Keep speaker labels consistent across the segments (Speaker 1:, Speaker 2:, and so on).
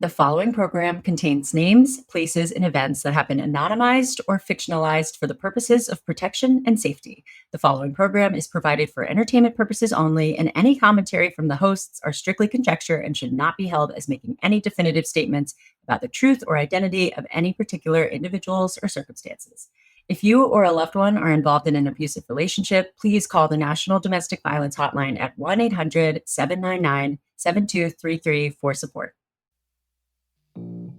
Speaker 1: The following program contains names, places, and events that have been anonymized or fictionalized for the purposes of protection and safety. The following program is provided for entertainment purposes only, and any commentary from the hosts are strictly conjecture and should not be held as making any definitive statements about the truth or identity of any particular individuals or circumstances. If you or a loved one are involved in an abusive relationship, please call the National Domestic Violence Hotline at 1-800-799-7233 for support.
Speaker 2: Woo!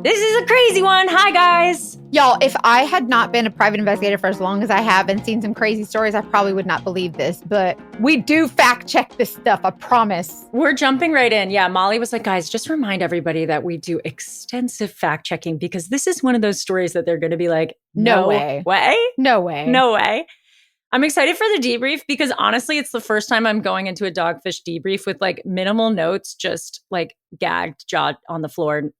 Speaker 1: This is a crazy one. Hi, guys.
Speaker 2: Y'all, if I had not been a private investigator for as long as I have and seen some crazy stories, I probably would not believe this. But we do fact check this stuff, I promise.
Speaker 1: We're jumping right in. Yeah, Molly was like, guys, just remind everybody that we do extensive fact checking because this is one of those stories that they're going to be like,
Speaker 2: No way.
Speaker 1: No way. I'm excited for the debrief because honestly, it's the first time I'm going into a dogfish debrief with like minimal notes, just like gagged, jaw on the floor.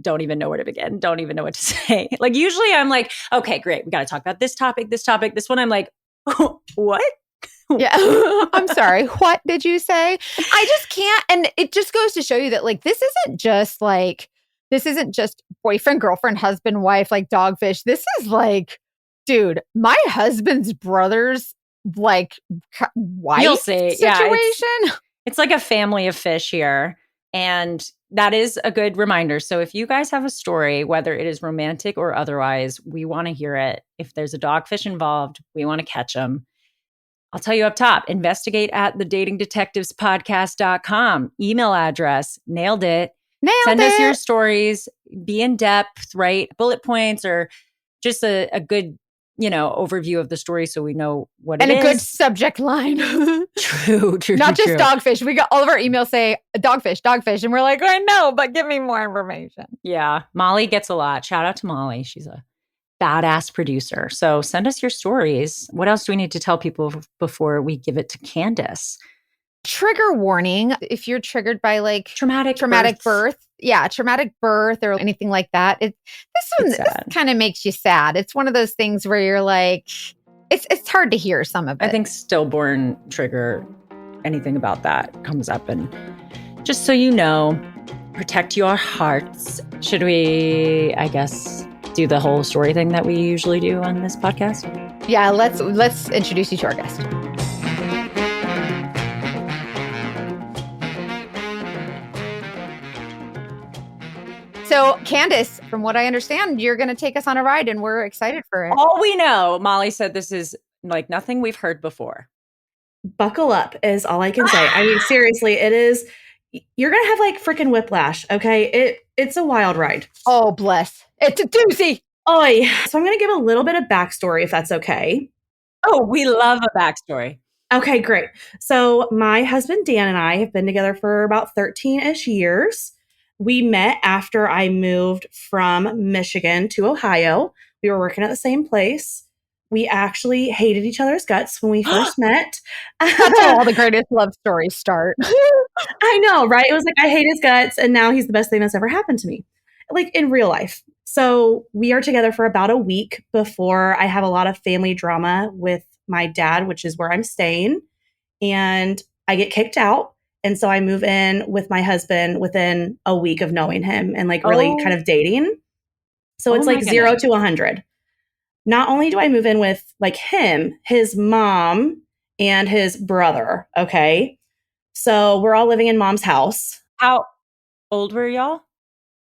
Speaker 1: Don't even know where to begin. Don't even know what to say. Like usually I'm like, okay, great. We got to talk about this topic. This one I'm like, what?
Speaker 2: Yeah. I'm sorry. What did you say? I just can't. And it just goes to show you that like, this isn't just boyfriend, girlfriend, husband, wife, like dogfish. This is like, dude, my husband's brother's like wife
Speaker 1: You'll see.
Speaker 2: situation.
Speaker 1: Yeah, it's like a family of fish here. And that is a good reminder. So if you guys have a story, whether it is romantic or otherwise, we want to hear it. If there's a dogfish involved, we want to catch them. I'll tell you up top, investigate at thedatingdetectivespodcast.com. Email address, nailed it. Send us your stories, be in depth, right? Bullet points or just a good, overview of the story so we know what it is.
Speaker 2: And a good subject line.
Speaker 1: True.
Speaker 2: Not just dogfish. We got all of our emails say dogfish. And we're like, I know, but give me more information.
Speaker 1: Yeah. Molly gets a lot. Shout out to Molly. She's a badass producer. So send us your stories. What else do we need to tell people before we give it to Candace?
Speaker 2: Trigger warning. If you're triggered by like
Speaker 1: traumatic
Speaker 2: birth. Yeah, traumatic birth or anything like that. This kind of makes you sad. It's one of those things where you're like, it's hard to hear some of it.
Speaker 1: I think stillborn trigger, anything about that comes up. And just so you know, protect your hearts. Should we, I guess, do the whole story thing that we usually do on this podcast?
Speaker 2: Yeah, let's introduce you to our guest. So, Candace, from what I understand, you're going to take us on a ride and we're excited for it.
Speaker 1: All we know, Molly said this is like nothing we've heard before.
Speaker 3: Buckle up is all I can say. I mean, seriously, it is. You're going to have like freaking whiplash, okay? It's a wild ride.
Speaker 2: Oh, bless. It's a doozy.
Speaker 3: Oy. So I'm going to give a little bit of backstory if that's okay.
Speaker 1: Oh, we love a backstory.
Speaker 3: Okay, great. So my husband, Dan, and I have been together for about 13-ish years. We met after I moved from Michigan to Ohio. We were working at the same place. We actually hated each other's guts when we first met.
Speaker 2: That's how all the greatest love stories start.
Speaker 3: I know, right? It was like, I hate his guts, and now he's the best thing that's ever happened to me, like in real life. So we are together for about a week before I have a lot of family drama with my dad, which is where I'm staying, and I get kicked out. And so I move in with my husband within a week of knowing him and like really kind of dating. So it's like 0 to 100. Not only do I move in with like him, his mom and his brother. Okay. So we're all living in mom's house.
Speaker 1: How old were y'all?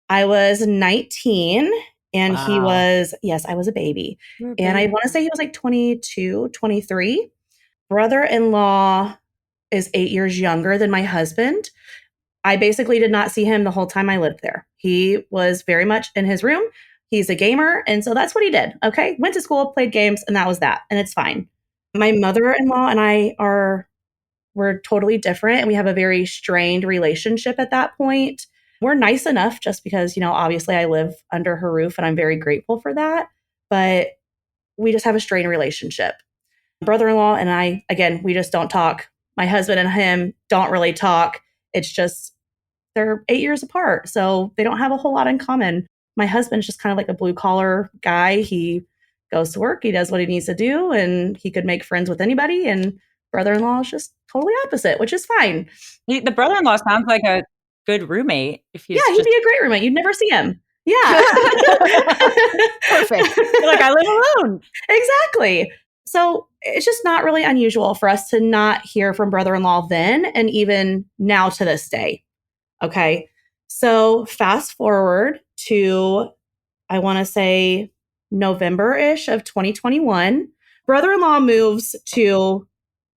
Speaker 3: I was 19 and he was, yes, I was a baby. And I want to say he was like 22, 23. Brother-in-law is 8 years younger than my husband. I basically did not see him the whole time I lived there. He was very much in his room. He's a gamer. And so that's what he did. Okay. Went to school, played games, and that was that. And it's fine. My mother-in-law and I we're totally different. And we have a very strained relationship at that point. We're nice enough just because, obviously I live under her roof and I'm very grateful for that. But we just have a strained relationship. Brother-in-law and I, again, we just don't talk. My husband and him don't really talk. It's just, they're 8 years apart. So they don't have a whole lot in common. My husband's just kind of like a blue collar guy. He goes to work. He does what he needs to do, and he could make friends with anybody. And brother-in-law is just totally opposite, which is fine.
Speaker 1: The brother-in-law sounds like a good roommate. If he's
Speaker 3: he'd be a great roommate. You'd never see him. Yeah.
Speaker 2: Perfect.
Speaker 1: Like, I live alone.
Speaker 3: Exactly. So it's just not really unusual for us to not hear from brother-in-law then, and even now to this day. Okay. So fast forward to, I want to say November-ish of 2021, brother-in-law moves to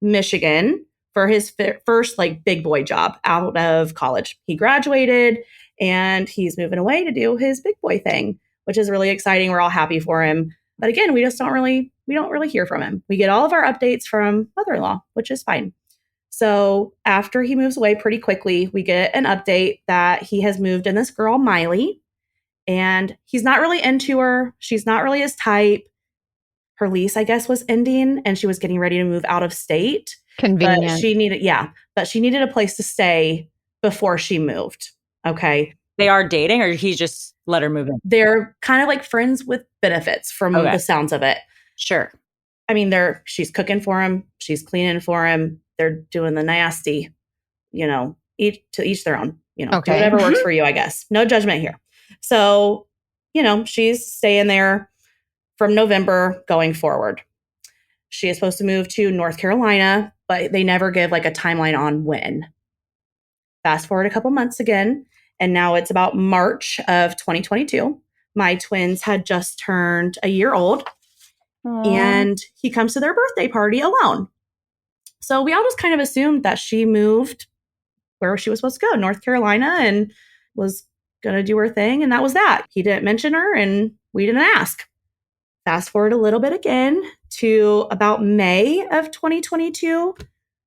Speaker 3: Michigan for his first like big boy job out of college. He graduated and he's moving away to do his big boy thing, which is really exciting. We're all happy for him. But again, we don't really hear from him. We get all of our updates from mother-in-law, which is fine. So after he moves away pretty quickly, we get an update that he has moved in this girl, Miley, and he's not really into her. She's not really his type. Her lease, I guess, was ending and she was getting ready to move out of state.
Speaker 2: Convenient.
Speaker 3: But she needed a place to stay before she moved. Okay.
Speaker 1: They are dating, or he just let her move in?
Speaker 3: They're kind of like friends with benefits from the sounds of it.
Speaker 1: Sure.
Speaker 3: I mean, she's cooking for him. She's cleaning for him. They're doing the nasty, to each their own, do whatever works for you, I guess. No judgment here. So, she's staying there from November going forward. She is supposed to move to North Carolina, but they never give like a timeline on when. Fast forward a couple months again, and now it's about March of 2022. My twins had just turned a year old. Aww. And he comes to their birthday party alone. So we all just kind of assumed that she moved where she was supposed to go, North Carolina, and was going to do her thing. And that was that. He didn't mention her and we didn't ask. Fast forward a little bit again to about May of 2022.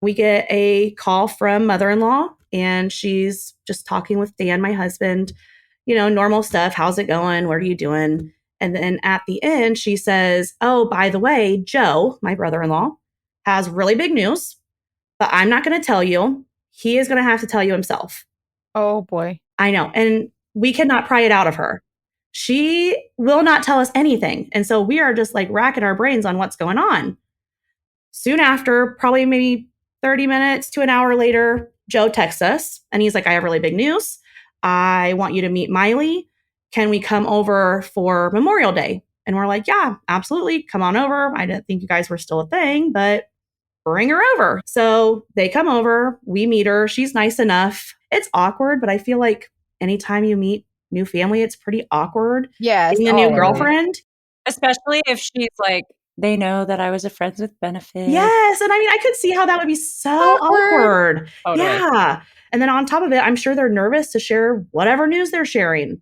Speaker 3: We get a call from mother-in-law and she's just talking with Dan, my husband, normal stuff. How's it going? What are you doing? And then at the end, she says, oh, by the way, Joe, my brother-in-law, has really big news, but I'm not going to tell you. He is going to have to tell you himself.
Speaker 2: Oh, boy.
Speaker 3: I know. And we cannot pry it out of her. She will not tell us anything. And so we are just like racking our brains on what's going on. Soon after, probably maybe 30 minutes to an hour later, Joe texts us and he's like, I have really big news. I want you to meet Miley. Can we come over for Memorial Day? And we're like, yeah, absolutely. Come on over. I didn't think you guys were still a thing, but bring her over. So they come over. We meet her. She's nice enough. It's awkward, but I feel like anytime you meet new family, it's pretty awkward.
Speaker 2: Yes.
Speaker 3: Being a new girlfriend.
Speaker 1: Especially if she's like, they know that I was a friends with benefits.
Speaker 3: Yes. And I mean, I could see how that would be so awkward. Totally. Yeah. And then on top of it, I'm sure they're nervous to share whatever news they're sharing.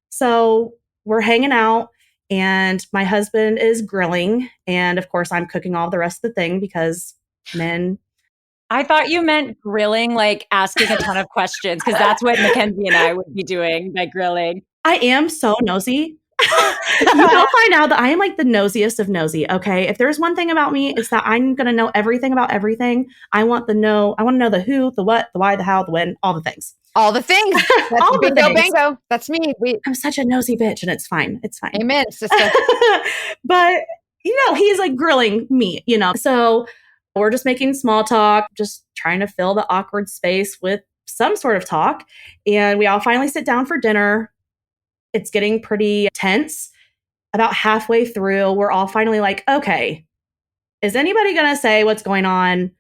Speaker 3: So we're hanging out and my husband is grilling. And of course, I'm cooking all the rest of the thing because men.
Speaker 1: I thought you meant grilling, like asking a ton of questions, because that's what Mackenzie and I would be doing by grilling.
Speaker 3: I am so nosy. You'll find out that I am like the nosiest of nosy. Okay. If there's one thing about me, it's that I'm going to know everything about everything. I want to know the who, the what, the why, the how, the when, all the things.
Speaker 2: All the things. That's
Speaker 3: all the things.
Speaker 2: Bingo. That's me.
Speaker 3: I'm such a nosy bitch and it's fine. It's fine.
Speaker 2: Amen, sister.
Speaker 3: But, he's like grilling me, So we're just making small talk, just trying to fill the awkward space with some sort of talk. And we all finally sit down for dinner. It's getting pretty tense. About halfway through, we're all finally like, okay, is anybody going to say what's going on?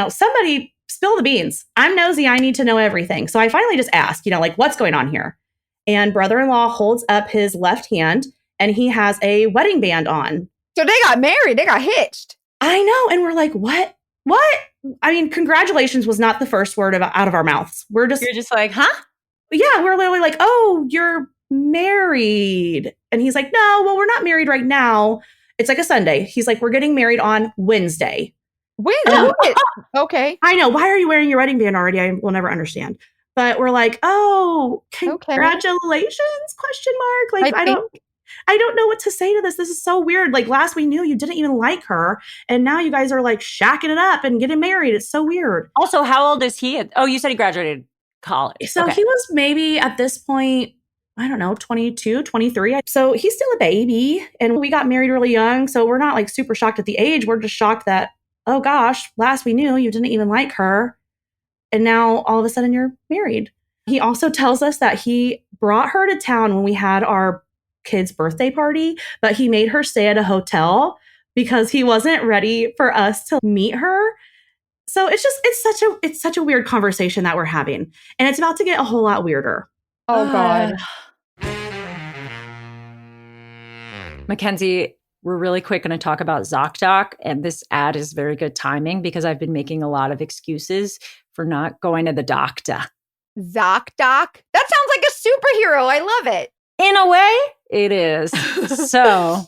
Speaker 3: Somebody spill the beans. I'm nosy. I need to know everything. So I finally just asked, what's going on here? And brother-in-law holds up his left hand and he has a wedding band on.
Speaker 2: So they got married. They got hitched.
Speaker 3: I know. And we're like, what? I mean, congratulations was not the first word out of our mouths. You're
Speaker 1: just like, huh?
Speaker 3: Yeah. We're literally like, oh, you're married. And he's like, no, well, we're not married right now. It's like a Sunday. He's like, we're getting married on Wednesday.
Speaker 2: Okay.
Speaker 3: I know. Why are you wearing your wedding band already? I will never understand. But we're like, oh, congratulations? Question mark. Like, I don't know what to say to this. This is so weird. Like last we knew you didn't even like her. And now you guys are like shacking it up and getting married. It's so weird.
Speaker 1: Also, how old is he? Oh, you said he graduated college.
Speaker 3: So he was maybe at this point I don't know, 22, 23. So he's still a baby. And we got married really young. So we're not like super shocked at the age. We're just shocked that, oh gosh, last we knew you didn't even like her. And now all of a sudden you're married. He also tells us that he brought her to town when we had our kid's birthday party, but he made her stay at a hotel because he wasn't ready for us to meet her. So it's such a weird conversation that we're having. And it's about to get a whole lot weirder.
Speaker 2: Oh God.
Speaker 1: Mackenzie, we're really quick going to talk about ZocDoc. And this ad is very good timing because I've been making a lot of excuses for not going to the doctor.
Speaker 2: ZocDoc? That sounds like a superhero. I love it.
Speaker 1: In a way, it is. So,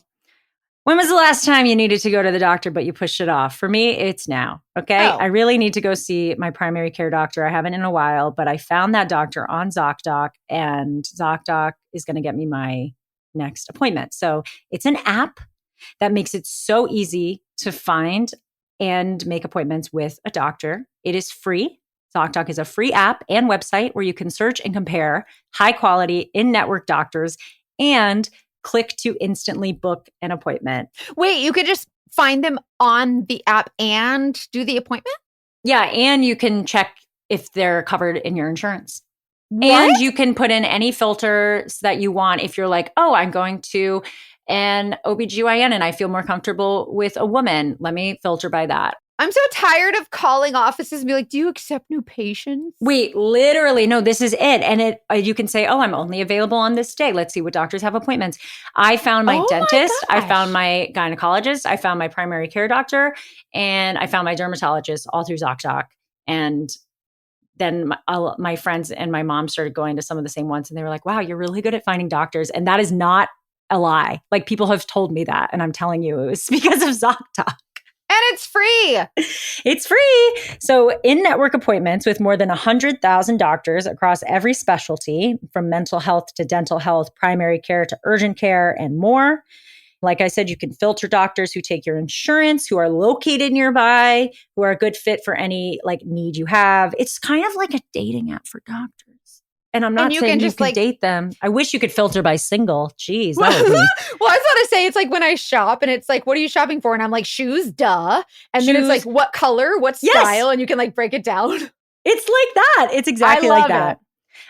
Speaker 1: when was the last time you needed to go to the doctor, but you pushed it off? For me, it's now. Okay.
Speaker 2: Oh.
Speaker 1: I really need to go see my primary care doctor. I haven't in a while, but I found that doctor on ZocDoc, and ZocDoc is going to get me my next appointment. So, it's an app that makes it so easy to find and make appointments with a doctor. It is free. ZocDoc is a free app and website where you can search and compare high quality in-network doctors and click to instantly book an appointment.
Speaker 2: Wait, you could just find them on the app and do the appointment?
Speaker 1: Yeah, and you can check if they're covered in your insurance.
Speaker 2: What?
Speaker 1: And you can put in any filters that you want. If you're like, oh, I'm going to an OBGYN and I feel more comfortable with a woman, let me filter by that.
Speaker 2: I'm so tired of calling offices and be like, do you accept new patients?
Speaker 1: Wait, literally, no, this is it. And you can say, oh, I'm only available on this day. Let's see what doctors have appointments. I found my dentist. I found my gynecologist. I found my primary care doctor. And I found my dermatologist all through ZocDoc. And then my friends and my mom started going to some of the same ones. And they were like, wow, you're really good at finding doctors. And that is not a lie. Like, people have told me that. And I'm telling you, it was because of ZocDoc.
Speaker 2: And it's free.
Speaker 1: It's free. So in-network appointments with more than 100,000 doctors across every specialty, from mental health to dental health, primary care to urgent care, and more. Like I said, you can filter doctors who take your insurance, who are located nearby, who are a good fit for any need you have. It's kind of like a dating app for doctors. And I'm not saying you can date them. I wish you could filter by single. Jeez, that would be.
Speaker 2: Well, I was going to say, it's like when I shop and it's like, what are you shopping for? And I'm like, shoes, duh. And then it's like, what color, what style? And you can break it down.
Speaker 1: It's like that. It's exactly like that.
Speaker 2: It.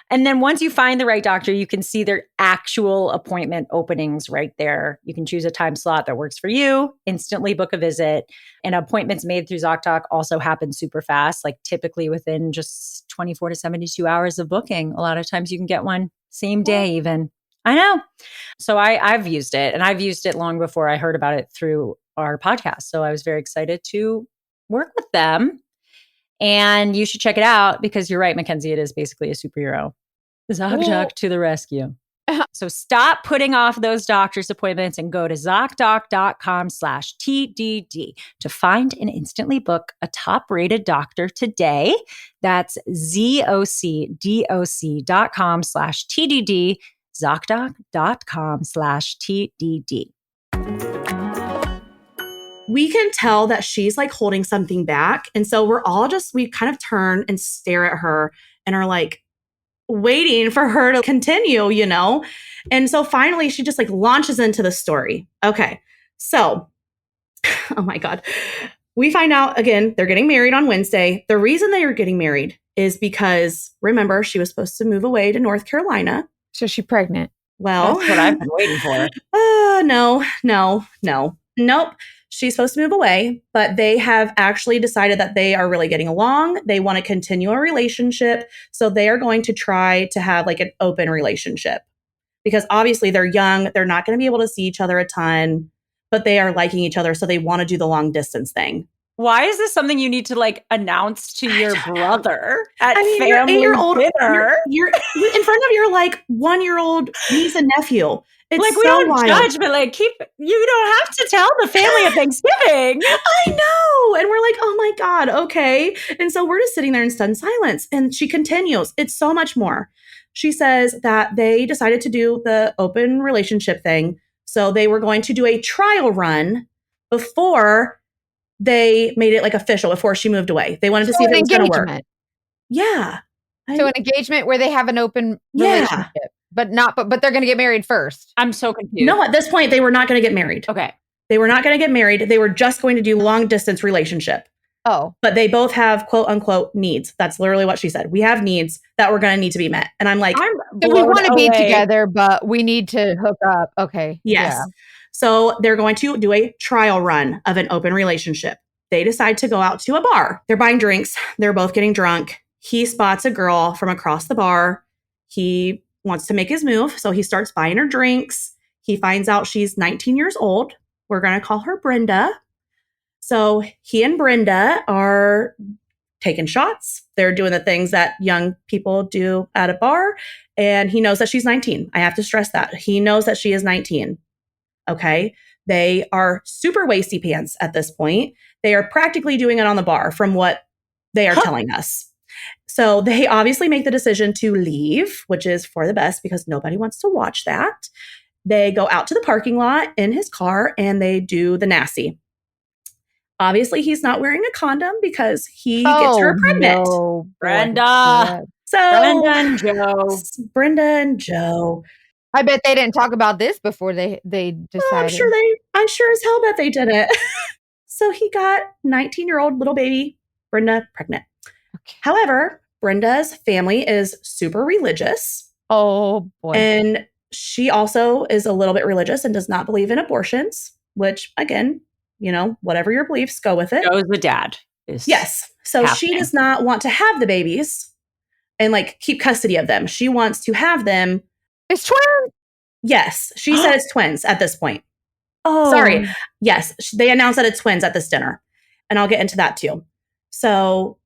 Speaker 1: And then once you find the right doctor, you can see their actual appointment openings right there. You can choose a time slot that works for you, instantly book a visit. And appointments made through ZocDoc also happen super fast, typically within just 24 to 72 hours of booking. A lot of times you can get one same day even. I know. So I've used it, and I've used it long before I heard about it through our podcast. So I was very excited to work with them. And you should check it out because you're right, Mackenzie, it is basically a superhero. ZocDoc to the rescue. So stop putting off those doctor's appointments and go to ZocDoc.com/TDD to find and instantly book a top-rated doctor today. That's ZocDoc.com/TDD, ZocDoc.com/TDD.
Speaker 3: We can tell that she's holding something back. And so we kind of turn and stare at her and are waiting for her to continue, And so finally she just launches into the story. Okay. So, oh my God. We find out again, they're getting married on Wednesday. The reason they are getting married is because, remember, she was supposed to move away to North Carolina.
Speaker 2: So she's pregnant.
Speaker 3: Well,
Speaker 1: that's what I've been waiting for.
Speaker 3: No. Nope. She's supposed to move away, but they have actually decided that they are really getting along. They want to continue a relationship. So they are going to try to have an open relationship because obviously they're young. They're not going to be able to see each other a ton, but they are liking each other. So they want to do the long distance thing.
Speaker 1: Why is this something you need to announce to your brother at family
Speaker 3: your 8-year-old
Speaker 1: dinner?
Speaker 3: You're in front of your 1-year-old niece and nephew. It's
Speaker 1: we don't judge, but you don't have to tell the family at Thanksgiving.
Speaker 3: I know. And we're like, oh my God, okay. And so we're just sitting there in stunned silence. And she continues. It's so much more. She says that they decided to do the open relationship thing. So they were going to do a trial run before they made it official, before she moved away. They wanted to see if it was going to work. Yeah.
Speaker 2: So an engagement where they have an open relationship. But they're going to get married first.
Speaker 1: I'm so confused.
Speaker 3: No, at this point, they were not going to get married.
Speaker 1: Okay.
Speaker 3: They were not going to get married. They were just going to do long distance relationship.
Speaker 2: Oh.
Speaker 3: But they both have quote unquote needs. That's literally what she said. We have needs that we're going to need to be met. And I'm like,
Speaker 2: we want to be together, but we need to hook up. Okay.
Speaker 3: Yes. Yeah. So they're going to do a trial run of an open relationship. They decide to go out to a bar. They're buying drinks. They're both getting drunk. He spots a girl from across the bar. He wants to make his move. So he starts buying her drinks. He finds out she's 19 years old. We're going to call her Brenda. So he and Brenda are taking shots. They're doing the things that young people do at a bar. And he knows that she's 19. I have to stress that. He knows that she is 19. Okay. They are super wasty pants at this point. They are practically doing it on the bar from what they are telling us. So they obviously make the decision to leave, which is for the best because nobody wants to watch that. They go out to the parking lot in his car and they do the nasty. Obviously, he's not wearing a condom because he gets her pregnant.
Speaker 2: No,
Speaker 1: Brenda.
Speaker 3: So
Speaker 1: Brenda and
Speaker 3: Joe.
Speaker 2: I bet they didn't talk about this before they decided.
Speaker 3: I'm sure as hell bet they didn't. So he got 19-year-old little baby Brenda pregnant. Okay. However, Brenda's family is super religious.
Speaker 2: Oh boy.
Speaker 3: And she also is a little bit religious and does not believe in abortions, which again, whatever your beliefs, go with it.
Speaker 1: Joe's the dad.
Speaker 3: Yes. So she does not want to have the babies and keep custody of them. She wants to have them.
Speaker 2: It's twins.
Speaker 3: Yes. She said it's twins at this point.
Speaker 2: Oh.
Speaker 3: Sorry. Yes. They announced that it's twins at this dinner. And I'll get into that too. So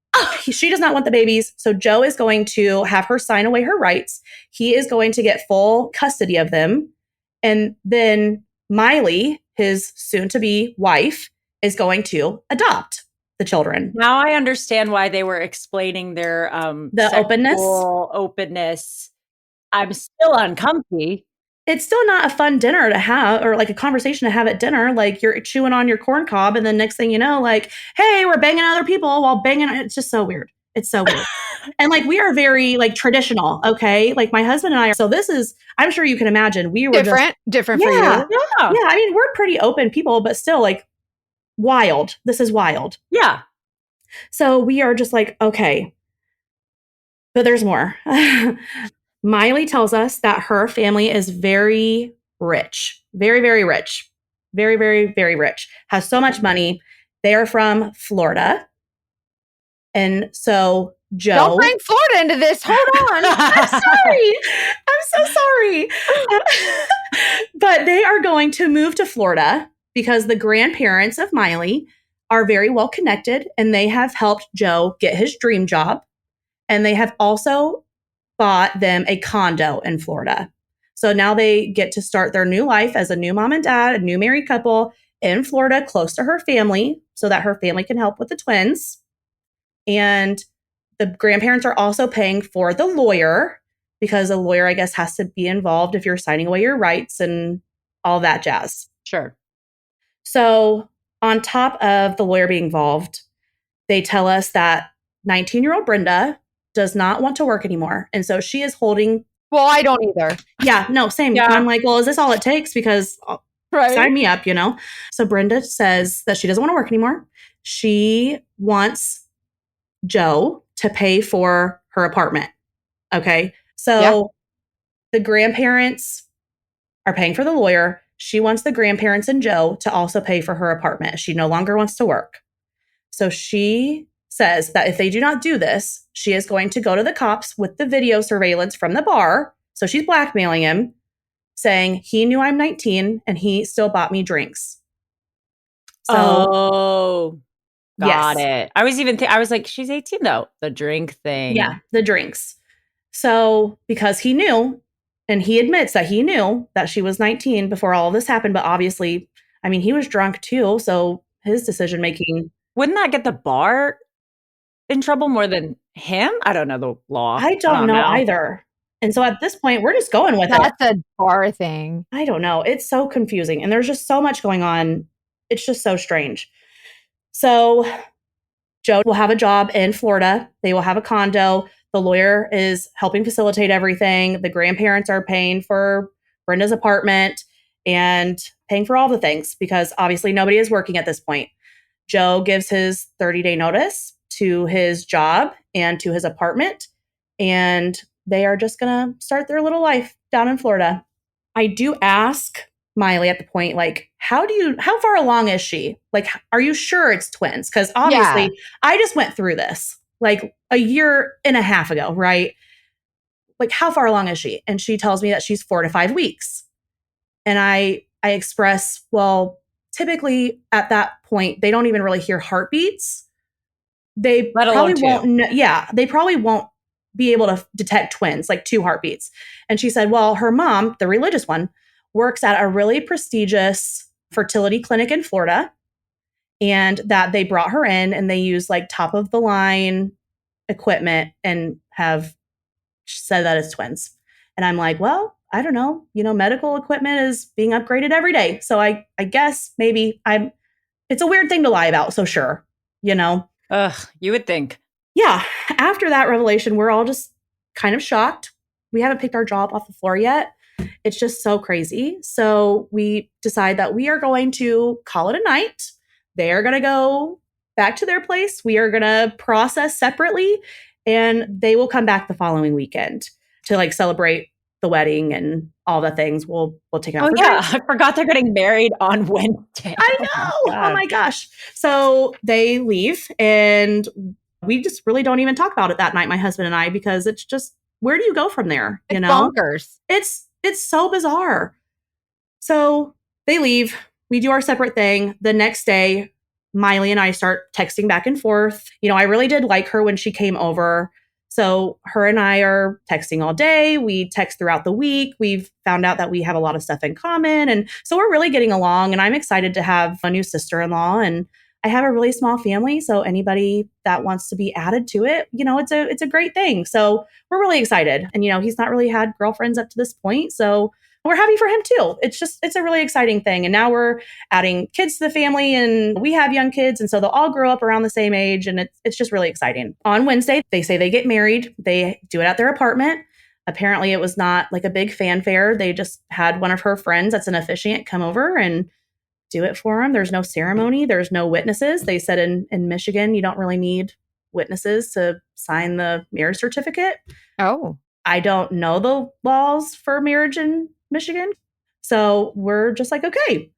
Speaker 3: she does not want the babies. So Joe is going to have her sign away her rights. He is going to get full custody of them. And then Miley, his soon-to-be wife, is going to adopt the children.
Speaker 1: Now I understand why they were explaining their
Speaker 3: the
Speaker 1: openness. I'm still uncomfy.
Speaker 3: It's still not a fun dinner to have or a conversation to have at dinner. You're chewing on your corn cob and then next thing you know, hey, we're banging other people while banging. It's just so weird. It's so weird. And we are very traditional. Okay. My husband and I are, so this is, I'm sure you can imagine we were
Speaker 2: different for you. Yeah.
Speaker 3: Yeah. I mean, we're pretty open people, but still wild. This is wild.
Speaker 1: Yeah.
Speaker 3: So we are just okay, but there's more. Miley tells us that her family is very rich, very, very rich, very, very, very rich, has so much money. They are from Florida. And so Joe.
Speaker 2: Don't bring Florida into this. Hold on.
Speaker 3: I'm sorry. I'm so sorry. But they are going to move to Florida because the grandparents of Miley are very well connected and they have helped Joe get his dream job. And they have also bought them a condo in Florida. So now they get to start their new life as a new mom and dad, a new married couple in Florida, close to her family, so that her family can help with the twins. And the grandparents are also paying for the lawyer because a lawyer, I guess, has to be involved if you're signing away your rights and all that jazz.
Speaker 1: Sure.
Speaker 3: So on top of the lawyer being involved, they tell us that 19-year-old Brenda does not want to work anymore. And so she is holding.
Speaker 2: Well, I don't either.
Speaker 3: Yeah, no, same. Yeah. I'm well, is this all it takes? Because sign me up, So Brenda says that she doesn't want to work anymore. She wants Joe to pay for her apartment. Okay. So the grandparents are paying for the lawyer. She wants the grandparents and Joe to also pay for her apartment. She no longer wants to work. So she says that if they do not do this, she is going to go to the cops with the video surveillance from the bar. So she's blackmailing him, saying he knew I'm 19 and he still bought me drinks.
Speaker 1: So, got it. I was even I was she's 18 though. The drink thing.
Speaker 3: Yeah, the drinks. So because he knew, and he admits that he knew that she was 19 before all of this happened, but obviously, I mean, he was drunk too. So his decision making.
Speaker 1: Wouldn't that get the bar in trouble more than him? I don't know the law.
Speaker 3: I don't know either. And so at this point, we're just going with it.
Speaker 2: That's a bar thing.
Speaker 3: I don't know. It's so confusing. And there's just so much going on. It's just so strange. So Joe will have a job in Florida. They will have a condo. The lawyer is helping facilitate everything. The grandparents are paying for Brenda's apartment and paying for all the things because obviously nobody is working at this point. Joe gives his 30-day notice to his job and to his apartment, and they are just going to start their little life down in Florida. I do ask Miley at the point, like, how far along is she? Like, are you sure it's twins? Because obviously I just went through this like a year and a half ago, right? Like, how far along is she? And she tells me that she's 4 to 5 weeks. And I express, well, typically at that point, they don't even really hear heartbeats. They probably won't. They probably won't be able to detect twins, like 2 heartbeats. And she said, well, her mom, the religious one, works at a really prestigious fertility clinic in Florida, and that they brought her in and they use like top of the line equipment and have said that it's twins. And I'm like, well, I don't know. Medical equipment is being upgraded every day. So I guess maybe it's a weird thing to lie about. So sure,
Speaker 1: Ugh, you would think.
Speaker 3: Yeah. After that revelation, we're all just kind of shocked. We haven't picked our jaw up off the floor yet. It's just so crazy. So we decide that we are going to call it a night. They are going to go back to their place. We are going to process separately, and they will come back the following weekend to like celebrate the wedding and all the things. We'll take it out.
Speaker 1: Oh yeah, I forgot they're getting married on Wednesday.
Speaker 3: I know. Oh my gosh. So they leave, and we just really don't even talk about it that night, my husband and I, because it's just, where do you go from there?
Speaker 2: It's bonkers.
Speaker 3: It's so bizarre. So they leave. We do our separate thing. The next day, Miley and I start texting back and forth. I really did like her when she came over. So her and I are texting all day. We text throughout the week. We've found out that we have a lot of stuff in common. And so we're really getting along. And I'm excited to have a new sister-in-law. And I have a really small family. So anybody that wants to be added to it, it's a great thing. So we're really excited. And, he's not really had girlfriends up to this point. So we're happy for him too. It's a really exciting thing. And now we're adding kids to the family, and we have young kids. And so they'll all grow up around the same age. And it's just really exciting. On Wednesday, they say they get married. They do it at their apartment. Apparently it was not like a big fanfare. They just had one of her friends that's an officiant come over and do it for them. There's no ceremony. There's no witnesses. They said in Michigan, you don't really need witnesses to sign the marriage certificate.
Speaker 2: Oh.
Speaker 3: I don't know the laws for marriage in Michigan. So we're just like, okay.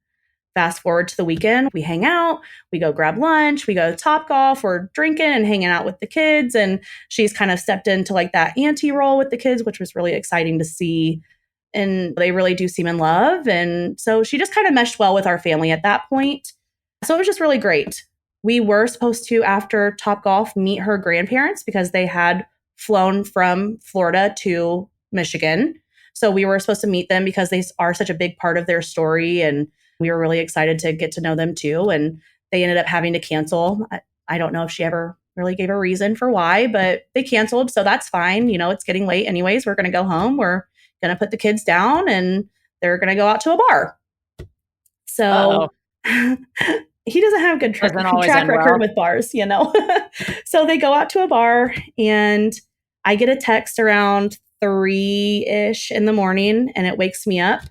Speaker 3: Fast forward to the weekend, we hang out, we go grab lunch, we go to Topgolf, we're drinking and hanging out with the kids. And she's kind of stepped into like that auntie role with the kids, which was really exciting to see. And they really do seem in love. And so she just kind of meshed well with our family at that point. So it was just really great. We were supposed to, after Topgolf, meet her grandparents because they had flown from Florida to Michigan. So we were supposed to meet them because they are such a big part of their story. And we were really excited to get to know them too. And they ended up having to cancel. I don't know if she ever really gave a reason for why, but they canceled. So that's fine. It's getting late anyways. We're going to go home. We're going to put the kids down, and they're going to go out to a bar. So he doesn't have a good track record with bars, So they go out to a bar, and I get a text around 3-ish in the morning, and it wakes me up.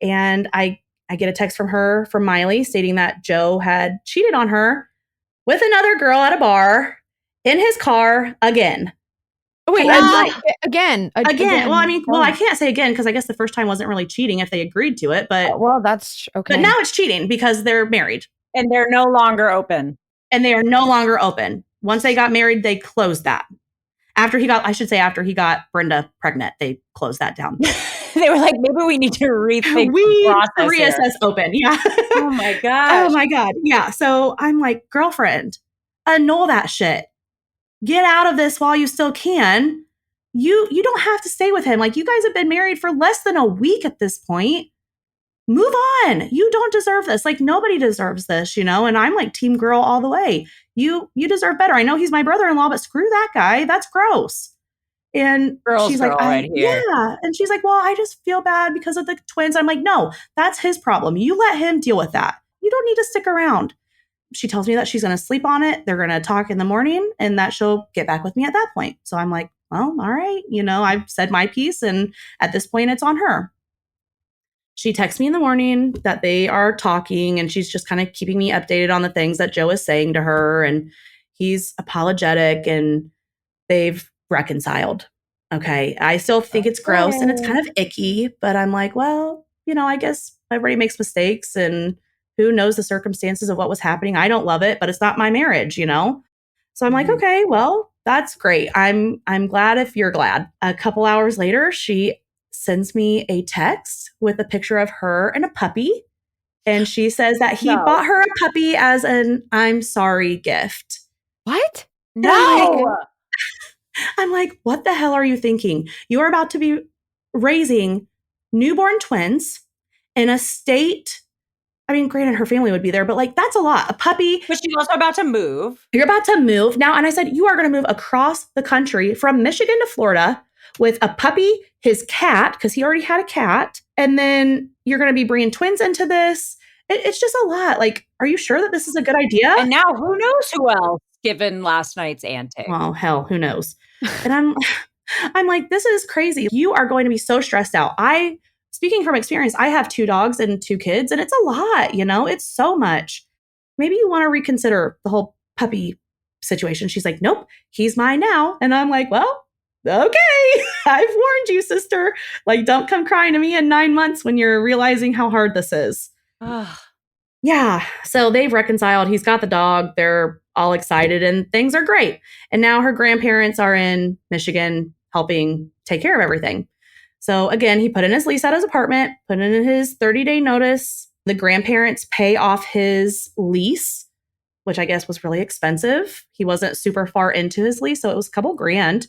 Speaker 3: And I get a text from Miley stating that Joe had cheated on her with another girl at a bar in his car again.
Speaker 2: Wait, again.
Speaker 3: Well, I can't say again because I guess the first time wasn't really cheating if they agreed to it. But
Speaker 2: that's okay.
Speaker 3: But now it's cheating because they're married.
Speaker 1: And they're no longer open.
Speaker 3: And they are no longer open. Once they got married, they closed that. After he got Brenda pregnant, they closed that down.
Speaker 1: They were like, maybe we need to rethink
Speaker 3: reassess here. Open. Yeah.
Speaker 1: Oh my gosh.
Speaker 3: Oh my God. Yeah. So I'm like, girlfriend, annul that shit. Get out of this while you still can. You don't have to stay with him. Like, you guys have been married for less than a week at this point. Move on. You don't deserve this. Like, nobody deserves this, and I'm like team girl all the way. You deserve better. I know he's my brother-in-law, but screw that guy. That's gross. And she's like, yeah. And she's like, well, I just feel bad because of the twins. I'm like, no, that's his problem. You let him deal with that. You don't need to stick around. She tells me that she's going to sleep on it. They're going to talk in the morning and that she'll get back with me at that point. So I'm like, well, all right, I've said my piece, and at this point it's on her. She texts me in the morning that they are talking, and she's just kind of keeping me updated on the things that Joe is saying to her. And he's apologetic and they've reconciled. Okay. I still think it's gross and it's kind of icky, but I'm like, well, I guess everybody makes mistakes and who knows the circumstances of what was happening. I don't love it, but it's not my marriage, So I'm like, okay, well, that's great. I'm glad if you're glad. A couple hours later, she sends me a text with a picture of her and a puppy. And she says that he bought her a puppy as an I'm sorry gift.
Speaker 2: What?
Speaker 3: No. I'm like, what the hell are you thinking? You are about to be raising newborn twins in a state. I mean, granted, her family would be there, but like, that's a lot. A puppy.
Speaker 1: But she's also about to move.
Speaker 3: You're about to move now. And I said, you are going to move across the country from Michigan to Florida with a puppy, his cat, because he already had a cat. And then you're going to be bringing twins into this. It's just a lot. Like, are you sure that this is a good idea?
Speaker 1: And now who knows who else, given last night's antics.
Speaker 3: Well, hell, who knows? And I'm like, this is crazy. You are going to be so stressed out. Speaking from experience, I have 2 dogs and 2 kids, and it's a lot, it's so much. Maybe you want to reconsider the whole puppy situation. She's like, nope, he's mine now. And I'm like, well, okay, I've warned you, sister. Like, don't come crying to me in 9 months when you're realizing how hard this is. Yeah. So they've reconciled. He's got the dog. They're all excited and things are great. And now her grandparents are in Michigan helping take care of everything. So again, he put in his lease at his apartment, put in his 30-day notice. The grandparents pay off his lease, which I guess was really expensive. He wasn't super far into his lease, so it was a couple grand.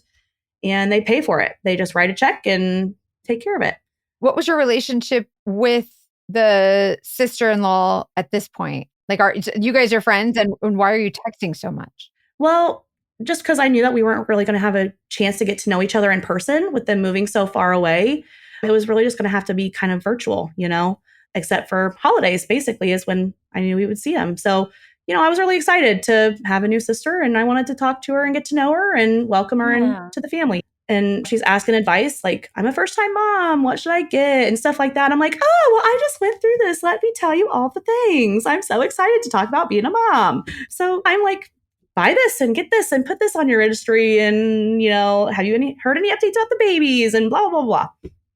Speaker 3: And they pay for it. They just write a check and take care of it.
Speaker 2: What was your relationship with the sister-in-law at this point? Like, are you guys are friends, and why are you texting so much?
Speaker 3: Well, just because I knew that we weren't really going to have a chance to get to know each other in person with them moving so far away. It was really just going to have to be kind of virtual, except for holidays, basically, is when I knew we would see them. So, I was really excited to have a new sister, and I wanted to talk to her and get to know her and welcome her into the family. And she's asking advice like, I'm a first-time mom. What should I get? And stuff like that. I'm like, oh, well, I just went through this. Let me tell you all the things. I'm so excited to talk about being a mom. So I'm like, buy this and get this and put this on your registry. And, have you heard any updates about the babies and blah, blah, blah.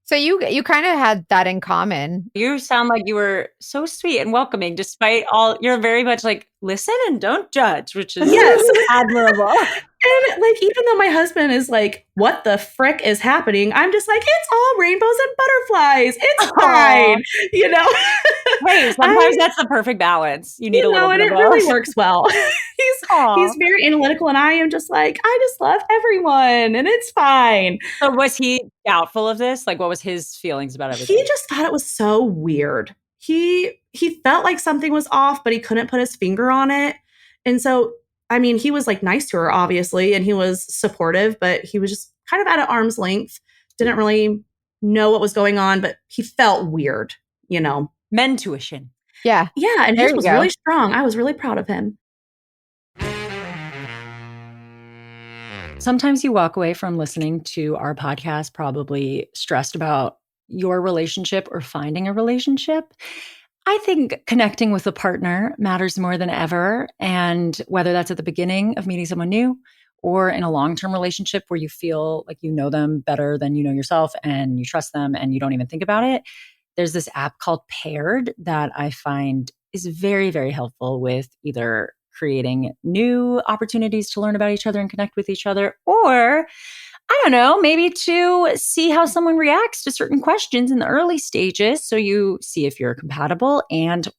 Speaker 2: So you kind of had that in common.
Speaker 1: You sound like you were so sweet and welcoming, despite all. You're very much like, listen and don't judge, which is admirable.
Speaker 3: And like, even though my husband is like, what the frick is happening? I'm just like, it's all rainbows and butterflies. It's fine.
Speaker 1: Hey, sometimes that's the perfect balance. You need a little bit
Speaker 3: and
Speaker 1: of
Speaker 3: it really works well. He's very analytical, and I am just like, I just love everyone and it's fine.
Speaker 1: So was he doubtful of this? Like, what was his feelings about everything?
Speaker 3: He just thought it was so weird. He felt like something was off, but he couldn't put his finger on it. And so, I mean, he was like nice to her, obviously, and he was supportive, but he was just kind of at an arm's length, didn't really know what was going on, but he felt weird,
Speaker 1: Mentuition.
Speaker 2: Yeah.
Speaker 3: Yeah. And his was really strong. I was really proud of him.
Speaker 1: Sometimes you walk away from listening to our podcast probably stressed about your relationship or finding a relationship. I think connecting with a partner matters more than ever. And whether that's at the beginning of meeting someone new or in a long-term relationship where you feel like you know them better than you know yourself and you trust them and you don't even think about it, there's this app called Paired that I find is very, very helpful with either creating new opportunities to learn about each other and connect with each other, or I don't know, maybe to see how someone reacts to certain questions in the early stages. So you see if you're compatible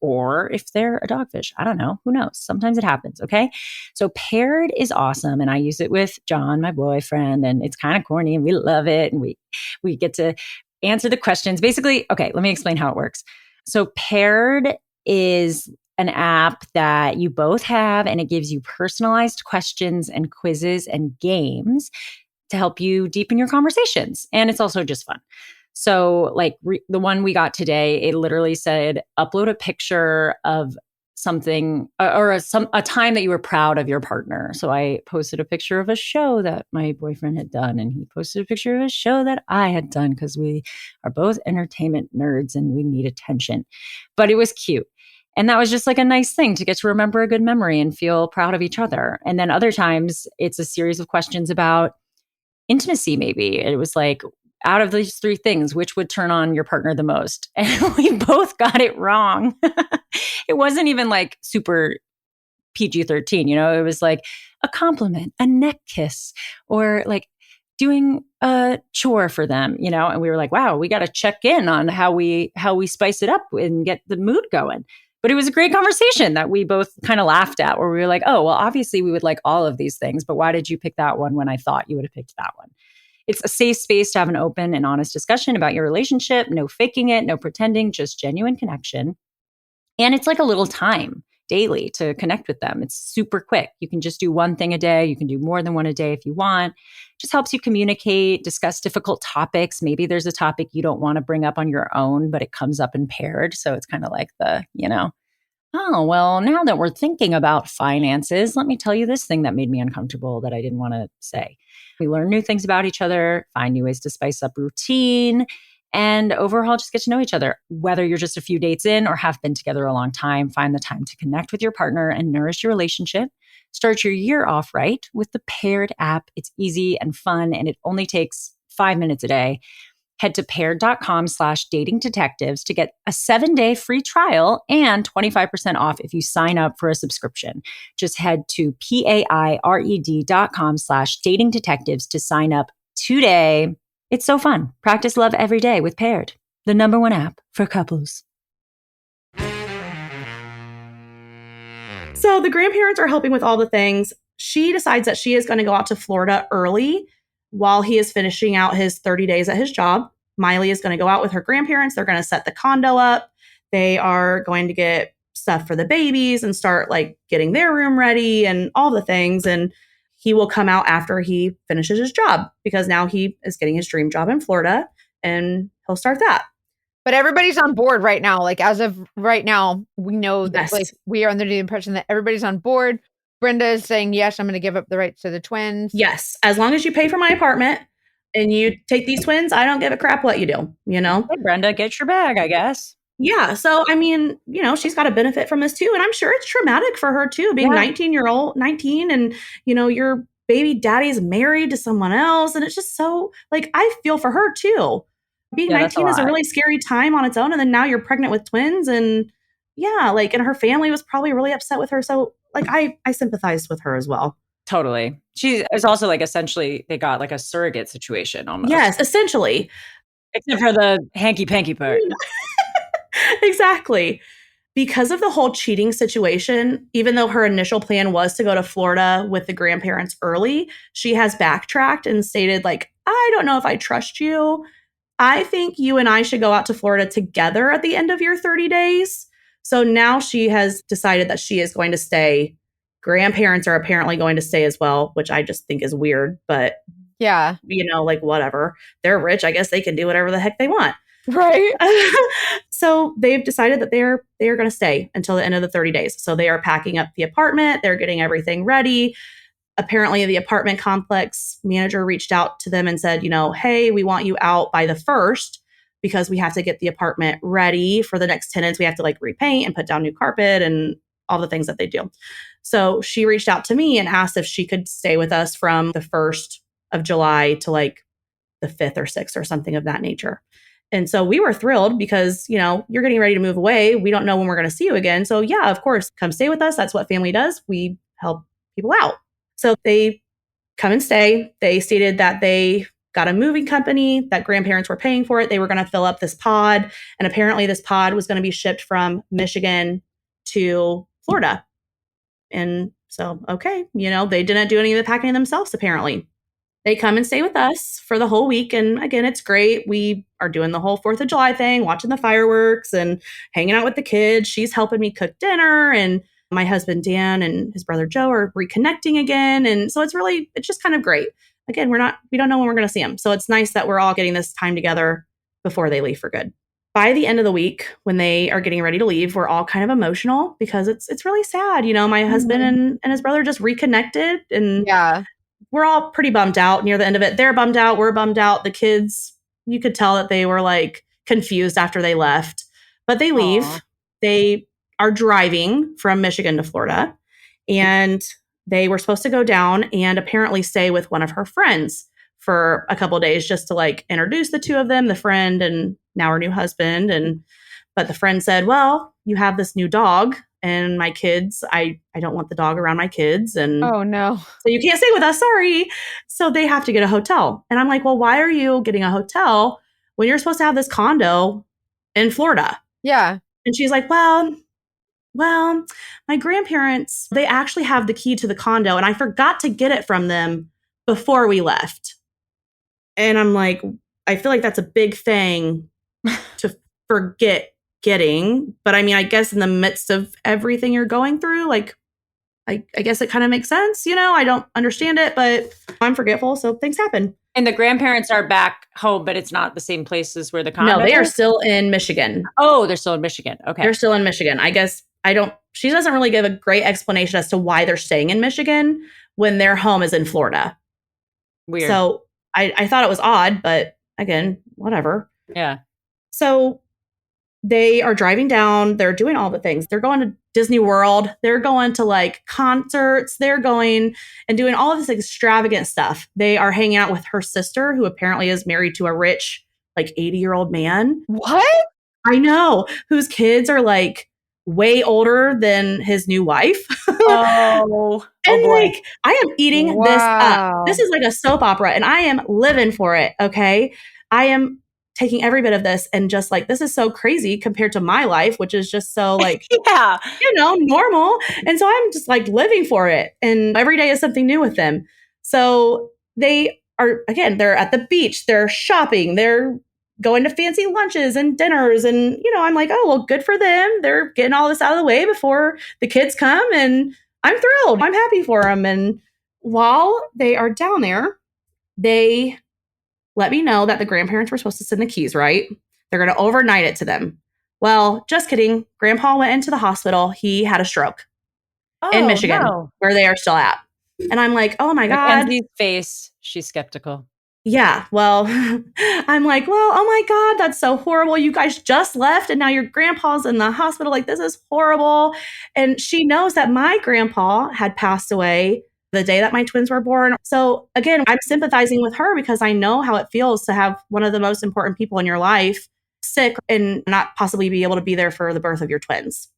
Speaker 1: or if they're a dogfish. I don't know. Who knows? Sometimes it happens. Okay. So Paired is awesome. And I use it with John, my boyfriend, and it's kind of corny and we love it. And we get to answer the questions. Basically, okay, let me explain how it works. So Paired is an app that you both have, and it gives you personalized questions and quizzes and games to help you deepen your conversations. And it's also just fun. So like the one we got today, it literally said, upload a picture of something or a time that you were proud of your partner. So I posted a picture of a show that my boyfriend had done, and he posted a picture of a show that I had done because we are both entertainment nerds and we need attention. But it was cute. And that was just like a nice thing to get to remember a good memory and feel proud of each other. And then other times it's a series of questions about intimacy, maybe. It was like, out of these three things, which would turn on your partner the most? And we both got it wrong. It wasn't even like super PG-13, it was like a compliment, a neck kiss, or like doing a chore for them, and we were like, wow, we got to check in on how we spice it up and get the mood going. But it was a great conversation that we both kind of laughed at, where we were like, oh, well, obviously we would like all of these things, but why did you pick that one when I thought you would have picked that one? It's a safe space to have an open and honest discussion about your relationship. No faking it, no pretending, just genuine connection. And it's like a little time daily to connect with them. It's super quick. You can just do one thing a day. You can do more than one a day if you want. Just helps you communicate, discuss difficult topics. Maybe there's a topic you don't want to bring up on your own, but it comes up in paired. So it's kind of like oh, well, now that we're thinking about finances, let me tell you this thing that made me uncomfortable that I didn't want to say. We learn new things about each other, find new ways to spice up routine, and overall just get to know each other. Whether you're just a few dates in or have been together a long time, find the time to connect with your partner and nourish your relationship. Start your year off right with the Paired app. It's easy and fun, and it only takes 5 minutes a day. Head to paired.com/dating detectives to get a 7-day free trial and 25% off if you sign up for a subscription. Just head to paired.com/dating detectives to sign up today. It's so fun. Practice love every day with Paired, the #1 app for couples.
Speaker 3: So the grandparents are helping with all the things. She decides that she is going to go out to Florida early while he is finishing out his 30 days at his job. Miley is going to go out with her grandparents. They're going to set the condo up. They are going to get stuff for the babies and start like getting their room ready and all the things. And he will come out after he finishes his job because now he is getting his dream job in Florida and he'll start that.
Speaker 2: But everybody's on board right now. Like as of right now, we know that like we are under the impression that everybody's on board. Brenda is saying, yes, I'm going to give up the rights to the twins.
Speaker 3: Yes. As long as you pay for my apartment and you take these twins, I don't give a crap what you do,
Speaker 1: Hey, Brenda, get your bag, I guess.
Speaker 3: Yeah. So, I mean, she's got to benefit from this too. And I'm sure it's traumatic for her too, being 19 and, your baby daddy's married to someone else. And it's just so like, I feel for her too. Being 19 is a really scary time on its own. And then now you're pregnant with twins and and her family was probably really upset with her. So like, I sympathized with her as well.
Speaker 1: Totally. She is also like, essentially they got like a surrogate situation almost.
Speaker 3: Yes, essentially.
Speaker 1: Except for the hanky-panky part.
Speaker 3: Exactly. Because of the whole cheating situation, even though her initial plan was to go to Florida with the grandparents early, she has backtracked and stated like, I don't know if I trust you. I think you and I should go out to Florida together at the end of your 30 days. So now she has decided that she is going to stay. Grandparents are apparently going to stay as well, which I just think is weird. But
Speaker 2: yeah,
Speaker 3: like whatever. They're rich. I guess they can do whatever the heck they want.
Speaker 2: Right.
Speaker 3: So they've decided that they're going to stay until the end of the 30 days. So they are packing up the apartment. They're getting everything ready. Apparently, the apartment complex manager reached out to them and said, hey, we want you out by the 1st because we have to get the apartment ready for the next tenants. We have to like repaint and put down new carpet and all the things that they do. So she reached out to me and asked if she could stay with us from the 1st of July to like the 5th or 6th or something of that nature. And so we were thrilled because, you're getting ready to move away. We don't know when we're going to see you again. So yeah, of course, come stay with us. That's what family does. We help people out. So they come and stay. They stated that they got a moving company, that grandparents were paying for it. They were going to fill up this pod. And apparently this pod was going to be shipped from Michigan to Florida. And so, okay, they didn't do any of the packing themselves, apparently. They come and stay with us for the whole week. And again, it's great. We are doing the whole 4th of July thing, watching the fireworks and hanging out with the kids. She's helping me cook dinner. And my husband, Dan, and his brother, Joe, are reconnecting again. And so it's just kind of great. Again, we don't know when we're going to see them. So it's nice that we're all getting this time together before they leave for good. By the end of the week, when they are getting ready to leave, we're all kind of emotional because it's really sad. My husband and his brother just reconnected, and we're all pretty bummed out near the end of it. They're bummed out. We're bummed out. The kids, you could tell that they were like confused after they left, but they leave. Aww. They are driving from Michigan to Florida, and they were supposed to go down and apparently stay with one of her friends for a couple of days just to like introduce the two of them, the friend and now her new husband. But the friend said, well, you have this new dog and my kids, I don't want the dog around my kids. And
Speaker 2: oh no.
Speaker 3: So you can't stay with us. Sorry. So they have to get a hotel. And I'm like, well, why are you getting a hotel when you're supposed to have this condo in Florida?
Speaker 2: Yeah.
Speaker 3: And she's like, well, my grandparents, they actually have the key to the condo and I forgot to get it from them before we left. And I'm like, I feel like that's a big thing to forget getting. But I mean, I guess in the midst of everything you're going through, like, I guess it kind of makes sense. I don't understand it, but I'm forgetful. So things happen.
Speaker 1: And the grandparents are back home, but it's not the same places where the condo
Speaker 3: No, they are still in Michigan.
Speaker 1: Oh, they're still in Michigan. Okay.
Speaker 3: They're still in Michigan. I guess she doesn't really give a great explanation as to why they're staying in Michigan when their home is in Florida.
Speaker 1: Weird.
Speaker 3: So I thought it was odd, but again, whatever.
Speaker 1: Yeah.
Speaker 3: So they are driving down. They're doing all the things. They're going to Disney World. They're going to like concerts. They're going and doing all of this extravagant stuff. They are hanging out with her sister, who apparently is married to a rich, like 80-year-old man.
Speaker 2: What?
Speaker 3: I know. Whose kids are like way older than his new wife. And like, I am eating this up. This is like a soap opera and I am living for it. Okay. I am taking every bit of this and just like, this is so crazy compared to my life, which is just so like, normal. And so I'm just like living for it. And every day is something new with them. So they are, again, they're at the beach, they're shopping, they're going to fancy lunches and dinners. And, I'm like, oh, well, good for them. They're getting all this out of the way before the kids come. And I'm thrilled. I'm happy for them. And while they are down there, they let me know that the grandparents were supposed to send the keys, right? They're going to overnight it to them. Well, just kidding. Grandpa went into the hospital. He had a stroke in Michigan, where they are still at. And I'm like, oh my God.
Speaker 1: Mackenzie's face, she's skeptical.
Speaker 3: Yeah, well, I'm like, well, oh my God, that's so horrible. You guys just left and now your grandpa's in the hospital. Like, this is horrible. And she knows that my grandpa had passed away the day that my twins were born. So again, I'm sympathizing with her because I know how it feels to have one of the most important people in your life sick and not possibly be able to be there for the birth of your twins.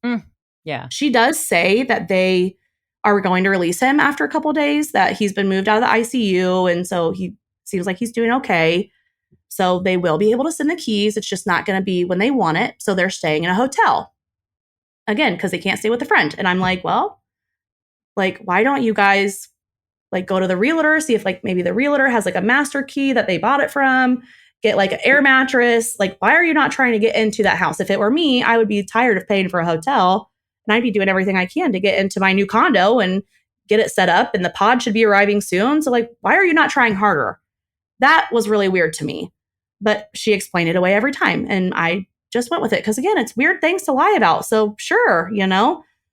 Speaker 1: Yeah.
Speaker 3: She does say that they are going to release him after a couple of days, that he's been moved out of the ICU. And so he seems like he's doing okay. So they will be able to send the keys. It's just not going to be when they want it. So they're staying in a hotel. Again, because they can't stay with a friend. And I'm like, well, like, why don't you guys like go to the realtor, see if like maybe the realtor has like a master key that they bought it from, get like an air mattress. Like, why are you not trying to get into that house? If it were me, I would be tired of paying for a hotel and I'd be doing everything I can to get into my new condo and get it set up. And the pod should be arriving soon. So like, why are you not trying harder? That was really weird to me, but she explained it away every time. And I just went with it. Cause again, it's weird things to lie about. So sure,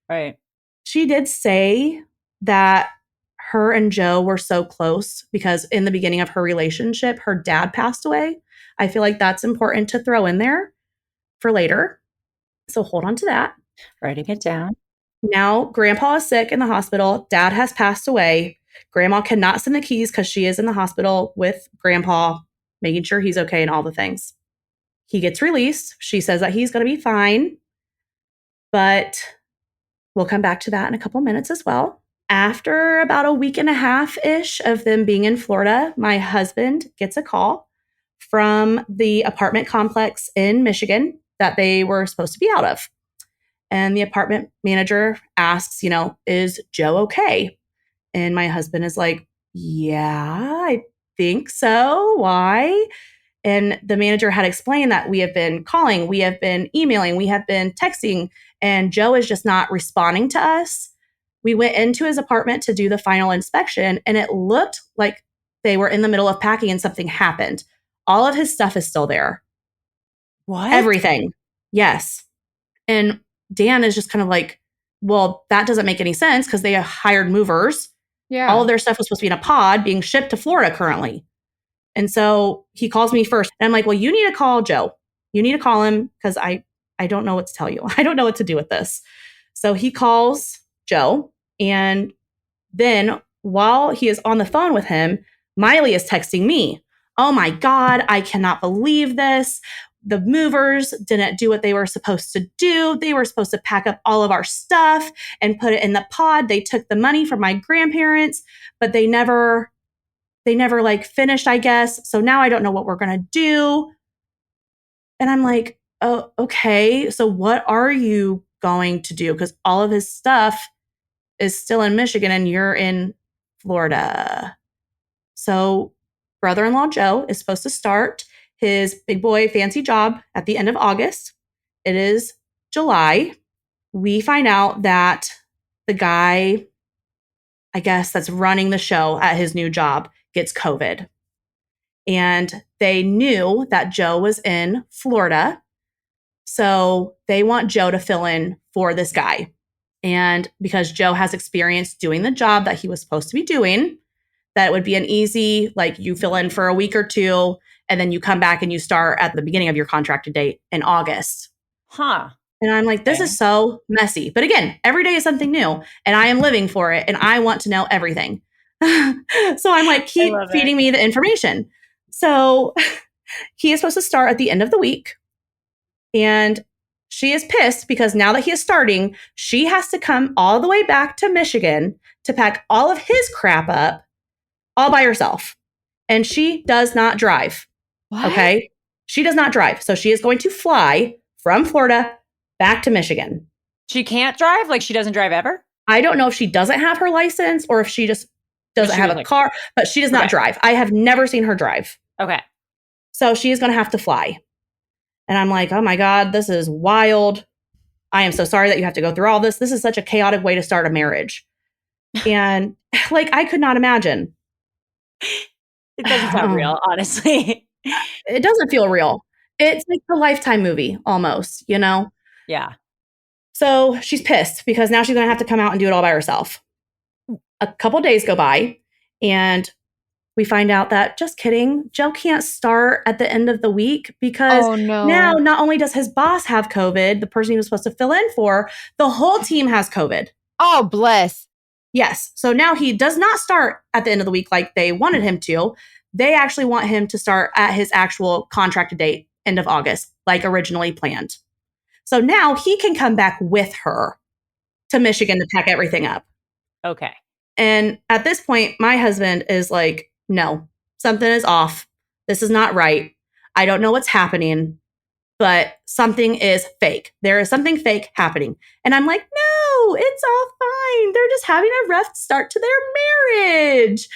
Speaker 1: Right.
Speaker 3: She did say that her and Joe were so close because in the beginning of her relationship, her dad passed away. I feel like that's important to throw in there for later. So hold on to that.
Speaker 1: Writing it down.
Speaker 3: Now, grandpa is sick in the hospital. Dad has passed away. Grandma cannot send the keys because she is in the hospital with grandpa, making sure he's okay and all the things. He gets released. She says that he's going to be fine. But we'll come back to that in a couple minutes as well. After about a week and a half-ish of them being in Florida, my husband gets a call from the apartment complex in Michigan that they were supposed to be out of. And the apartment manager asks, is Joe okay? And my husband is like, yeah, I think so. Why? And the manager had explained that we have been calling, we have been emailing, we have been texting, and Joe is just not responding to us. We went into his apartment to do the final inspection, and it looked like they were in the middle of packing and something happened. All of his stuff is still there.
Speaker 1: What?
Speaker 3: Everything. Yes. And Dan is just kind of like, well, that doesn't make any sense because they hired movers.
Speaker 2: Yeah.
Speaker 3: All of their stuff was supposed to be in a pod being shipped to Florida currently. And so he calls me first. And I'm like, well, you need to call Joe. You need to call him because I don't know what to tell you. I don't know what to do with this. So he calls Joe. And then while he is on the phone with him, Miley is texting me. Oh my God, I cannot believe this. The movers didn't do what they were supposed to do. They were supposed to pack up all of our stuff and put it in the pod. They took the money from my grandparents, but they never like finished, I guess. So now I don't know what we're going to do. And I'm like, oh, okay. So what are you going to do? Because all of his stuff is still in Michigan and you're in Florida. So brother-in-law Joe is supposed to start his big boy fancy job at the end of August. It is July. We find out that the guy, I guess, that's running the show at his new job gets COVID. And they knew that Joe was in Florida. So they want Joe to fill in for this guy. And because Joe has experience doing the job that he was supposed to be doing, that it would be an easy, like you fill in for a week or two, and then you come back and you start at the beginning of your contracted date in August.
Speaker 1: Huh.
Speaker 3: And I'm like, this is so messy. But again, every day is something new, and I am living for it, and I want to know everything. So I'm like, keep feeding me the information. So he is supposed to start at the end of the week. And she is pissed because now that he is starting, she has to come all the way back to Michigan to pack all of his crap up all by herself. And she does not drive.
Speaker 2: What?
Speaker 3: Okay. She does not drive. So she is going to fly from Florida back to Michigan.
Speaker 1: She can't drive? Like she doesn't drive ever?
Speaker 3: I don't know if she doesn't have her license or if she just doesn't have a car, but she does not drive. I have never seen her drive.
Speaker 1: Okay.
Speaker 3: So she is going to have to fly. And I'm like, oh my God, this is wild. I am so sorry that you have to go through all this. This is such a chaotic way to start a marriage. And like, I could not imagine.
Speaker 1: It doesn't sound real, honestly.
Speaker 3: It doesn't feel real. It's like a Lifetime movie almost, you know?
Speaker 1: Yeah.
Speaker 3: So she's pissed because now she's going to have to come out and do it all by herself. A couple days go by and we find out that, just kidding, Joe can't start at the end of the week because now not only does his boss have COVID, the person he was supposed to fill in for, the whole team has COVID.
Speaker 2: Oh, bless.
Speaker 3: Yes. So now he does not start at the end of the week like they wanted him to. They actually want him to start at his actual contracted date, end of August, like originally planned. So now he can come back with her to Michigan to pack everything up.
Speaker 1: Okay.
Speaker 3: And at this point, my husband is like, no, something is off. This is not right. I don't know what's happening, but something is fake. There is something fake happening. And I'm like, no, it's all fine. They're just having a rough start to their marriage.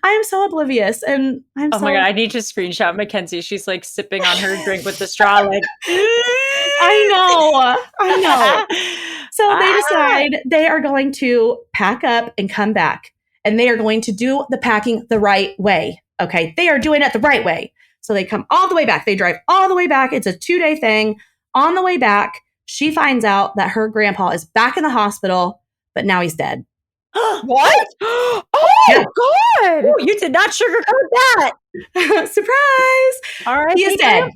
Speaker 3: I'm so oblivious. And I'm
Speaker 1: my God, I need to screenshot Mackenzie. She's like sipping on her drink with the straw. Like,
Speaker 3: I know. So they decide they are going to pack up and come back. And they are going to do the packing the right way. Okay. They are doing it the right way. So they come all the way back. They drive all the way back. It's a 2-day thing. On the way back, she finds out that her grandpa is back in the hospital, but now he's dead.
Speaker 2: What? Oh, yeah. God.
Speaker 1: Ooh, you did not sugarcoat that.
Speaker 3: Surprise.
Speaker 1: All right.
Speaker 3: He is dead.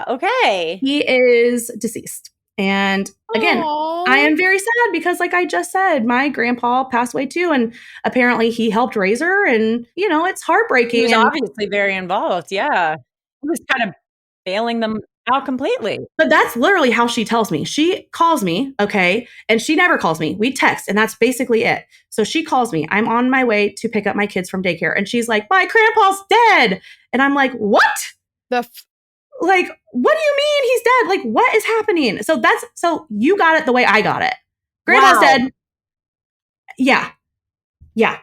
Speaker 1: Okay.
Speaker 3: He is deceased. And again, I am very sad because, like I just said, my grandpa passed away too. And apparently he helped raise her. And, you know, it's heartbreaking.
Speaker 1: He was obviously very involved. Yeah. He was kind of bailing them out completely.
Speaker 3: But that's literally how she tells me. She calls me, okay? And she never calls me. We text, and that's basically it. So she calls me. I'm on my way to pick up my kids from daycare. And she's like, my grandpa's dead. And I'm like, what? Like, what do you mean he's dead? Like, what is happening? So you got it the way I got it. Grandma's dead. Yeah. Yeah.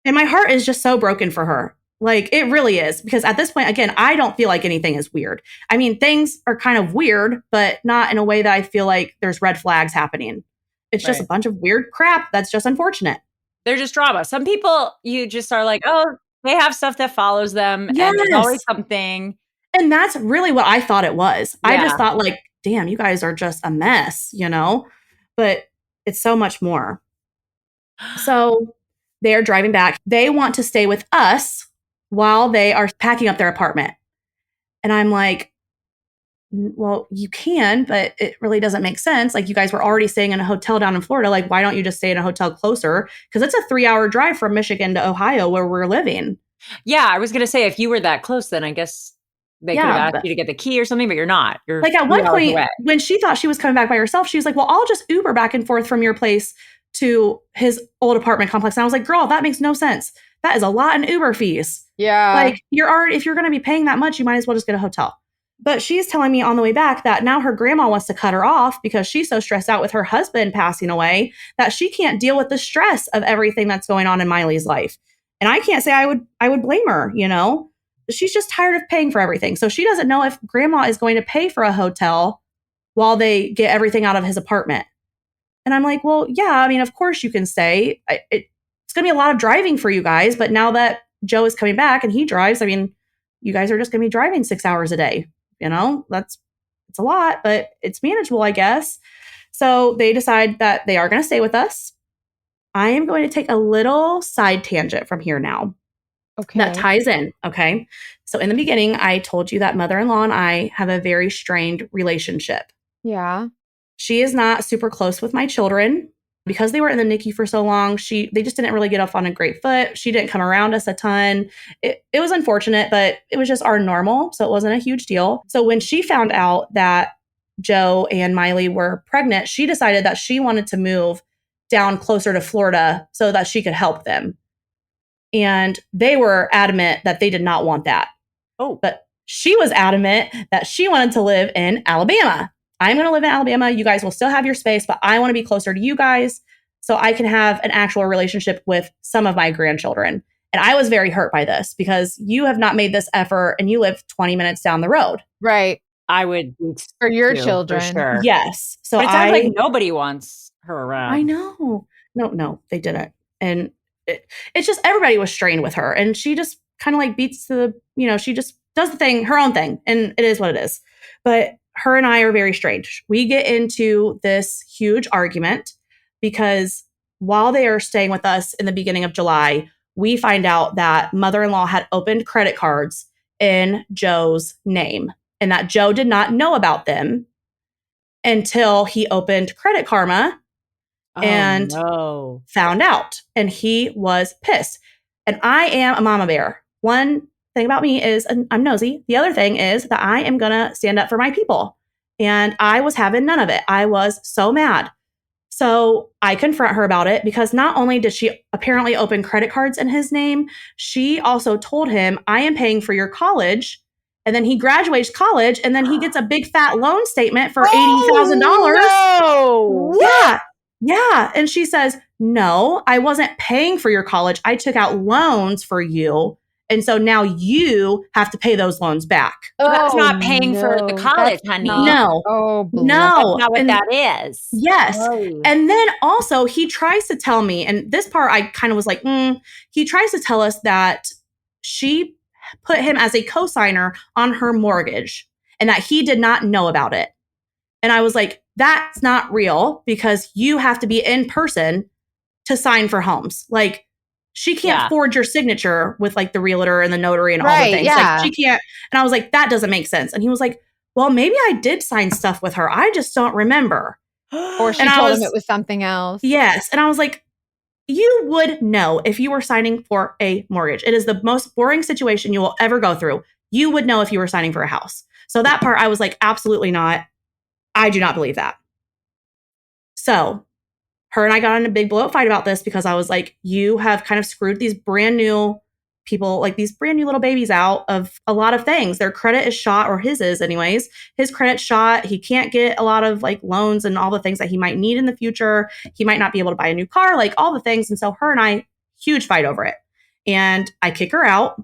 Speaker 3: And my heart is just so broken for her. Like, it really is. Because at this point, again, I don't feel like anything is weird. I mean, things are kind of weird, but not in a way that I feel like there's red flags happening. It's just a bunch of weird crap that's just unfortunate.
Speaker 1: They're just drama. Some people, you just are like, oh, they have stuff that follows them. Yes. And there's always something.
Speaker 3: And that's really what I thought it was. Yeah. I just thought like, damn, you guys are just a mess, but it's so much more. So they're driving back. They want to stay with us while they are packing up their apartment. And I'm like, well, you can, but it really doesn't make sense. Like, you guys were already staying in a hotel down in Florida. Like, why don't you just stay in a hotel closer? Because it's a 3-hour drive from Michigan to Ohio where we're living.
Speaker 1: Yeah, I was going to say, if you were that close, then I guess they could have asked you to get the key or something, but you're not. You're
Speaker 3: like, at one point, when she thought she was coming back by herself, she was like, well, I'll just Uber back and forth from your place to his old apartment complex. And I was like, girl, that makes no sense. That is a lot in Uber fees.
Speaker 2: Yeah.
Speaker 3: Like, if you're going to be paying that much, you might as well just get a hotel. But she's telling me on the way back that now her grandma wants to cut her off because she's so stressed out with her husband passing away that she can't deal with the stress of everything that's going on in Miley's life. And I can't say I would blame her, She's just tired of paying for everything. So she doesn't know if grandma is going to pay for a hotel while they get everything out of his apartment. And I'm like, well, yeah, I mean, of course you can stay. It's going to be a lot of driving for you guys. But now that Joe is coming back and he drives, I mean, you guys are just going to be driving 6 hours a day. It's a lot, but it's manageable, I guess. So they decide that they are going to stay with us. I am going to take a little side tangent from here now. Okay. That ties in. Okay. So in the beginning, I told you that mother-in-law and I have a very strained relationship.
Speaker 2: Yeah.
Speaker 3: She is not super close with my children because they were in the NICU for so long. They just didn't really get off on a great foot. She didn't come around us a ton. It was unfortunate, but it was just our normal. So it wasn't a huge deal. So when she found out that Joe and Miley were pregnant, she decided that she wanted to move down closer to Florida so that she could help them. And they were adamant that they did not want that. Oh, but she was adamant that she wanted to live in Alabama. I'm going to live in Alabama. You guys will still have your space, but I want to be closer to you guys so I can have an actual relationship with some of my grandchildren. And I was very hurt by this because you have not made this effort and you live 20 minutes down the road.
Speaker 2: Right.
Speaker 1: I would
Speaker 2: for your children.
Speaker 1: For sure.
Speaker 3: Yes.
Speaker 1: So but it sounds like nobody wants her around.
Speaker 3: I know. No, they didn't. And it's just everybody was strained with her. And she just kind of like beats she just does her own thing. And it is what it is. But her and I are very strange. We get into this huge argument because while they are staying with us in the beginning of July, we find out that mother-in-law had opened credit cards in Joe's name and that Joe did not know about them until he opened Credit Karma and found out. And he was pissed. And I am a mama bear. One thing about me is I'm nosy. The other thing is that I am going to stand up for my people. And I was having none of it. I was so mad. So I confront her about it because not only did she apparently open credit cards in his name, she also told him, I am paying for your college. And then he graduates college and then he gets a big fat loan statement for $80,000.
Speaker 2: No.
Speaker 3: Yeah. Yeah. And she says, no, I wasn't paying for your college. I took out loans for you. And so now you have to pay those loans back.
Speaker 1: That's not paying for the college, honey.
Speaker 3: No.
Speaker 2: No.
Speaker 1: That's not what that is.
Speaker 3: Yes. Oh. And then also he tries to tell me, and this part I kind of was like, he tries to tell us that she put him as a co-signer on her mortgage and that he did not know about it. And I was like, that's not real because you have to be in person to sign for homes. Like, she can't forge your signature with like the realtor and the notary and all the things.
Speaker 2: Yeah.
Speaker 3: Like, she can't. And I was like, that doesn't make sense. And he was like, well, maybe I did sign stuff with her. I just don't remember.
Speaker 2: Or she told him it was something else.
Speaker 3: Yes. And I was like, you would know if you were signing for a mortgage. It is the most boring situation you will ever go through. You would know if you were signing for a house. So that part, I was like, absolutely not. I do not believe that. So her and I got in a big blow up fight about this because I was like, you have kind of screwed these brand new people, like these brand new little babies out of a lot of things. Their credit is shot, or his is anyways. His credit's shot. He can't get a lot of like loans and all the things that he might need in the future. He might not be able to buy a new car, like all the things. And so her and I, huge fight over it. And I kick her out.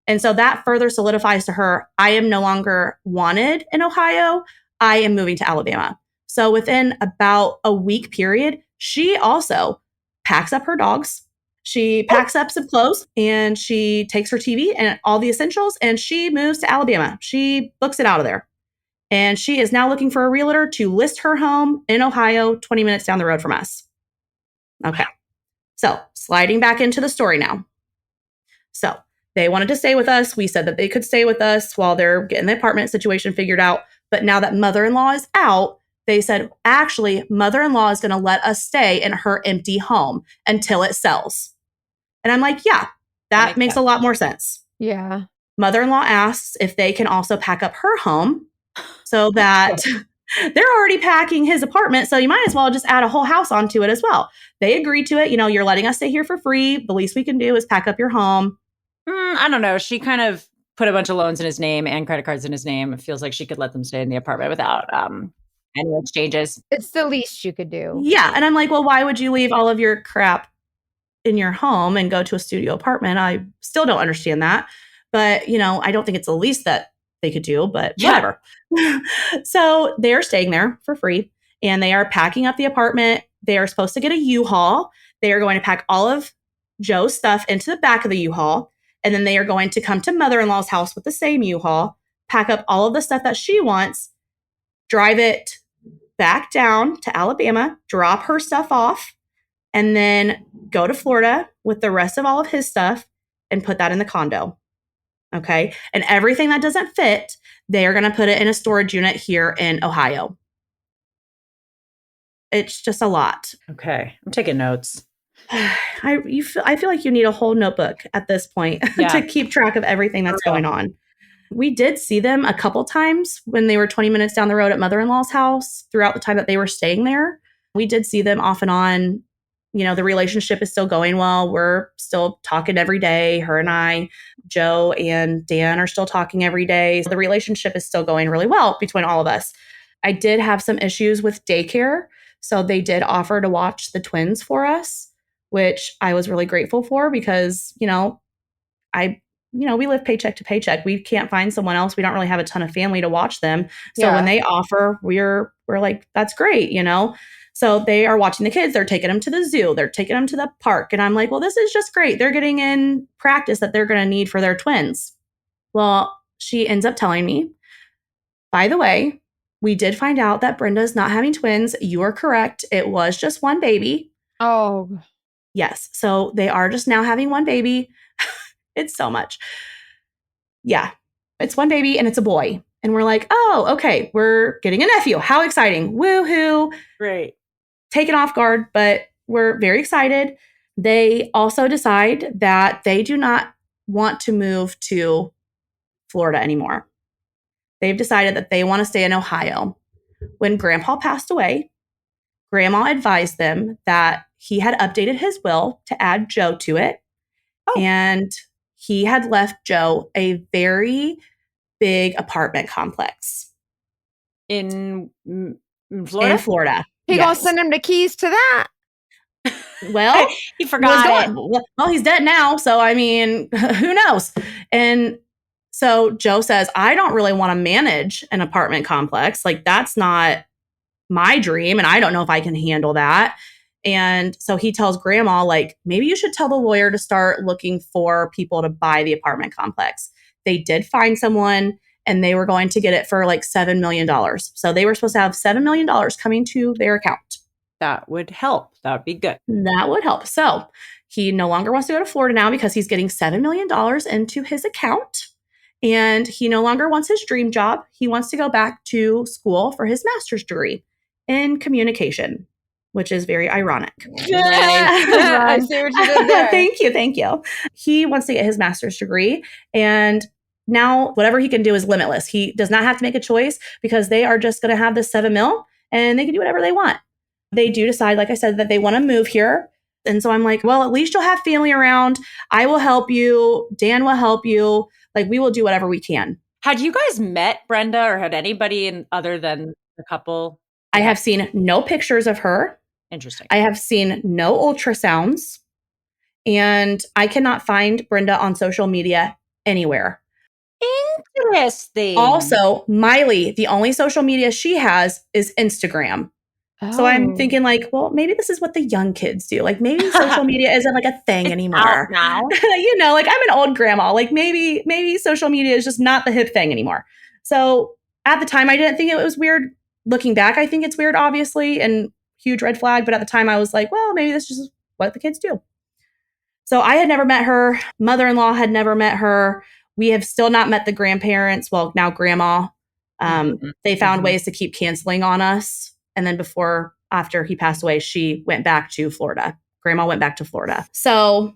Speaker 3: And so that further solidifies to her, I am no longer wanted in Ohio. I am moving to Alabama. So within about a week period, she also packs up her dogs She packs up some clothes and she takes her TV and all the essentials and she moves to Alabama. She books it out of there. And she is now looking for a realtor to list her home in Ohio, 20 minutes down the road from us. Okay. So sliding back into the story now. So they wanted to stay with us. We said that they could stay with us while they're getting the apartment situation figured out. But now that mother-in-law is out, they said, actually, mother-in-law is going to let us stay in her empty home until it sells. And I'm like, yeah, that makes a lot more sense.
Speaker 2: Yeah.
Speaker 3: Mother-in-law asks if they can also pack up her home so that they're already packing his apartment. So you might as well just add a whole house onto it as well. They agreed to it. You know, you're letting us stay here for free. The least we can do is pack up your home.
Speaker 1: I don't know. She kind of put a bunch of loans in his name and credit cards in his name. It feels like she could let them stay in the apartment without any exchanges.
Speaker 2: It's the least you could do.
Speaker 3: Yeah. And I'm like, well, why would you leave all of your crap in your home and go to a studio apartment? I still don't understand that. But, you know, I don't think it's the least that they could do, but whatever. So they're staying there for free and they are packing up the apartment. They are supposed to get a U-Haul. They are going to pack all of Joe's stuff into the back of the U-Haul. And then they are going to come to mother-in-law's house with the same U-Haul, pack up all of the stuff that she wants, drive it back down to Alabama, drop her stuff off, and then go to Florida with the rest of all of his stuff and put that in the condo. Okay. And everything that doesn't fit, they are going to put it in a storage unit here in Ohio. It's just a lot.
Speaker 1: Okay. I'm taking notes.
Speaker 3: I feel like you need a whole notebook at this point to keep track of everything that's going on. We did see them a couple times when they were 20 minutes down the road at mother-in-law's house throughout the time that they were staying there. We did see them off and on. You know, the relationship is still going well. We're still talking every day. Her and I, Joe and Dan are still talking every day. So the relationship is still going really well between all of us. I did have some issues with daycare. So they did offer to watch the twins for us, which I was really grateful for because, we live paycheck to paycheck. We can't find someone else. We don't really have a ton of family to watch them. So when they offer, we're like, that's great, So they are watching the kids. They're taking them to the zoo. They're taking them to the park. And I'm like, well, this is just great. They're getting in practice that they're going to need for their twins. Well, she ends up telling me, by the way, we did find out that Brenda's not having twins. You are correct. It was just one baby.
Speaker 2: Oh.
Speaker 3: Yes. So they are just now having one baby. It's so much. Yeah. It's one baby and it's a boy. And we're like, oh, okay. We're getting a nephew. How exciting. Woohoo.
Speaker 1: Great.
Speaker 3: Taken off guard, but we're very excited. They also decide that they do not want to move to Florida anymore. They've decided that they want to stay in Ohio. When Grandpa passed away, Grandma advised them that he had updated his will to add Joe to it. Oh. And he had left Joe a very big apartment complex.
Speaker 1: In
Speaker 3: Florida? In Florida.
Speaker 2: He gonna send him the keys to that?
Speaker 3: Well,
Speaker 1: he forgot it.
Speaker 3: Well, he's dead now. So, I mean, who knows? And so Joe says, I don't really want to manage an apartment complex. Like, that's not my dream. And I don't know if I can handle that. And so he tells Grandma, like, maybe you should tell the lawyer to start looking for people to buy the apartment complex. They did find someone and they were going to get it for like $7 million. So they were supposed to have $7 million coming to their account.
Speaker 1: That would help. That would be good.
Speaker 3: That would help. So he no longer wants to go to Florida now because he's getting $7 million into his account. And he no longer wants his dream job. He wants to go back to school for his master's degree in communication, which is very ironic.
Speaker 2: I see what you did there.
Speaker 3: Thank you. He wants to get his master's degree. And now whatever he can do is limitless. He does not have to make a choice because they are just going to have this $7 million and they can do whatever they want. They do decide, like I said, that they want to move here. And so I'm like, well, at least you'll have family around. I will help you. Dan will help you. Like, we will do whatever we can.
Speaker 1: Had you guys met Brenda or had anybody other than the couple?
Speaker 3: I have seen no pictures of her.
Speaker 1: Interesting.
Speaker 3: I have seen no ultrasounds. And I cannot find Brenda on social media anywhere.
Speaker 1: Interesting.
Speaker 3: Also, Miley, the only social media she has is Instagram. So I'm thinking like, well, maybe this is what the young kids do. Like maybe social media isn't like a thing anymore.
Speaker 1: Now.
Speaker 3: Like I'm an old grandma. Like maybe social media is just not the hip thing anymore. So at the time I didn't think it was weird. Looking back, I think it's weird, obviously, and huge red flag. But at the time I was like, well, maybe this is just what the kids do. So I had never met her. Mother-in-law had never met her. We have still not met the grandparents. Well, now grandma. They found ways to keep canceling on us. And then after he passed away, she went back to Florida. Grandma went back to Florida. So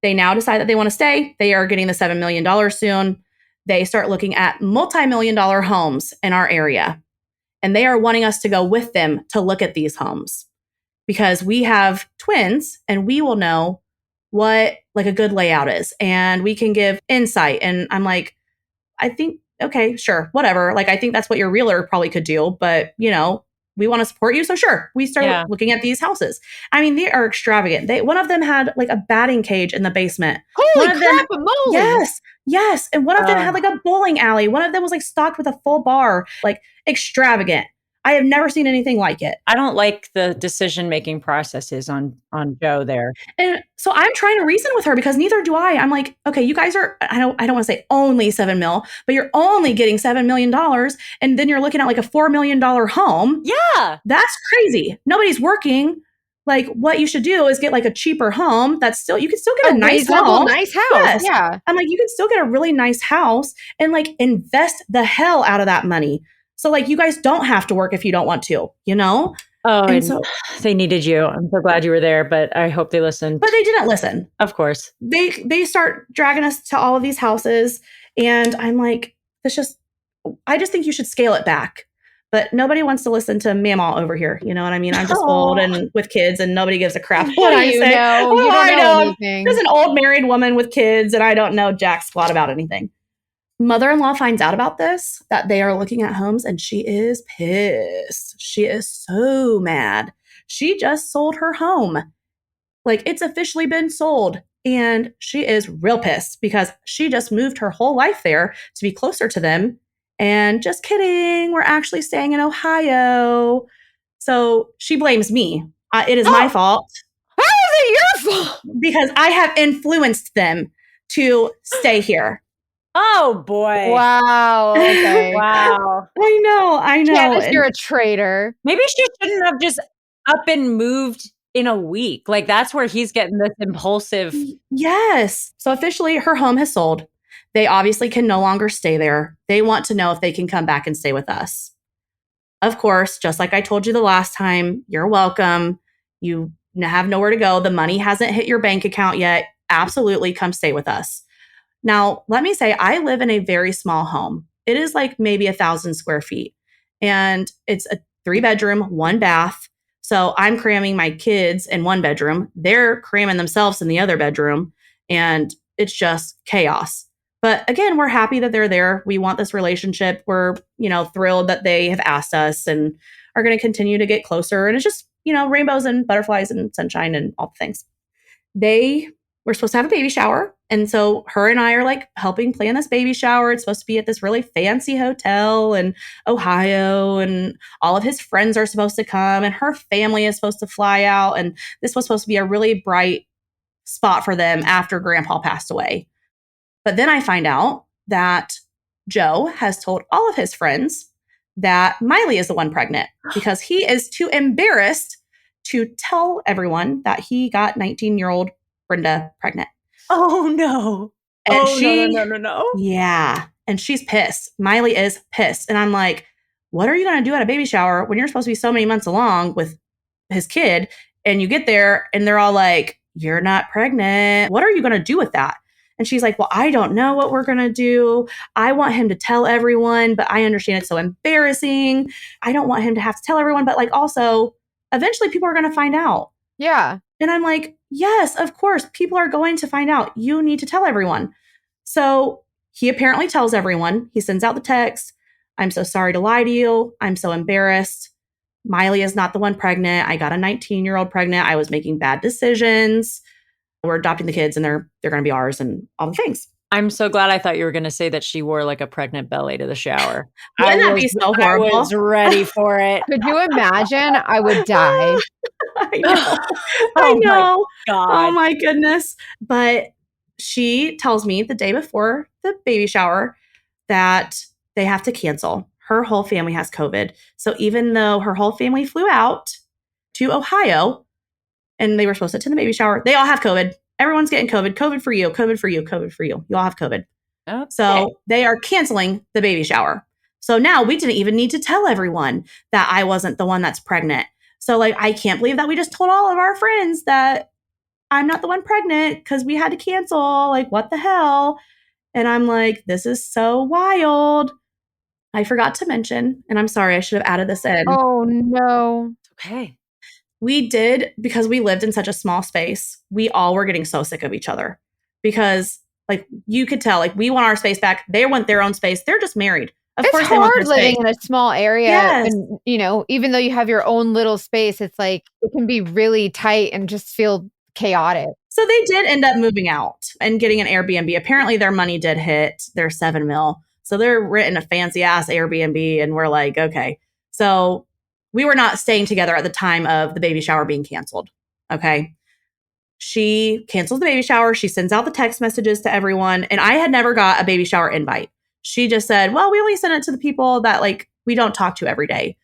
Speaker 3: they now decide that they want to stay. They are getting the $7 million soon. They start looking at multi-million-dollar homes in our area. And they are wanting us to go with them to look at these homes because we have twins and we will know what like a good layout is. And we can give insight. And I'm like, I think, okay, sure, whatever. Like, I think that's what your realtor probably could do. But, we want to support you. So sure, we start looking at these houses. I mean, they are extravagant. One of them had like a batting cage in the basement.
Speaker 2: Holy crap,
Speaker 3: Yes. And one of them had like a bowling alley. One of them was like stocked with a full bar, like extravagant. I have never seen anything like it.
Speaker 1: I don't like the decision-making processes on Joe there.
Speaker 3: And so I'm trying to reason with her because neither do I. I'm like, okay, you guys are, I don't want to say only 7 mil, but you're only getting $7 million. And then you're looking at like a $4 million home.
Speaker 1: Yeah.
Speaker 3: That's crazy. Nobody's working. Like what you should do is get like a cheaper home that's still, you can still get a nice home.
Speaker 2: Nice house.
Speaker 3: Yes.
Speaker 2: Yeah.
Speaker 3: I'm like, you can still get a really nice house and like invest the hell out of that money. So like you guys don't have to work if you don't want to,
Speaker 1: Oh, and so they needed you. I'm so glad you were there, but I hope they listened.
Speaker 3: But they didn't listen.
Speaker 1: Of course.
Speaker 3: They start dragging us to all of these houses. And I'm like, I just think you should scale it back. But nobody wants to listen to Mamaw over here. You know what I mean? I'm just old and with kids and nobody gives a crap what I say.
Speaker 2: You don't know anything.
Speaker 3: There's an old married woman with kids and I don't know jack squat about anything. Mother-in-law finds out about this, that they are looking at homes, and she is pissed. She is so mad. She just sold her home. Like, it's officially been sold. And she is real pissed because she just moved her whole life there to be closer to them. And just kidding, we're actually staying in Ohio. So she blames me. It is my fault.
Speaker 2: How is it your fault?
Speaker 3: Because I have influenced them to stay here.
Speaker 1: Oh, boy.
Speaker 2: Wow. Okay.
Speaker 1: Wow.
Speaker 3: I know.
Speaker 2: Candace, you're a traitor.
Speaker 1: Maybe she shouldn't have just up and moved in a week. Like, that's where he's getting this impulsive.
Speaker 3: Yes. So officially, her home has sold. They obviously can no longer stay there. They want to know if they can come back and stay with us. Of course, just like I told you the last time, you're welcome. You have nowhere to go. The money hasn't hit your bank account yet. Absolutely come stay with us. Now, let me say, I live in a very small home. It is like maybe 1,000 square feet. And it's a 3-bedroom, 1 bath. So I'm cramming my kids in 1 bedroom. They're cramming themselves in the other bedroom. And it's just chaos. But again, we're happy that they're there. We want this relationship. We're, thrilled that they have asked us and are going to continue to get closer. And it's just, rainbows and butterflies and sunshine and all the things. We're supposed to have a baby shower. And so her and I are like helping plan this baby shower. It's supposed to be at this really fancy hotel in Ohio. And all of his friends are supposed to come. And her family is supposed to fly out. And this was supposed to be a really bright spot for them after Grandpa passed away. But then I find out that Joe has told all of his friends that Miley is the one pregnant because he is too embarrassed to tell everyone that he got 19-year-old Brenda pregnant.
Speaker 1: Oh, no.
Speaker 3: And
Speaker 1: No.
Speaker 3: Yeah. And she's pissed. Miley is pissed. And I'm like, what are you going to do at a baby shower when you're supposed to be so many months along with his kid? And you get there and they're all like, you're not pregnant. What are you going to do with that? And she's like, well, I don't know what we're going to do. I want him to tell everyone, but I understand it's so embarrassing. I don't want him to have to tell everyone, but like also eventually people are going to find out.
Speaker 2: Yeah.
Speaker 3: And I'm like, yes, of course, people are going to find out. You need to tell everyone. So he apparently tells everyone. He sends out the text. I'm so sorry to lie to you. I'm so embarrassed. Miley is not the one pregnant. I got a 19-year-old pregnant. I was making bad decisions. We're adopting the kids and they're going to be ours and all the things.
Speaker 4: I'm so glad. I thought you were going to say that she wore like a pregnant belly to the shower.
Speaker 3: Wouldn't that be so horrible?
Speaker 4: I was ready for it.
Speaker 2: Could you imagine? I would die.
Speaker 3: I know. I know. Oh my goodness. But she tells me the day before the baby shower that they have to cancel. Her whole family has COVID. So even though her whole family flew out to Ohio and they were supposed to attend the baby shower, they all have COVID. Everyone's getting COVID. COVID for you. COVID for you. COVID for you. You all have COVID. Okay. So they are canceling the baby shower. So now we didn't even need to tell everyone that I wasn't the one that's pregnant. So like, I can't believe that we just told all of our friends that I'm not the one pregnant because we had to cancel. Like, what the hell? And I'm like, this is so wild. I forgot to mention, and I'm sorry, I should have added this in.
Speaker 2: Oh, no.
Speaker 4: Okay.
Speaker 3: We did, because we lived in such a small space, we all were getting so sick of each other because, like, you could tell, like, we want our space back. They want their own space. They're just married. Of course, they want their
Speaker 2: hard living in a small area.
Speaker 3: Yes.
Speaker 2: And, you know, even though you have your own little space, it's like it can be really tight and just feel chaotic.
Speaker 3: So they did end up moving out and getting an Airbnb. Apparently, their money did hit their $7 million. So they're renting a fancy ass Airbnb, and we're like, okay. So we were not staying together at the time of the baby shower being canceled. Okay. She cancels the baby shower. She sends out the text messages to everyone. And I had never got a baby shower invite. She just said, well, we only send it to the people that like we don't talk to every day.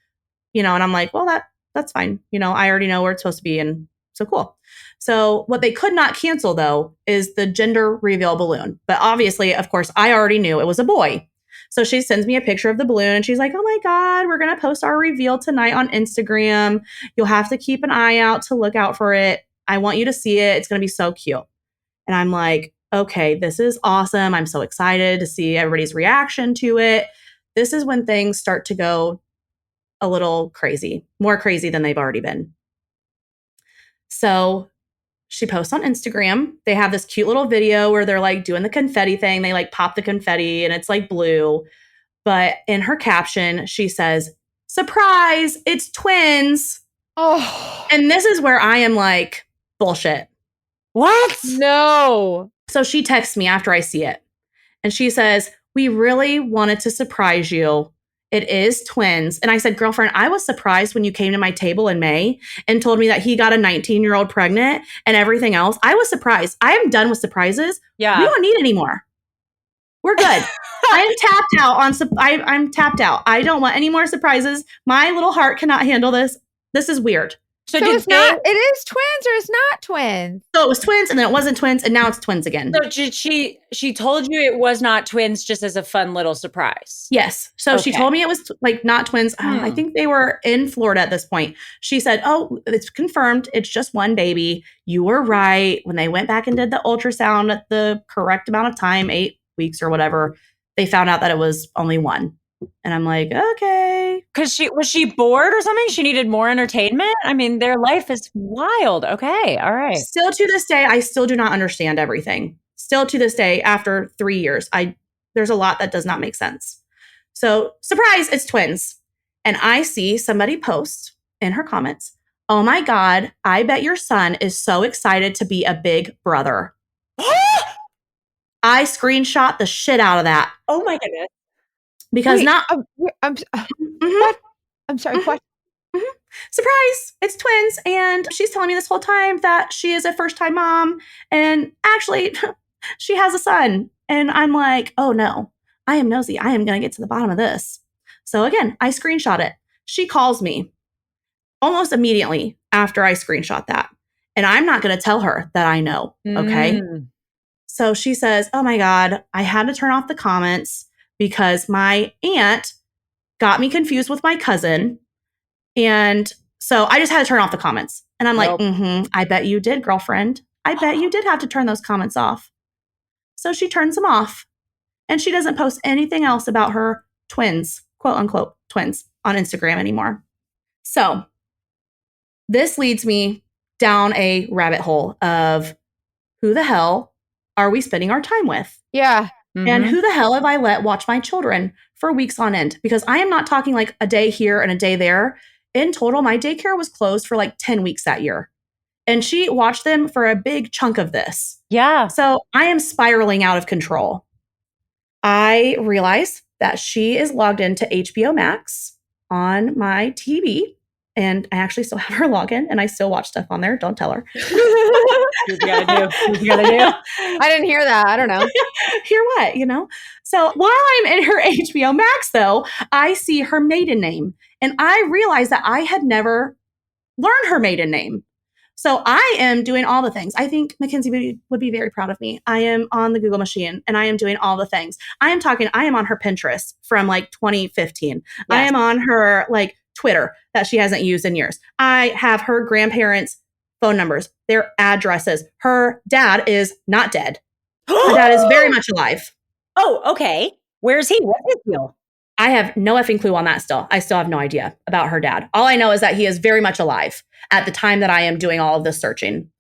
Speaker 3: You know, and I'm like, well, that's fine. You know, I already know where it's supposed to be. And so cool. So what they could not cancel, though, is the gender reveal balloon. But obviously, of course, I already knew it was a boy. So she sends me a picture of the balloon and she's like, oh my God, we're going to post our reveal tonight on Instagram. You'll have to keep an eye out to look out for it. I want you to see it. It's going to be so cute. And I'm like, okay, this is awesome. I'm so excited to see everybody's reaction to it. This is when things start to go a little crazy, more crazy than they've already been. So she posts on Instagram. They have this cute little video where they're like doing the confetti thing. They like pop the confetti and it's like blue. But in her caption, she says, surprise, it's twins.
Speaker 2: Oh.
Speaker 3: And this is where I am like, bullshit.
Speaker 4: What?
Speaker 2: No.
Speaker 3: So she texts me after I see it. And she says, we really wanted to surprise you. It is twins. And I said, girlfriend, I was surprised when you came to my table in May and told me that he got a 19-year-old pregnant and everything else. I was surprised. I am done with surprises.
Speaker 4: Yeah.
Speaker 3: We don't need any more. We're good. I'm tapped out I'm tapped out. I don't want any more surprises. My little heart cannot handle this. This is weird.
Speaker 2: So it is twins or it's not twins?
Speaker 3: So it was twins and then it wasn't twins and now it's twins again.
Speaker 4: So she told you it was not twins just as a fun little surprise?
Speaker 3: Yes. So she told me it was like not twins. I think they were in Florida at this point. She said, oh, it's confirmed. It's just one baby. You were right. When they went back and did the ultrasound at the correct amount of time, 8 weeks or whatever, they found out that it was only one. And I'm like, okay.
Speaker 4: Because was she bored or something? She needed more entertainment? I mean, their life is wild. Okay. All right.
Speaker 3: Still to this day, I still do not understand everything. Still to this day, after 3 years, there's a lot that does not make sense. So, surprise, it's twins. And I see somebody post in her comments, oh my God, I bet your son is so excited to be a big brother. I screenshot the shit out of that.
Speaker 4: Oh my goodness.
Speaker 3: Because
Speaker 2: what? I'm sorry, what?
Speaker 3: Surprise, it's twins. And she's telling me this whole time that she is a first-time mom. And actually, she has a son. And I'm like, oh no, I am nosy. I am going to get to the bottom of this. So again, I screenshot it. She calls me almost immediately after I screenshot that. And I'm not going to tell her that I know. Okay. So she says, oh my God, I had to turn off the comments because my aunt got me confused with my cousin. And so I just had to turn off the comments. And I'm like, I bet you did, girlfriend. I bet you did have to turn those comments off. So she turns them off. And she doesn't post anything else about her twins, quote unquote, twins on Instagram anymore. So this leads me down a rabbit hole of who the hell are we spending our time with?
Speaker 2: Yeah.
Speaker 3: And who the hell have I let watch my children for weeks on end? Because I am not talking like a day here and a day there. In total, my daycare was closed for like 10 weeks that year. And she watched them for a big chunk of this.
Speaker 4: Yeah.
Speaker 3: So I am spiraling out of control. I realize that she is logged into HBO Max on my TV. And I actually still have her login and I still watch stuff on there. Don't tell her.
Speaker 4: You gotta do.
Speaker 2: I didn't hear that. I don't know.
Speaker 3: Hear what, you know? So while I'm in her HBO Max, though, I see her maiden name. And I realize that I had never learned her maiden name. So I am doing all the things. I think Mackenzie would be very proud of me. I am on the Google machine and I am doing all the things. I am on her Pinterest from like 2015. Yes. I am on her like Twitter that she hasn't used in years. I have her grandparents' phone numbers, their addresses. Her dad is not dead. Her dad is very much alive.
Speaker 4: Oh, okay. Where's he? What's his deal?
Speaker 3: I have no effing clue on that still. I still have no idea about her dad. All I know is that he is very much alive at the time that I am doing all of this searching.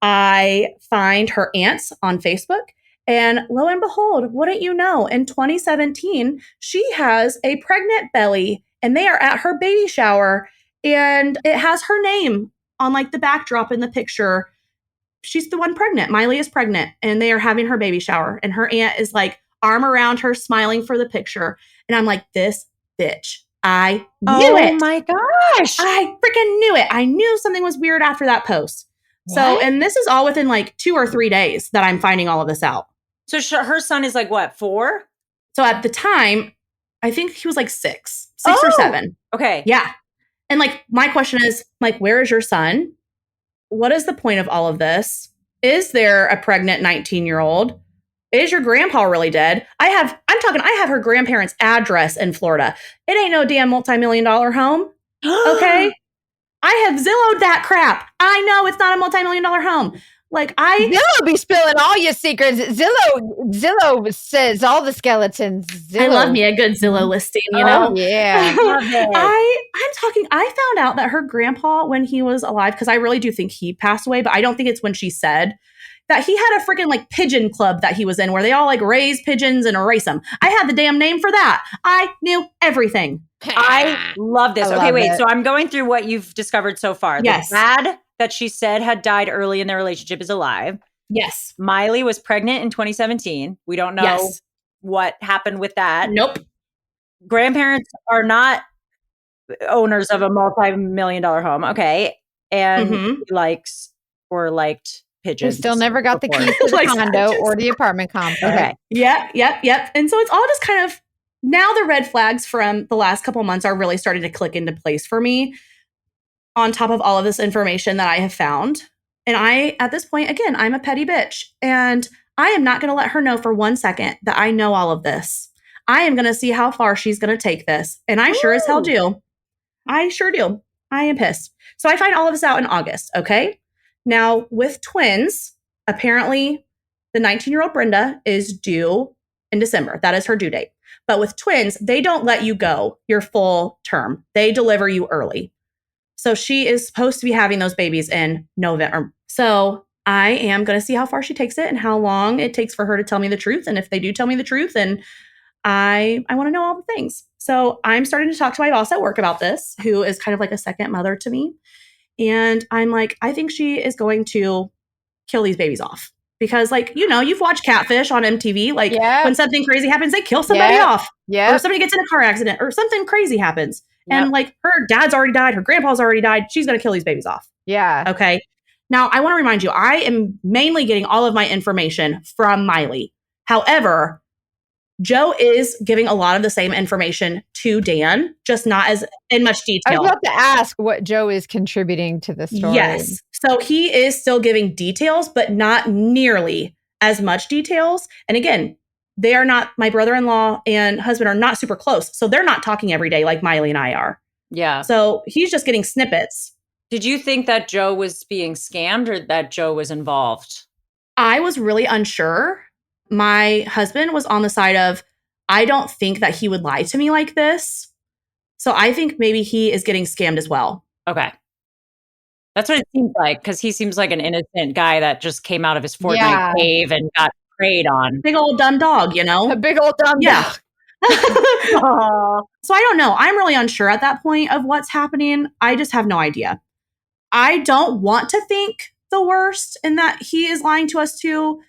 Speaker 3: I find her aunts on Facebook, and lo and behold, wouldn't you know, in 2017, she has a pregnant belly, and they are at her baby shower, and it has her name on like the backdrop in the picture. She's the one pregnant. Miley is pregnant, and they are having her baby shower, and her aunt is like arm around her, smiling for the picture. And I'm like, this bitch. I knew it.
Speaker 4: Oh my gosh.
Speaker 3: I freaking knew it. I knew something was weird after that post. What? So, and this is all within like 2 or 3 days that I'm finding all of this out.
Speaker 4: So her son is like what, 4?
Speaker 3: So at the time, I think he was like 6 or 7.
Speaker 4: Okay.
Speaker 3: Yeah. And like, my question is like, where is your son? What is the point of all of this? Is there a pregnant 19-year-old? Is your grandpa really dead? I have her grandparents' address in Florida. It ain't no damn multi-million-dollar home. Okay? I have Zillowed that crap. I know it's not a multi-million-dollar home. Like
Speaker 2: Zillow be spilling all your secrets. Zillow says all the skeletons. Zillow.
Speaker 3: I love me a good Zillow listing, you know?
Speaker 2: Yeah.
Speaker 3: I found out that her grandpa, when he was alive, because I really do think he passed away, but I don't think it's when she said, that he had a freaking like pigeon club that he was in where they all like raise pigeons and erase them. I had the damn name for that. I knew everything.
Speaker 4: I love this. Okay, wait. So I'm going through what you've discovered so far.
Speaker 3: Yes.
Speaker 4: The dad that she said had died early in their relationship is alive.
Speaker 3: Yes.
Speaker 4: Miley was pregnant in 2017. We don't know what happened with that.
Speaker 3: Nope.
Speaker 4: Grandparents are not owners of a multi-million-dollar home. Okay. And he liked pigeons.
Speaker 2: Still never got the keys to the condo or the apartment complex.
Speaker 3: Okay. Yep. And so it's all just kind of, now the red flags from the last couple months are really starting to click into place for me on top of all of this information that I have found. And at this point, again, I'm a petty bitch. And I am not going to let her know for 1 second that I know all of this. I am going to see how far she's going to take this. And I sure as hell do. I sure do. I am pissed. So I find all of this out in August. Okay. Now, with twins, apparently the 19-year-old Brenda is due in December. That is her due date. But with twins, they don't let you go your full term. They deliver you early. So she is supposed to be having those babies in November. So I am going to see how far she takes it and how long it takes for her to tell me the truth. And if they do tell me the truth, then I want to know all the things. So I'm starting to talk to my boss at work about this, who is kind of like a second mother to me. And I'm like, I think she is going to kill these babies off. Because, like, you know, you've watched Catfish on MTV. Like, when something crazy happens, they kill somebody off.
Speaker 2: Yeah.
Speaker 3: Or somebody gets in a car accident or something crazy happens. Yep. And, like, her dad's already died. Her grandpa's already died. She's going to kill these babies off.
Speaker 2: Yeah.
Speaker 3: Okay. Now, I want to remind you, I am mainly getting all of my information from Miley. However, Joe is giving a lot of the same information to Dan, just not as in much detail.
Speaker 2: I was about to ask what Joe is contributing to the story.
Speaker 3: Yes. So he is still giving details, but not nearly as much details. And again, they are not, my brother-in-law and husband are not super close. So they're not talking every day like Miley and I are.
Speaker 4: Yeah.
Speaker 3: So he's just getting snippets.
Speaker 4: Did you think that Joe was being scammed or that Joe was involved?
Speaker 3: I was really unsure. My husband was on the side of, I don't think that he would lie to me like this. So I think maybe he is getting scammed as well.
Speaker 4: Okay. That's what it seems like, because he seems like an innocent guy that just came out of his Fortnite cave and got preyed on.
Speaker 3: Big old dumb dog, you know?
Speaker 2: A big old dumb dog.
Speaker 3: So I don't know. I'm really unsure at that point of what's happening. I just have no idea. I don't want to think the worst and that he is lying to us too,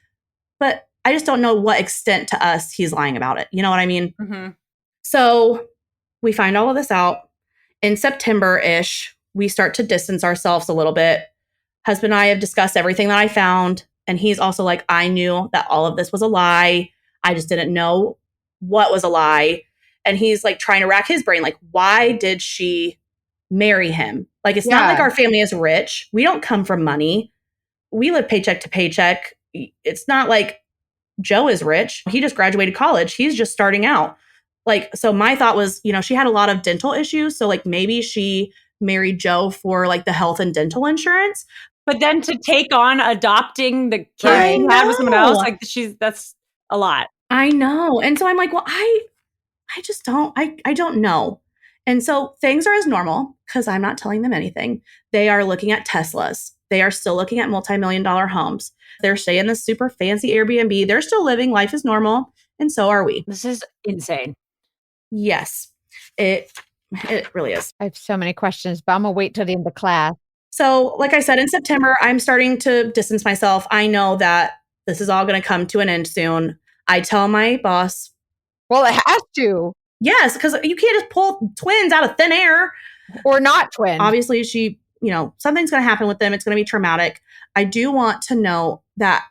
Speaker 3: but I just don't know what extent to us he's lying about it. You know what I mean?
Speaker 4: Mm-hmm.
Speaker 3: So we find all of this out. In September-ish, we start to distance ourselves a little bit. Husband and I have discussed everything that I found. And he's also like, I knew that all of this was a lie. I just didn't know what was a lie. And he's like trying to rack his brain. Like, why did she marry him? Like, it's not like our family is rich. We don't come from money. We live paycheck to paycheck. It's not like Joe is rich. He just graduated college. He's just starting out. Like, so my thought was, she had a lot of dental issues. So like maybe she married Joe for like the health and dental insurance.
Speaker 4: But then to take on adopting the kid you had with someone else, like that's a lot.
Speaker 3: I know. And so I'm like, well, I just don't, I don't know. And so things are as normal because I'm not telling them anything. They are looking at Teslas. They are still looking at multi-million-dollar homes. They're staying in this super fancy Airbnb. They're still living. Life is normal. And so are we.
Speaker 4: This is insane.
Speaker 3: Yes, it really is.
Speaker 2: I have so many questions, but I'm going to wait till the end of class.
Speaker 3: So like I said, in September, I'm starting to distance myself. I know that this is all going to come to an end soon. I tell my boss.
Speaker 2: Well, it has to.
Speaker 3: Yes, because you can't just pull twins out of thin air.
Speaker 2: Or not twins.
Speaker 3: Obviously, something's going to happen with them. It's going to be traumatic. I do want to know that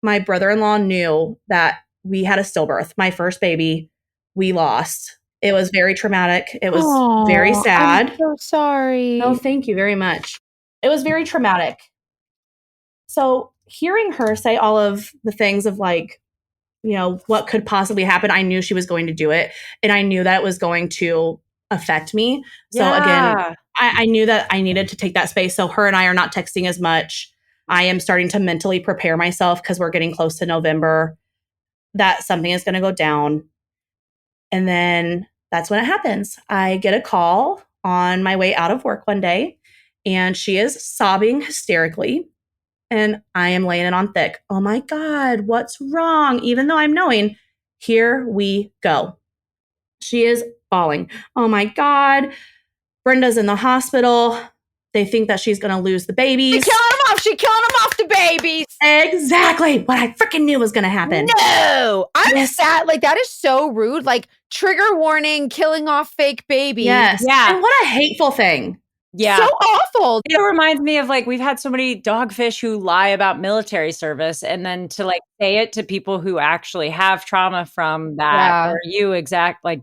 Speaker 3: my brother-in-law knew that we had a stillbirth. My first baby, we lost. It was very traumatic. It was very sad.
Speaker 2: I'm so sorry.
Speaker 3: Oh, thank you very much. It was very traumatic. So hearing her say all of the things of like, what could possibly happen, I knew she was going to do it. And I knew that it was going to affect me. So again, I knew that I needed to take that space. So her and I are not texting as much. I am starting to mentally prepare myself because we're getting close to November that something is going to go down. And then that's when it happens. I get a call on my way out of work one day, and she is sobbing hysterically. And I am laying it on thick. Oh my God, what's wrong? Even though I'm knowing, here we go. She is bawling. Oh my God, Brenda's in the hospital. They think that she's going to lose the babies.
Speaker 2: She's killing them off. She's killing them off, the babies.
Speaker 3: Exactly what I freaking knew was going to happen.
Speaker 2: No, I'm sad. Like, that is so rude. Like, trigger warning, killing off fake babies.
Speaker 3: Yes. Yeah. And what a hateful thing.
Speaker 4: Yeah.
Speaker 2: So awful.
Speaker 4: It reminds me of like, we've had so many dogfish who lie about military service, and then to like say it to people who actually have trauma from that, or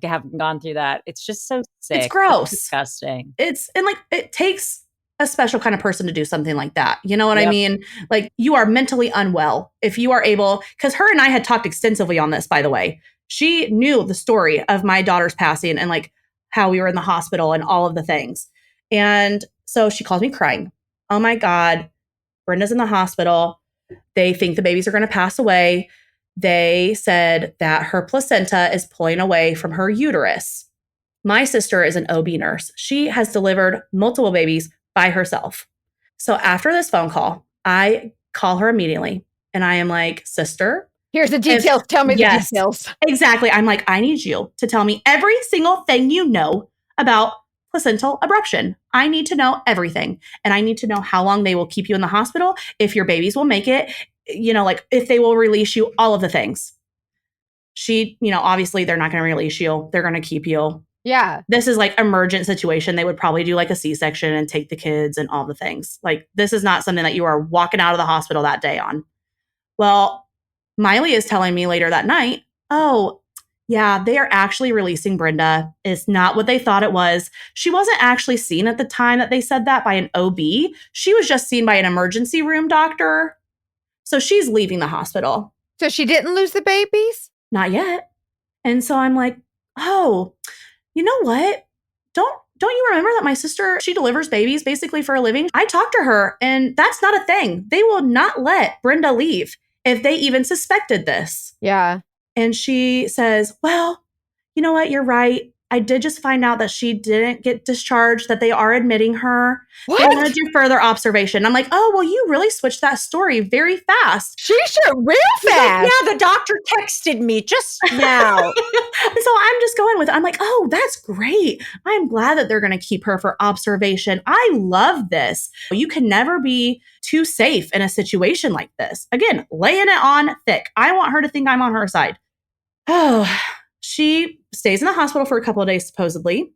Speaker 4: haven't gone through that. It's just so sick.
Speaker 3: It's gross.
Speaker 4: It's disgusting.
Speaker 3: It takes a special kind of person to do something like that. You know what I mean? Like, you are mentally unwell if you are able, because her and I had talked extensively on this, by the way. She knew the story of my daughter's passing and like how we were in the hospital and all of the things. And so she calls me crying. Oh my God, Brenda's in the hospital. They think the babies are going to pass away. They said that her placenta is pulling away from her uterus. My sister is an OB nurse. She has delivered multiple babies by herself. So after this phone call, I call her immediately and I am like, sister,
Speaker 2: here's the details. Tell me the details.
Speaker 3: Exactly. I'm like, I need you to tell me every single thing you know about placental abruption. I need to know everything. And I need to know how long they will keep you in the hospital, if your babies will make it, like if they will release you, all of the things. She, obviously they're not going to release you. They're going to keep you.
Speaker 2: Yeah.
Speaker 3: This is like emergent situation. They would probably do like a C-section and take the kids and all the things. Like, this is not something that you are walking out of the hospital that day on. Well, Miley is telling me later that night, oh, yeah, they are actually releasing Brenda. It's not what they thought it was. She wasn't actually seen at the time that they said that by an OB. She was just seen by an emergency room doctor. So she's leaving the hospital.
Speaker 2: So she didn't lose the babies?
Speaker 3: Not yet. And so I'm like, oh, you know what? Don't you remember that my sister, she delivers babies basically for a living? I talked to her, and that's not a thing. They will not let Brenda leave if they even suspected this.
Speaker 2: Yeah.
Speaker 3: And she says, well, you know what? You're right. I did just find out that she didn't get discharged, that they are admitting her.
Speaker 2: What?
Speaker 3: They want to do further observation. I'm like, oh, well, you really switched that story very fast.
Speaker 2: She should real fast.
Speaker 4: Like, yeah, the doctor texted me just now.
Speaker 3: So I'm just going with it. I'm like, oh, that's great. I'm glad that they're going to keep her for observation. I love this. You can never be too safe in a situation like this. Again, laying it on thick. I want her to think I'm on her side. Oh, she stays in the hospital for a couple of days, supposedly.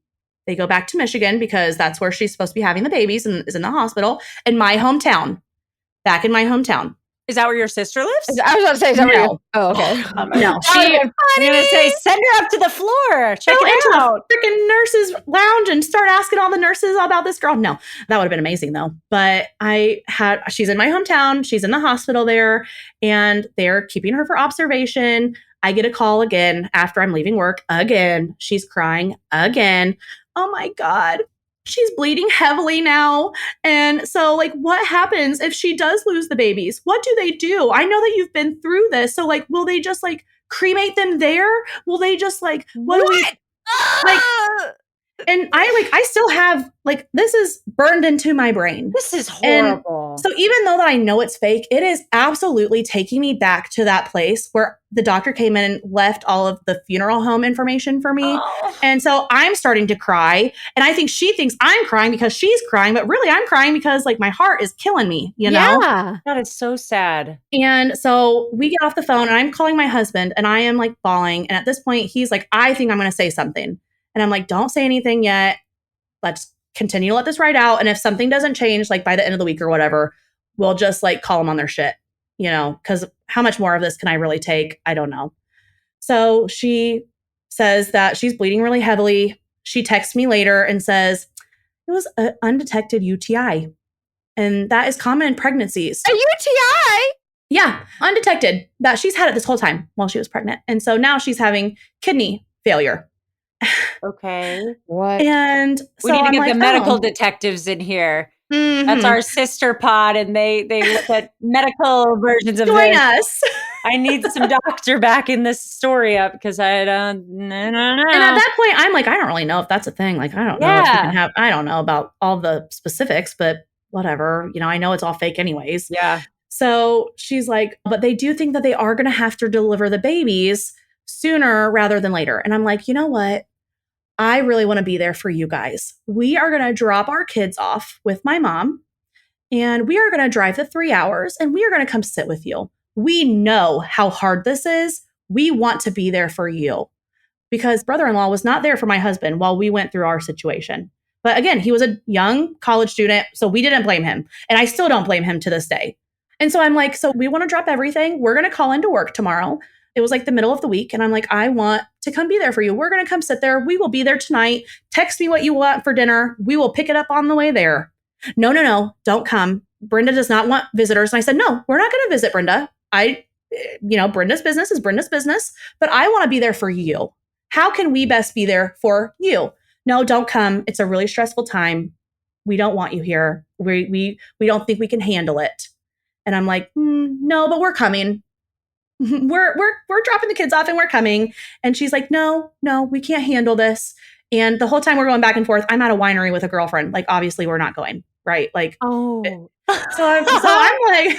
Speaker 3: They go back to Michigan because that's where she's supposed to be having the babies and is in the hospital in my hometown, back in my hometown.
Speaker 4: Is that where your sister lives?
Speaker 2: I was about to say, is that where you? Oh, okay.
Speaker 3: No,
Speaker 4: I'm going to say, send her up to the floor. Check it out.
Speaker 3: The freaking nurses lounge and start asking all the nurses about this girl. No, that would have been amazing though. But she's in my hometown. She's in the hospital there and they're keeping her for observation. I get a call again after I'm leaving work again. She's crying again. Oh my God. She's bleeding heavily now. And so, like, what happens if she does lose the babies? What do they do? I know that you've been through this. So, like, will they just, like, cremate them there? Will they just, like, what do we, like, and I still have, like, this is burned into my brain.
Speaker 4: This is horrible.
Speaker 3: And so even though that I know it's fake, it is absolutely taking me back to that place where the doctor came in and left all of the funeral home information for me. Oh. And so I'm starting to cry. And I think she thinks I'm crying because she's crying, but really I'm crying because, like, my heart is killing me, you know?
Speaker 2: Yeah.
Speaker 4: That is so sad.
Speaker 3: And so we get off the phone and I'm calling my husband and I am, like, bawling. And at this point, he's like, I think I'm going to say something. And I'm like, don't say anything yet. Let's continue to let this ride out. And if something doesn't change, like by the end of the week or whatever, we'll just, like, call them on their shit, you know, because how much more of this can I really take? I don't know. So she says that she's bleeding really heavily. She texts me later and says, it was an undetected UTI. And that is common in pregnancies.
Speaker 2: A UTI?
Speaker 3: Yeah, undetected. That she's had it this whole time while she was pregnant. And so now she's having kidney failure.
Speaker 4: Okay.
Speaker 2: What?
Speaker 3: And so
Speaker 4: we need to get
Speaker 3: like,
Speaker 4: the medical detectives in here.
Speaker 3: Mm-hmm.
Speaker 4: That's our sister pod, and they look at medical versions of
Speaker 3: Join
Speaker 4: this.
Speaker 3: us.
Speaker 4: I need some doctor backing this story up because I don't know.
Speaker 3: And at that point, I'm like, I don't really know if that's a thing. Like, I don't know if you can have, I don't know about all the specifics, but whatever. You know, I know it's all fake anyways.
Speaker 4: Yeah.
Speaker 3: So she's like, but they do think that they are going to have to deliver the babies sooner rather than later. And I'm like, you know what? I really want to be there for you guys. We are going to drop our kids off with my mom and we are going to drive the 3 hours and we are going to come sit with you. We know how hard this is. We want to be there for you because brother-in-law was not there for my husband while we went through our situation. But again, he was a young college student, so we didn't blame him. And I still don't blame him to this day. And so I'm like, so we want to drop everything. We're going to call into work tomorrow. It was like the middle of the week. And I'm like, I want to come be there for you. We're going to come sit there. We will be there tonight. Text me what you want for dinner. We will pick it up on the way there. No, don't come. Brenda does not want visitors. And I said, no, we're not going to visit Brenda. Brenda's business is Brenda's business, but I want to be there for you. How can we best be there for you? No, don't come. It's a really stressful time. We don't want you here. We don't think we can handle it. And I'm like, no, but we're coming. We're dropping the kids off and we're coming. And she's like, no, we can't handle this. And the whole time we're going back and forth, I'm at a winery with a girlfriend. Like, obviously we're not going, right? Like,
Speaker 2: oh,
Speaker 3: so I'm like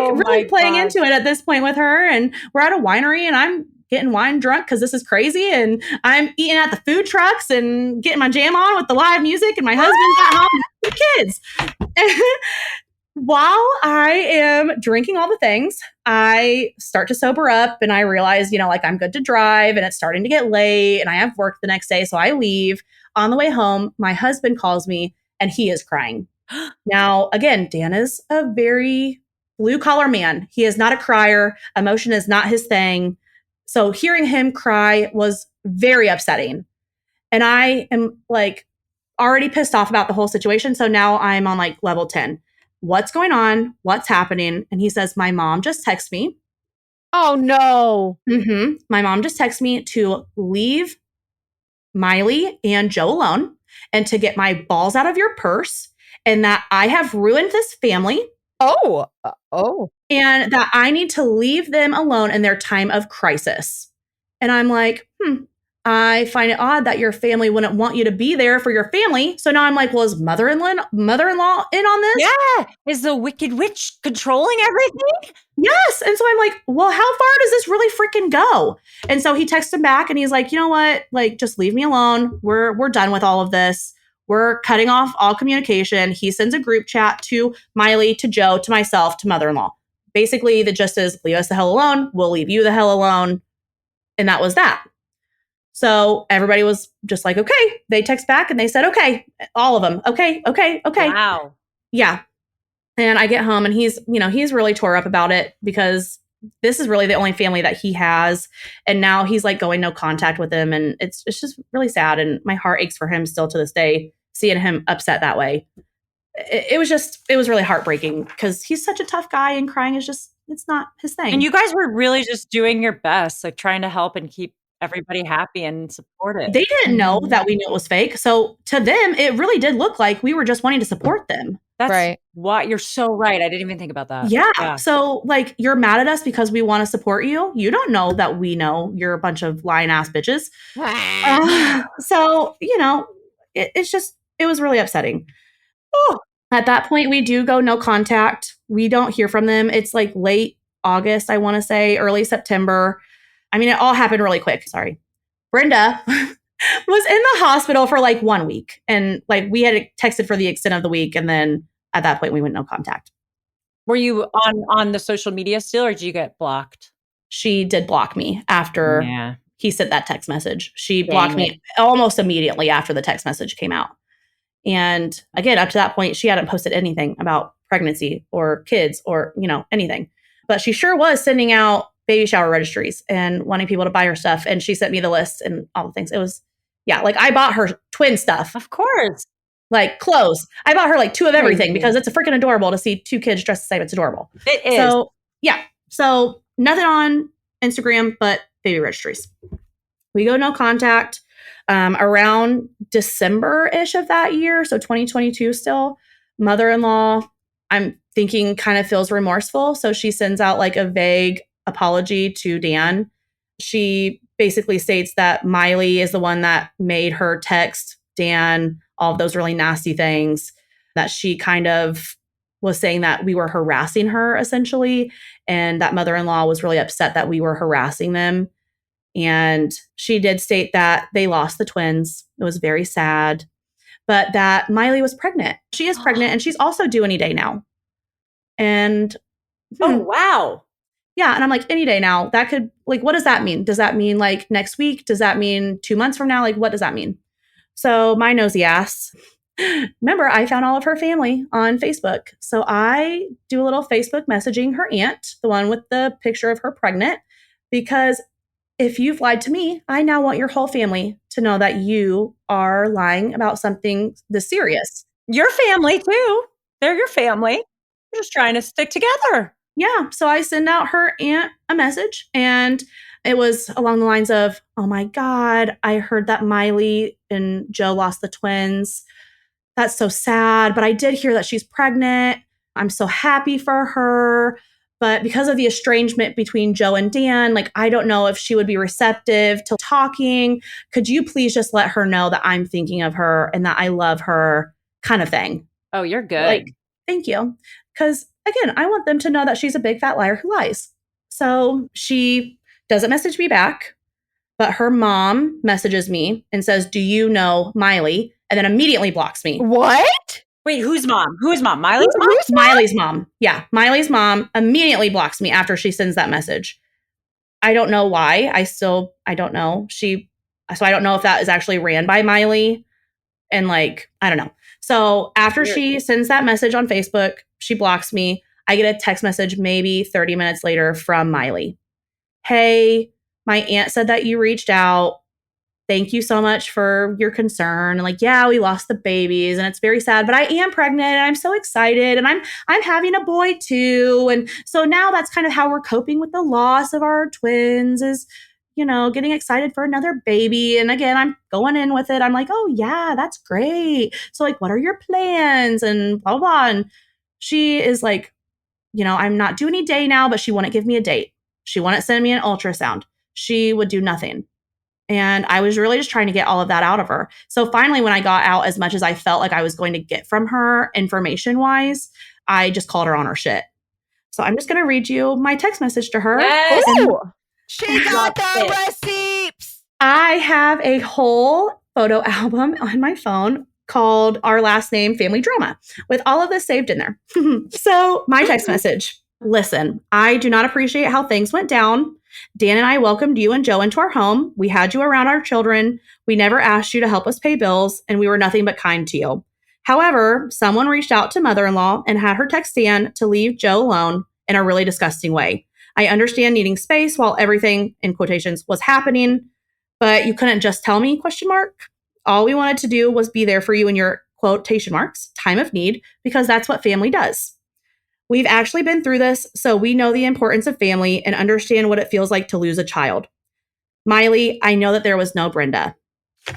Speaker 3: oh really playing into it at this point with her. And we're at a winery and I'm getting wine drunk because this is crazy. And I'm eating at the food trucks and getting my jam on with the live music. And my husband's at home with the kids. While I am drinking all the things, I start to sober up and I realize, like, I'm good to drive and it's starting to get late and I have work the next day. So I leave. On the way home, my husband calls me and he is crying. Now, again, Dan is a very blue collar man. He is not a crier. Emotion is not his thing. So hearing him cry was very upsetting. And I am, like, already pissed off about the whole situation. So now I'm on, like, level 10. What's going on? What's happening? And he says, my mom just texted me.
Speaker 2: Oh, no.
Speaker 3: Mm-hmm. My mom just texted me to leave Miley and Joe alone and to get my balls out of your purse and that I have ruined this family.
Speaker 2: Oh.
Speaker 3: And that I need to leave them alone in their time of crisis. And I'm like, I find it odd that your family wouldn't want you to be there for your family. So now I'm like, well, is mother-in-law in on this?
Speaker 4: Yeah. Is the wicked witch controlling everything?
Speaker 3: Yes. And so I'm like, well, how far does this really freaking go? And so he texted him back and he's like, you know what? Like, just leave me alone. We're done with all of this. We're cutting off all communication. He sends a group chat to Miley, to Joe, to myself, to mother-in-law. Basically, the gist is leave us the hell alone. We'll leave you the hell alone. And that was that. So everybody was just like, okay. They text back and they said, okay. All of them. Okay.
Speaker 4: Wow.
Speaker 3: Yeah. And I get home and he's really tore up about it because this is really the only family that he has. And now he's like going no contact with them. And it's just really sad. And my heart aches for him still to this day, seeing him upset that way. It was really heartbreaking because he's such a tough guy and crying is just, it's not his thing.
Speaker 4: And you guys were really just doing your best, like trying to help and keep everybody happy and supported.
Speaker 3: They didn't know that we knew it was fake. So to them, it really did look like we were just wanting to support them.
Speaker 4: That's
Speaker 2: right.
Speaker 4: What you're so right. I didn't even think about that.
Speaker 3: Yeah. So like you're mad at us because we want to support you. You don't know that we know you're a bunch of lying ass bitches. So, it was really upsetting. Oh. At that point, we do go no contact. We don't hear from them. It's like late August, I want to say, early September. I mean, it all happened really quick. Sorry. Brenda was in the hospital for like 1 week. And like we had texted for the extent of the week. And then at that point, we went no contact.
Speaker 4: Were you on the social media still or did you get blocked?
Speaker 3: She did block me after he sent that text message. She blocked me almost immediately after the text message came out. And again, up to that point, she hadn't posted anything about pregnancy or kids or, anything. But she sure was sending out baby shower registries and wanting people to buy her stuff. And she sent me the list and all the things. It was, like I bought her twin stuff.
Speaker 4: Of course.
Speaker 3: Like clothes. I bought her like 2 of everything because it's a freaking adorable to see 2 kids dressed the same. It's adorable.
Speaker 4: It is.
Speaker 3: So, yeah. So nothing on Instagram but baby registries. We go no contact. Around December-ish of that year, so 2022 still, mother-in-law, I'm thinking kind of feels remorseful. So she sends out like a vague apology to Dan. She basically states that Miley is the one that made her text Dan all of those really nasty things, that she kind of was saying that we were harassing her essentially, and that mother-in-law was really upset that we were harassing them. And she did state that they lost the twins. It was very sad, but that Miley was pregnant. She is pregnant and she's also due any day now. And
Speaker 4: oh, wow.
Speaker 3: Yeah. And I'm like, any day now. That could, like, what does that mean? Does that mean like next week? Does that mean 2 months from now? Like, what does that mean? So my nosy ass, remember, I found all of her family on Facebook. So I do a little Facebook messaging her aunt, the one with the picture of her pregnant, because if you've lied to me, I now want your whole family to know that you are lying about something this serious.
Speaker 4: Your family too. They're your family. We're just trying to stick together.
Speaker 3: Yeah. So I send out her aunt a message and it was along the lines of, oh my God, I heard that Miley and Joe lost the twins. That's so sad. But I did hear that she's pregnant. I'm so happy for her. But because of the estrangement between Joe and Dan, like, I don't know if she would be receptive to talking. Could you please just let her know that I'm thinking of her and that I love her, kind of thing?
Speaker 4: Oh, you're good.
Speaker 3: Like, thank you. Because again, I want them to know that she's a big fat liar who lies. So she doesn't message me back, but her mom messages me and says, do you know Miley? And then immediately blocks me.
Speaker 2: What?
Speaker 4: Wait, whose mom? Whose mom? Miley's mom?
Speaker 3: Miley's mom. Yeah. Miley's mom immediately blocks me after she sends that message. I don't know why. I don't know. So I don't know if that is actually ran by Miley. And like, I don't know. So after she sends that message on Facebook, she blocks me. I get a text message maybe 30 minutes later from Miley. Hey, my aunt said that you reached out. Thank you so much for your concern. And like, yeah, we lost the babies and it's very sad, but I am pregnant and I'm so excited and I'm having a boy too. And so now that's kind of how we're coping with the loss of our twins is, getting excited for another baby. And again, I'm going in with it. I'm like, oh yeah, that's great. So like, what are your plans? And blah, blah, blah. And she is like, I'm not due any day now, but she wouldn't give me a date. She wouldn't send me an ultrasound. She would do nothing. And I was really just trying to get all of that out of her. So finally, when I got out as much as I felt like I was going to get from her information-wise, I just called her on her shit. So I'm just going to read you my text message to her.
Speaker 4: Yes.
Speaker 2: She got the receipts.
Speaker 3: I have a whole photo album on my phone called Our Last Name Family Drama with all of this saved in there. So my text message, listen, I do not appreciate how things went down. Dan and I welcomed you and Joe into our home. We had you around our children. We never asked you to help us pay bills, and we were nothing but kind to you. However, someone reached out to mother-in-law and had her text Dan to leave Joe alone in a really disgusting way. I understand needing space while everything, in quotations, was happening, but you couldn't just tell me, ? All we wanted to do was be there for you in your, quotation marks, time of need, because that's what family does. We've actually been through this, so we know the importance of family and understand what it feels like to lose a child. Miley, I know that there was no Brenda.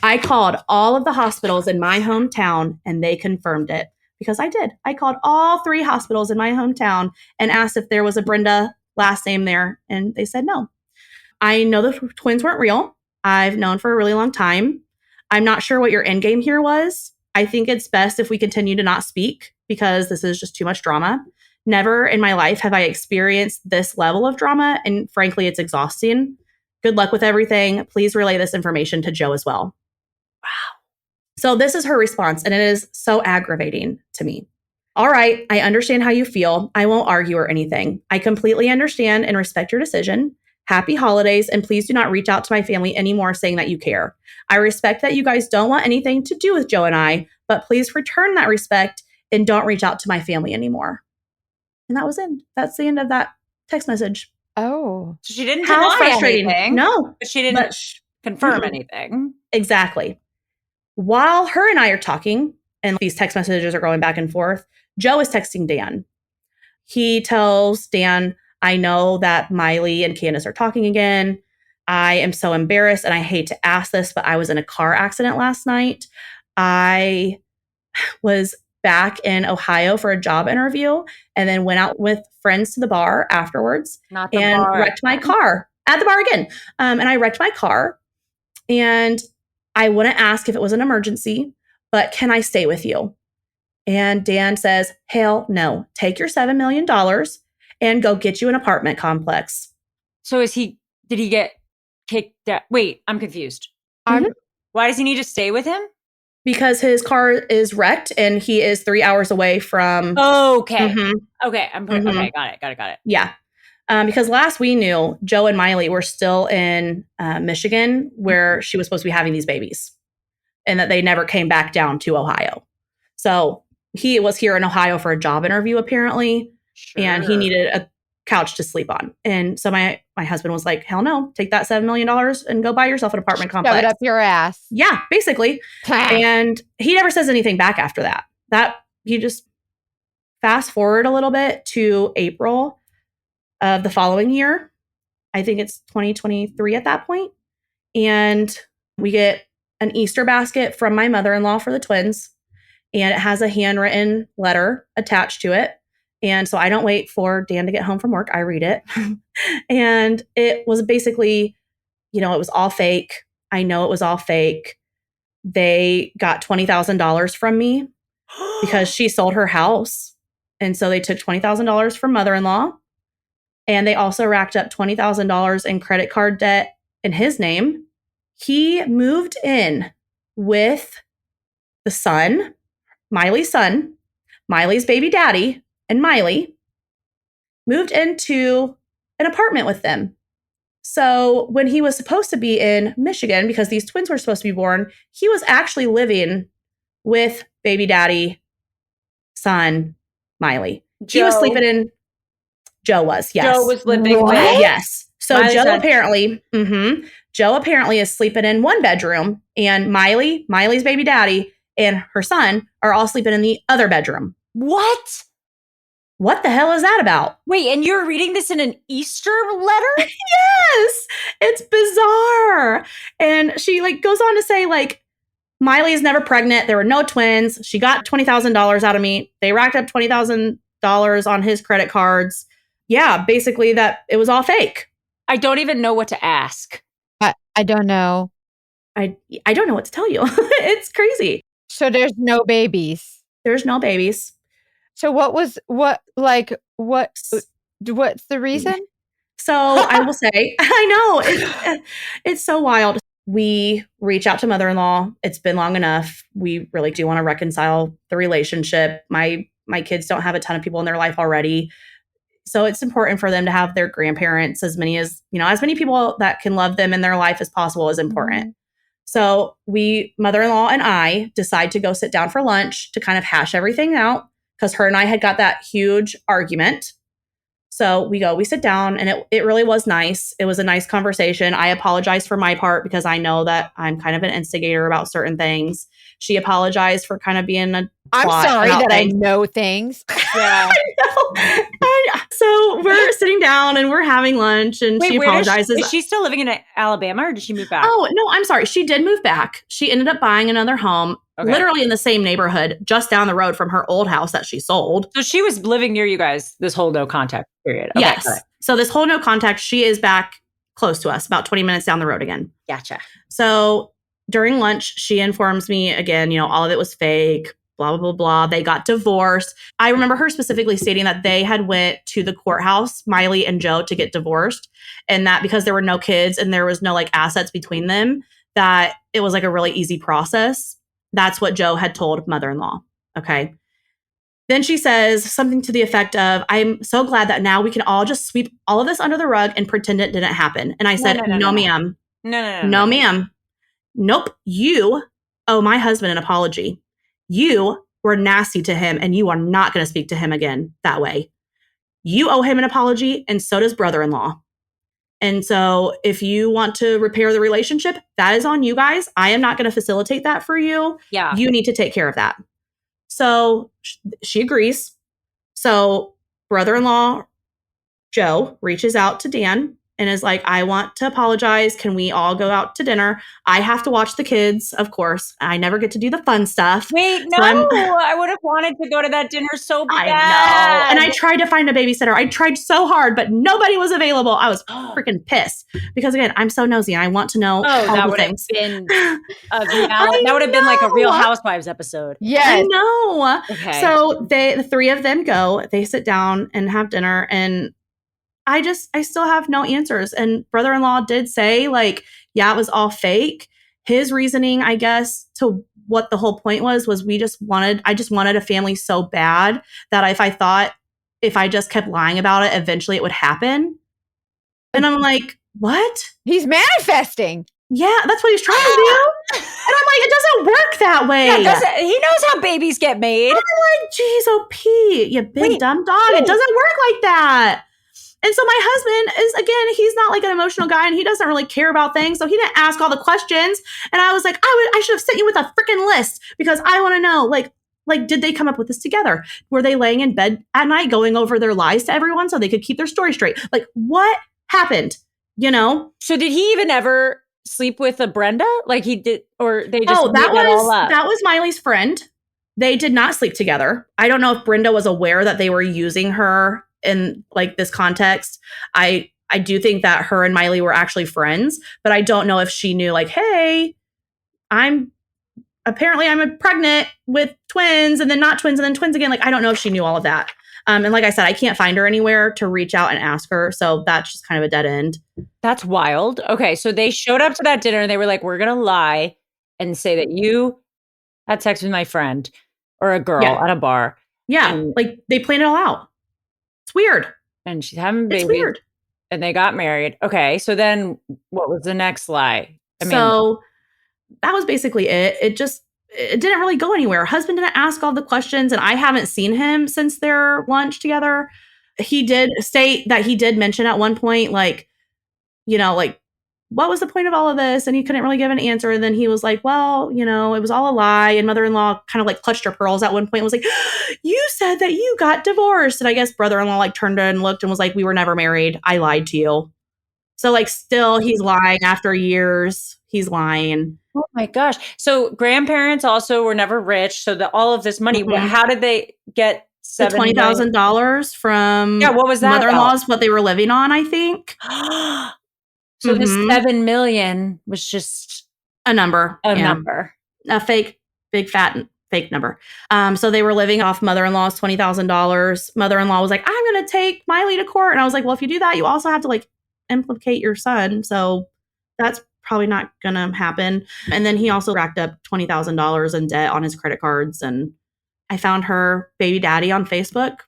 Speaker 3: I called all of the hospitals in my hometown and they confirmed it because I did. I called all 3 hospitals in my hometown and asked if there was a Brenda last name there, and they said no. I know the twins weren't real. I've known for a really long time. I'm not sure what your end game here was. I think it's best if we continue to not speak because this is just too much drama. Never in my life have I experienced this level of drama, and frankly, it's exhausting. Good luck with everything. Please relay this information to Joe as well. Wow. So this is her response, and it is so aggravating to me. All right, I understand how you feel. I won't argue or anything. I completely understand and respect your decision. Happy holidays, and please do not reach out to my family anymore saying that you care. I respect that you guys don't want anything to do with Joe and I, but please return that respect and don't reach out to my family anymore. And that was it. That's the end of that text message.
Speaker 2: Oh.
Speaker 4: So she didn't
Speaker 3: How
Speaker 4: deny
Speaker 3: frustrating.
Speaker 4: anything.
Speaker 3: No.
Speaker 4: But she didn't confirm anything.
Speaker 3: Exactly. While her and I are talking, and these text messages are going back and forth, Joe is texting Dan. He tells Dan, I know that Miley and Candace are talking again. I am so embarrassed, and I hate to ask this, but I was in a car accident last night. I was back in Ohio for a job interview and then went out with friends to the bar afterwards and wrecked my car at the bar again. And I wrecked my car, and I wouldn't ask if it was an emergency, but can I stay with you? And Dan says, hell no, take your $7 million and go get you an apartment complex.
Speaker 4: So did he get kicked out? Wait, I'm confused.
Speaker 3: Mm-hmm.
Speaker 4: Why does he need to stay with him?
Speaker 3: Because his car is wrecked and he is 3 hours away from.
Speaker 4: Okay.
Speaker 3: Mm-hmm.
Speaker 4: Okay. Okay. Got it.
Speaker 3: Yeah. Because last we knew, Joe and Miley were still in Michigan, where she was supposed to be having these babies, and that they never came back down to Ohio. So he was here in Ohio for a job interview, apparently, and he needed a couch to sleep on. And so my husband was like, hell no, take that $7 million and go buy yourself an apartment complex.
Speaker 2: Shove it up your ass.
Speaker 3: Yeah, basically. And he never says anything back after that. You just fast forward a little bit to April of the following year. I think it's 2023 at that point. And we get an Easter basket from my mother-in-law for the twins. And it has a handwritten letter attached to it. And so I don't wait for Dan to get home from work. I read it. And it was basically, it was all fake. I know it was all fake. They got $20,000 from me because she sold her house. And so they took $20,000 from mother-in-law. And they also racked up $20,000 in credit card debt in his name. He moved in with the son, Miley's baby daddy, and Miley moved into an apartment with them. So when he was supposed to be in Michigan, because these twins were supposed to be born, he was actually living with baby daddy, son, Miley. He was sleeping in. Joe was, yes.
Speaker 4: Joe was living with.
Speaker 3: Yes. So
Speaker 4: Miley's
Speaker 3: Joe
Speaker 4: son.
Speaker 3: apparently is sleeping in one bedroom, and Miley's baby daddy, and her son are all sleeping in the other bedroom.
Speaker 4: What?
Speaker 3: What the hell is that about?
Speaker 4: Wait, and you're reading this in an Easter letter?
Speaker 3: Yes, it's bizarre. And she goes on to say Miley is never pregnant. There were no twins. She got $20,000 out of me. They racked up $20,000 on his credit cards. Yeah, basically that it was all fake.
Speaker 4: I don't even know what to ask.
Speaker 2: I don't know.
Speaker 3: I don't know what to tell you. It's crazy.
Speaker 2: So there's no babies.
Speaker 3: There's no babies.
Speaker 2: So what's the reason?
Speaker 3: So I will say, I know it's so wild. We reach out to mother-in-law. It's been long enough. We really do want to reconcile the relationship. My kids don't have a ton of people in their life already. So it's important for them to have their grandparents, as many people that can love them in their life as possible is important. Mm-hmm. So mother-in-law and I decide to go sit down for lunch to kind of hash everything out because her and I had got that huge argument. So we sit down, and it really was nice. It was a nice conversation. I apologized for my part because I know that I'm kind of an instigator about certain things. She apologized for kind of being
Speaker 2: I'm sorry that things. I know things.
Speaker 3: Yeah. I know. So we're sitting down and we're having lunch, and she apologizes.
Speaker 4: Is she still living in Alabama, or did she move back?
Speaker 3: Oh, no, I'm sorry. She did move back. She ended up buying another home. Okay. Literally in the same neighborhood, just down the road from her old house that she sold.
Speaker 4: So she was living near you guys this whole no contact period. Okay,
Speaker 3: yes. So this whole no contact, she is back close to us, about 20 minutes down the road again.
Speaker 4: Gotcha.
Speaker 3: So during lunch, she informs me again, all of it was fake, blah, blah, blah, blah. They got divorced. I remember her specifically stating that they had went to the courthouse, Miley and Joe, to get divorced. And that because there were no kids and there was no assets between them, that it was a really easy process. That's what Joe had told mother-in-law. Okay. Then she says something to the effect of, I'm so glad that now we can all just sweep all of this under the rug and pretend it didn't happen. And I said, no, ma'am. No, ma'am. Nope. You owe my husband an apology. You were nasty to him, and you are not going to speak to him again that way. You owe him an apology, and so does brother-in-law. And so if you want to repair the relationship, that is on you guys. I am not going to facilitate that for you.
Speaker 4: Yeah.
Speaker 3: You need to take care of that. So she agrees. So brother-in-law, Joe, reaches out to Dan and is like, I want to apologize. Can we all go out to dinner? I have to watch the kids, of course. I never get to do the fun stuff.
Speaker 4: Wait, no, I would have wanted to go to that dinner so bad.
Speaker 3: I know. And I tried to find a babysitter. I tried so hard, but nobody was available. I was freaking pissed because, again, I'm so nosy and I want to know all the things.
Speaker 4: That would have been like a Real Housewives episode.
Speaker 3: Yeah, I know. Okay. So the three of them go. They sit down and have dinner, and I still have no answers. And brother-in-law did say, yeah, it was all fake. His reasoning, I guess, to what the whole point was I just wanted a family so bad that if I just kept lying about it, eventually it would happen. And I'm like, what?
Speaker 2: He's manifesting.
Speaker 3: Yeah, that's what he's trying to do. And I'm like, it doesn't work that way.
Speaker 4: Yeah, he knows how babies get made.
Speaker 3: I'm like, geez, Pete, you big dumb dog. It doesn't work like that. And so my husband is, again, he's not an emotional guy, and he doesn't really care about things. So he didn't ask all the questions. And I was like, I should have sent you with a freaking list because I want to know, did they come up with this together? Were they laying in bed at night going over their lies to everyone so they could keep their story straight? What happened?
Speaker 4: So did he even ever sleep with a Brenda? He did, or they just
Speaker 3: that was Miley's friend. They did not sleep together. I don't know if Brenda was aware that they were using her in this context. I do think that her and Miley were actually friends, but I don't know if she knew hey, I'm pregnant with twins and then not twins and then twins again. I don't know if she knew all of that. And like I said, I can't find her anywhere to reach out and ask her. So that's just kind of a dead end.
Speaker 4: That's wild. Okay. So they showed up to that dinner and they were like, we're going to lie and say that you had sex with my friend or a girl at a bar.
Speaker 3: Yeah. And they planned it all out. It's weird.
Speaker 4: And she's having babies.
Speaker 3: It's weird.
Speaker 4: And they got married. Okay. So then what was the next lie?
Speaker 3: So that was basically it. It didn't really go anywhere. Husband didn't ask all the questions, and I haven't seen him since their lunch together. He did state that he did mention at one point, what was the point of all of this? And he couldn't really give an answer. And then he was like, well, it was all a lie. And mother-in-law kind of clutched her pearls at one point and was like, you said that you got divorced. And I guess brother-in-law turned and looked and was like, we were never married. I lied to you. So still he's lying after years. He's lying.
Speaker 4: Oh my gosh. So grandparents also were never rich. So all of this money, how did they get
Speaker 3: $20,000 from
Speaker 4: what was that
Speaker 3: mother-in-law's what they were living on, I think.
Speaker 4: So this $7 million was just
Speaker 3: A number.
Speaker 4: A number.
Speaker 3: A fake, big, fat, fake number. So they were living off mother-in-law's $20,000. Mother-in-law was like, I'm going to take Miley to court. And I was like, well, if you do that, you also have to like implicate your son. So that's probably not going to happen. And then he also racked up $20,000 in debt on his credit cards. And I found her baby daddy on Facebook,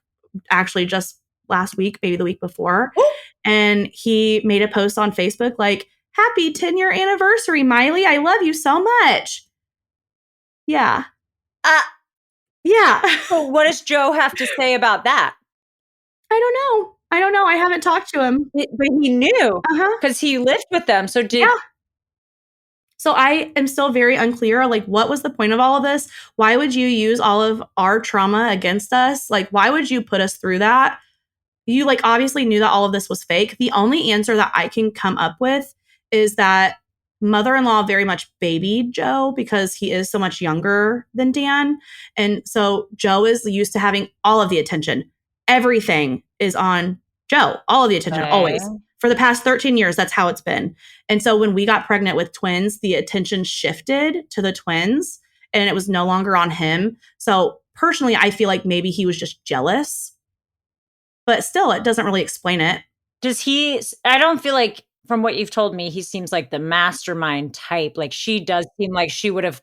Speaker 3: actually just last week, maybe the week before. Ooh. And he made a post on Facebook like, happy 10-year anniversary, Miley. I love you so much. Yeah. Yeah.
Speaker 4: So what does Joe have to say about that?
Speaker 3: I don't know. I haven't talked to him.
Speaker 4: But he knew because he lived with them. So
Speaker 3: So I am still very unclear. Like, what was the point of all of this? Why would you use all of our trauma against us? Like, why would you put us through that? You like obviously knew that all of this was fake. The only answer that I can come up with is that mother-in-law very much babied Joe because he is so much younger than Dan. And so Joe is used to having all of the attention. Everything is on Joe, all of the attention, always. For the past 13 years, that's how it's been. And so when we got pregnant with twins, the attention shifted to the twins and it was no longer on him. So personally, I feel like maybe he was just jealous. But still, it doesn't really explain it.
Speaker 4: I don't feel like, from what you've told me, he seems like the mastermind type. Like she does seem like she would have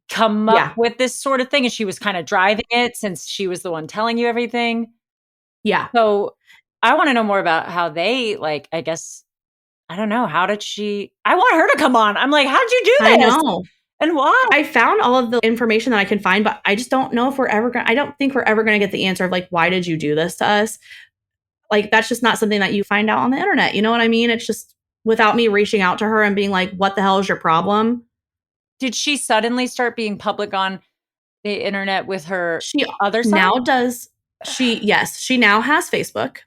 Speaker 4: come up with this sort of thing. And she was kind of driving it since she was the one telling you everything.
Speaker 3: Yeah.
Speaker 4: So I want to know more about how they, like, I guess, I don't know. I want her to come on. I'm like, how'd you do this?
Speaker 3: I know.
Speaker 4: And why?
Speaker 3: I found all of the information that I can find, but I just don't know if I don't think we're ever going to get the answer of like, why did you do this to us? Like, that's just not something that you find out on the internet. You know what I mean? It's just without me reaching out to her and being like, what the hell is your problem?
Speaker 4: Did she suddenly start being public on the internet with her other son?
Speaker 3: Now does. Yes, she now has Facebook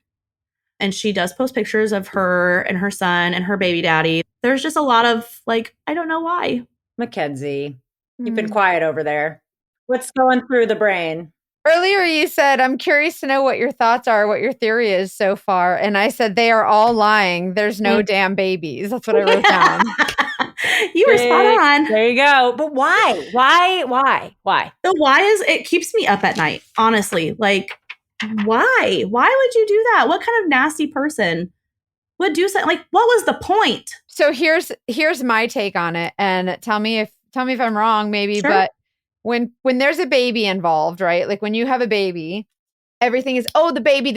Speaker 3: and she does post pictures of her and her son and her baby daddy. There's just a lot of like, I don't know why.
Speaker 4: Mackenzie, you've been quiet over there. What's going through the brain?
Speaker 2: Earlier you said, I'm curious to know what your thoughts are, what your theory is so far. And I said, they are all lying. There's no damn babies. That's what I wrote down.
Speaker 3: You were spot on.
Speaker 4: There you go. But why? Why?
Speaker 3: The why is it keeps me up at night, honestly. Like, why? Why would you do that? What kind of nasty person would do something? Like, what was the point?
Speaker 2: So here's my take on it. And tell me if I'm wrong, maybe,
Speaker 3: sure.
Speaker 2: But when there's a baby involved, right? Like when you have a baby, everything is, oh, the baby.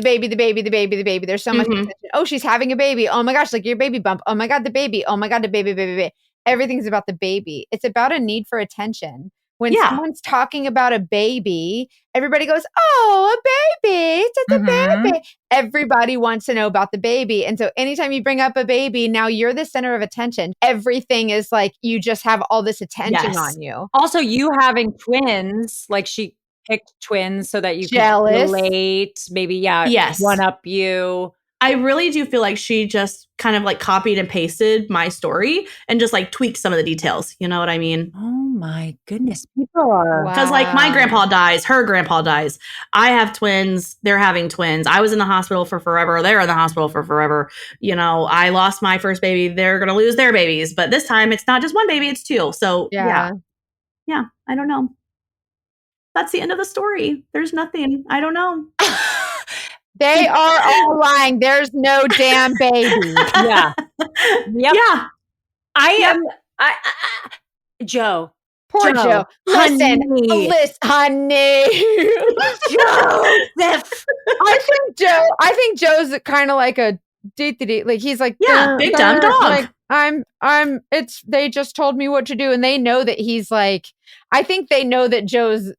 Speaker 2: There's so much attention. Oh, she's having a baby. Oh my gosh, like your baby bump. Oh my God, the baby. Oh my God, the baby. Everything's about the baby. It's about a need for attention. When someone's talking about a baby, everybody goes, oh, a baby. It's just a baby. Everybody wants to know about the baby. And so anytime you bring up a baby, now you're the center of attention. Everything is like, you just have all this attention on you.
Speaker 4: Also, you having twins, like she picked twins so that you
Speaker 2: could
Speaker 4: relate, maybe, one up you.
Speaker 3: I really do feel like she just kind of like copied and pasted my story and just like tweaked some of the details. You know what I mean?
Speaker 4: Oh my goodness. People are.
Speaker 3: Because like my grandpa dies, her grandpa dies. I have twins. They're having twins. I was in the hospital for forever. They're in the hospital for forever. You know, I lost my first baby. They're going to lose their babies. But this time it's not just one baby, it's two. So yeah, I don't know. That's the end of the story. There's nothing. I don't know.
Speaker 2: They are all lying. There's no damn baby.
Speaker 4: Yeah. Yep.
Speaker 3: Yeah.
Speaker 4: Joe.
Speaker 2: Poor Joe. Listen, honey.
Speaker 4: Joseph.
Speaker 2: I think Joe's kind of like a like he's like
Speaker 3: big dumb dog.
Speaker 2: Like they just told me what to do, and they know that he's like, I think they know that Joe's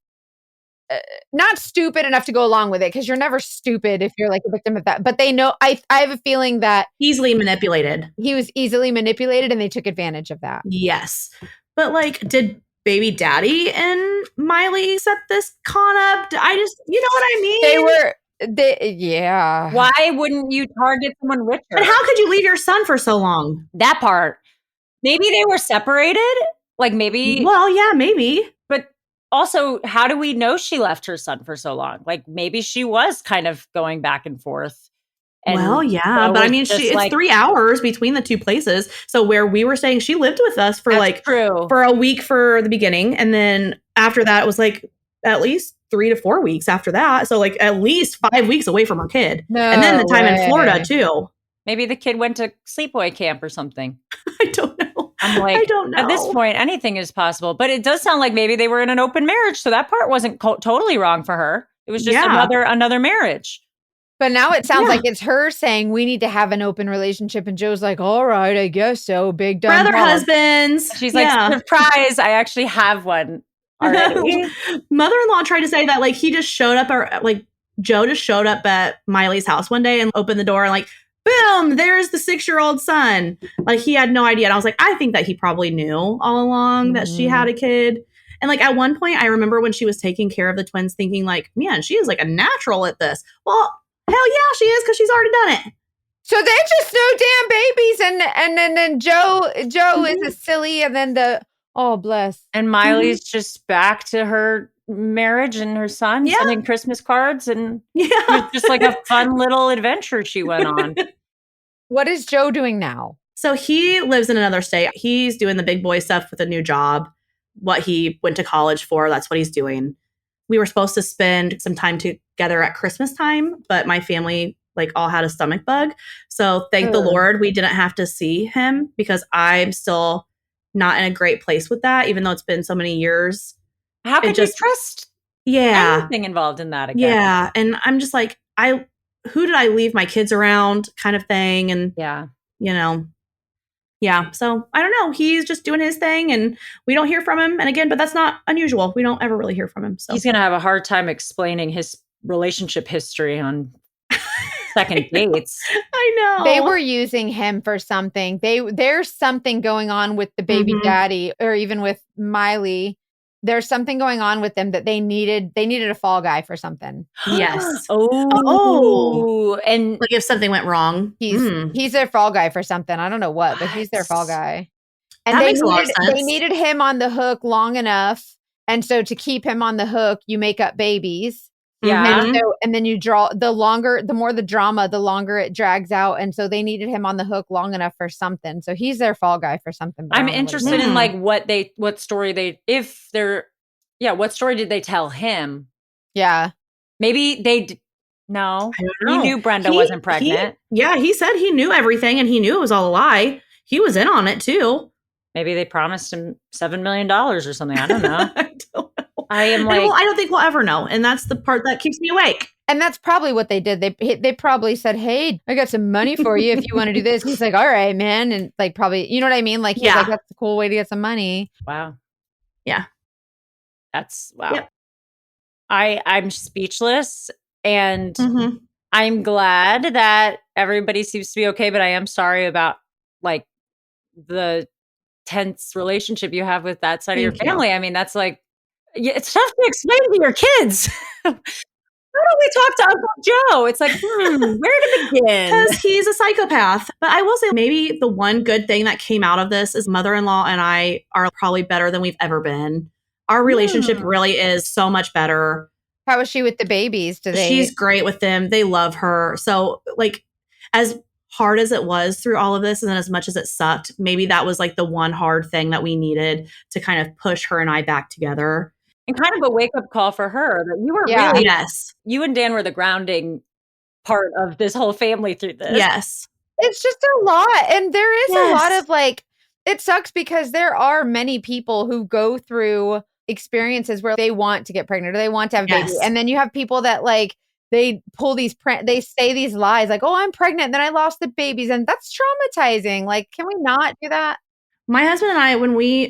Speaker 2: not stupid enough to go along with it, because you're never stupid if you're like a victim of that. But they know, I have a feeling that
Speaker 3: easily manipulated.
Speaker 2: He was easily manipulated, and they took advantage of that.
Speaker 3: Yes, but like, did baby daddy and Miley set this con up? I just, you know what I mean?
Speaker 2: Yeah.
Speaker 4: Why wouldn't you target someone richer?
Speaker 3: And how could you leave your son for so long?
Speaker 4: That part. Maybe they were separated. Like maybe.
Speaker 3: Well, yeah, maybe.
Speaker 4: But also, how do we know she left her son for so long? Like maybe she was kind of going back and forth And
Speaker 3: well, yeah,
Speaker 4: so
Speaker 3: but I
Speaker 4: it's
Speaker 3: mean,
Speaker 4: just
Speaker 3: it's
Speaker 4: like,
Speaker 3: 3 hours between the two places. So where we were staying, she lived with us for
Speaker 4: that's
Speaker 3: like
Speaker 4: true.
Speaker 3: for a week for the beginning, and then after that it was like at least 3 to 4 weeks after that. So like at least 5 weeks away from her kid, and then the
Speaker 2: No
Speaker 3: time in Florida
Speaker 2: way.
Speaker 3: too.
Speaker 4: Maybe the kid went to sleepaway camp or something.
Speaker 3: I don't know.
Speaker 4: I'm like,
Speaker 3: I don't know.
Speaker 4: at this point, anything is possible. But it does sound like maybe they were in an open marriage, so that part wasn't totally wrong for her. It was just
Speaker 3: Yeah.
Speaker 4: another marriage.
Speaker 2: But now it sounds
Speaker 3: Yeah.
Speaker 2: like it's her saying we need to have an open relationship, and Joe's like, all right, I guess so. Big dumb
Speaker 3: brother
Speaker 2: dog.
Speaker 3: husbands.
Speaker 4: She's like, surprise! I actually have one already.
Speaker 3: Mother-in-law tried to say that like he just showed up, or like Joe just showed up at Miley's house one day and opened the door and like, boom, there's the 6-year-old son. Like he had no idea. And I was like, I think that he probably knew all along that she had a kid. And like at one point, I remember when she was taking care of the twins, thinking like, man, she is like a natural at this. Well, hell yeah, she is, because she's already done it.
Speaker 2: So they're just no damn babies, and then Joe is a silly, and then oh bless.
Speaker 4: And Miley's just back to her marriage and her son sending Christmas cards, and it was just like a fun little adventure she went on.
Speaker 2: What is Joe doing now?
Speaker 3: So he lives in another state. He's doing the big boy stuff with a new job. What he went to college for, that's what he's doing. We were supposed to spend some time together at Christmas time, but my family like all had a stomach bug. So thank the Lord we didn't have to see him, because I'm still not in a great place with that, even though it's been so many years.
Speaker 4: How could you trust anything involved in that again?
Speaker 3: Yeah. And I'm just like, who did I leave my kids around kind of thing? And so I don't know. He's just doing his thing and we don't hear from him. And again, but that's not unusual. We don't ever really hear from him. So
Speaker 4: he's going to have a hard time explaining his relationship history on second dates.
Speaker 3: I know.
Speaker 2: They were using him for something. There's something going on with the baby daddy, or even with Miley. There's something going on with them that they needed a fall guy for something.
Speaker 3: Yes.
Speaker 4: And
Speaker 3: like if something went wrong.
Speaker 2: He's their fall guy for something. I don't know what, but he's their fall guy. And
Speaker 3: that makes a lot of sense.
Speaker 2: They needed him on the hook long enough. And so to keep him on the hook, you make up babies.
Speaker 4: Yeah.
Speaker 2: And then you draw the more the drama, the longer it drags out. And so they needed him on the hook long enough for something. So he's their fall guy for something.
Speaker 4: I'm interested in like what story did they tell him?
Speaker 2: Yeah.
Speaker 4: Maybe no.
Speaker 3: I don't know.
Speaker 4: He knew Brenda wasn't pregnant.
Speaker 3: He said he knew everything and he knew it was all a lie. He was in on it too.
Speaker 4: Maybe they promised him $7 million or something. I don't know.
Speaker 3: I don't know.
Speaker 4: I am like,
Speaker 3: I don't think we'll ever know. And that's the part that keeps me awake.
Speaker 2: And that's probably what they did. They probably said, hey, I got some money for you if you want to do this. He's like, all right, man. And like, probably, you know what I mean? Like, he's like, that's a cool way to get some money.
Speaker 4: Wow.
Speaker 3: Yeah.
Speaker 4: That's wow.
Speaker 3: Yep.
Speaker 4: I'm speechless, and I'm glad that everybody seems to be okay, but I am sorry about like the tense relationship you have with that side of your family. I mean, that's like, it's tough to explain to your kids. How do we talk to Uncle Joe? It's like, where to begin?
Speaker 3: Because he's a psychopath. But I will say maybe the one good thing that came out of this is mother-in-law and I are probably better than we've ever been. Our relationship really is so much better.
Speaker 2: How is she with the babies?
Speaker 3: She's great with them. They love her. So like, as hard as it was through all of this and as much as it sucked, maybe that was like the one hard thing that we needed to kind of push her and I back together.
Speaker 4: And kind of a wake-up call for her that you were really, you and Dan were the grounding part of this whole family through this.
Speaker 3: Yes.
Speaker 2: It's just a lot. And there is a lot of like, it sucks because there are many people who go through experiences where they want to get pregnant or they want to have a baby. And then you have people that like, they pull they say these lies like, oh, I'm pregnant. And then I lost the babies. And that's traumatizing. Like, can we not do that?
Speaker 3: My husband and I,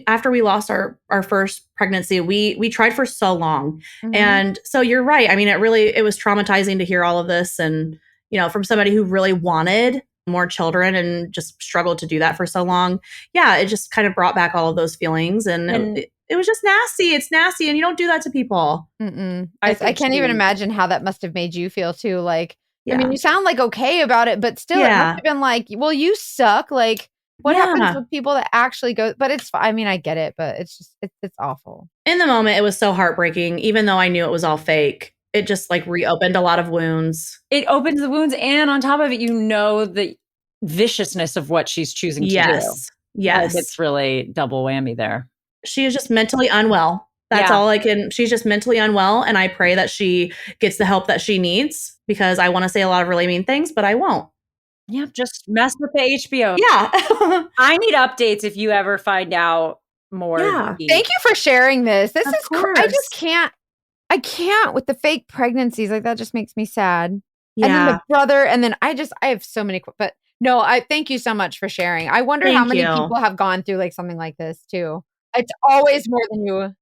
Speaker 3: after we lost our first pregnancy, we tried for so long. And so you're right. I mean, it was traumatizing to hear all of this. And, you know, from somebody who really wanted more children and just struggled to do that for so long. Yeah. It just kind of brought back all of those feelings. And it was just nasty. It's nasty. And you don't do that to people.
Speaker 2: I can't even imagine how that must have made you feel too. Like, I mean, you sound like okay about it, but still it must have been like, well, you suck. Like, what happens with people that actually go? But it's, I mean, I get it, but it's just, it's awful.
Speaker 3: In the moment, it was so heartbreaking, even though I knew it was all fake. it just like reopened a lot of wounds.
Speaker 4: It opens the wounds, and on top of it, the viciousness of what she's choosing to do.
Speaker 3: Yes. Yes.
Speaker 4: It's really double whammy there.
Speaker 3: She is just mentally unwell. That's all she's just mentally unwell. And I pray that she gets the help that she needs, because I want to say a lot of really mean things, but I won't.
Speaker 4: Yeah, just mess with the HBO.
Speaker 3: Yeah.
Speaker 4: I need updates if you ever find out more.
Speaker 3: Yeah.
Speaker 2: Thank you for sharing this. This is I just can't. I can't with the fake pregnancies. Like, that just makes me sad.
Speaker 3: Yeah.
Speaker 2: And then the brother, and then I have so many, but no, I thank you so much for sharing. I wonder how many people have gone through like something like this too. It's always more than you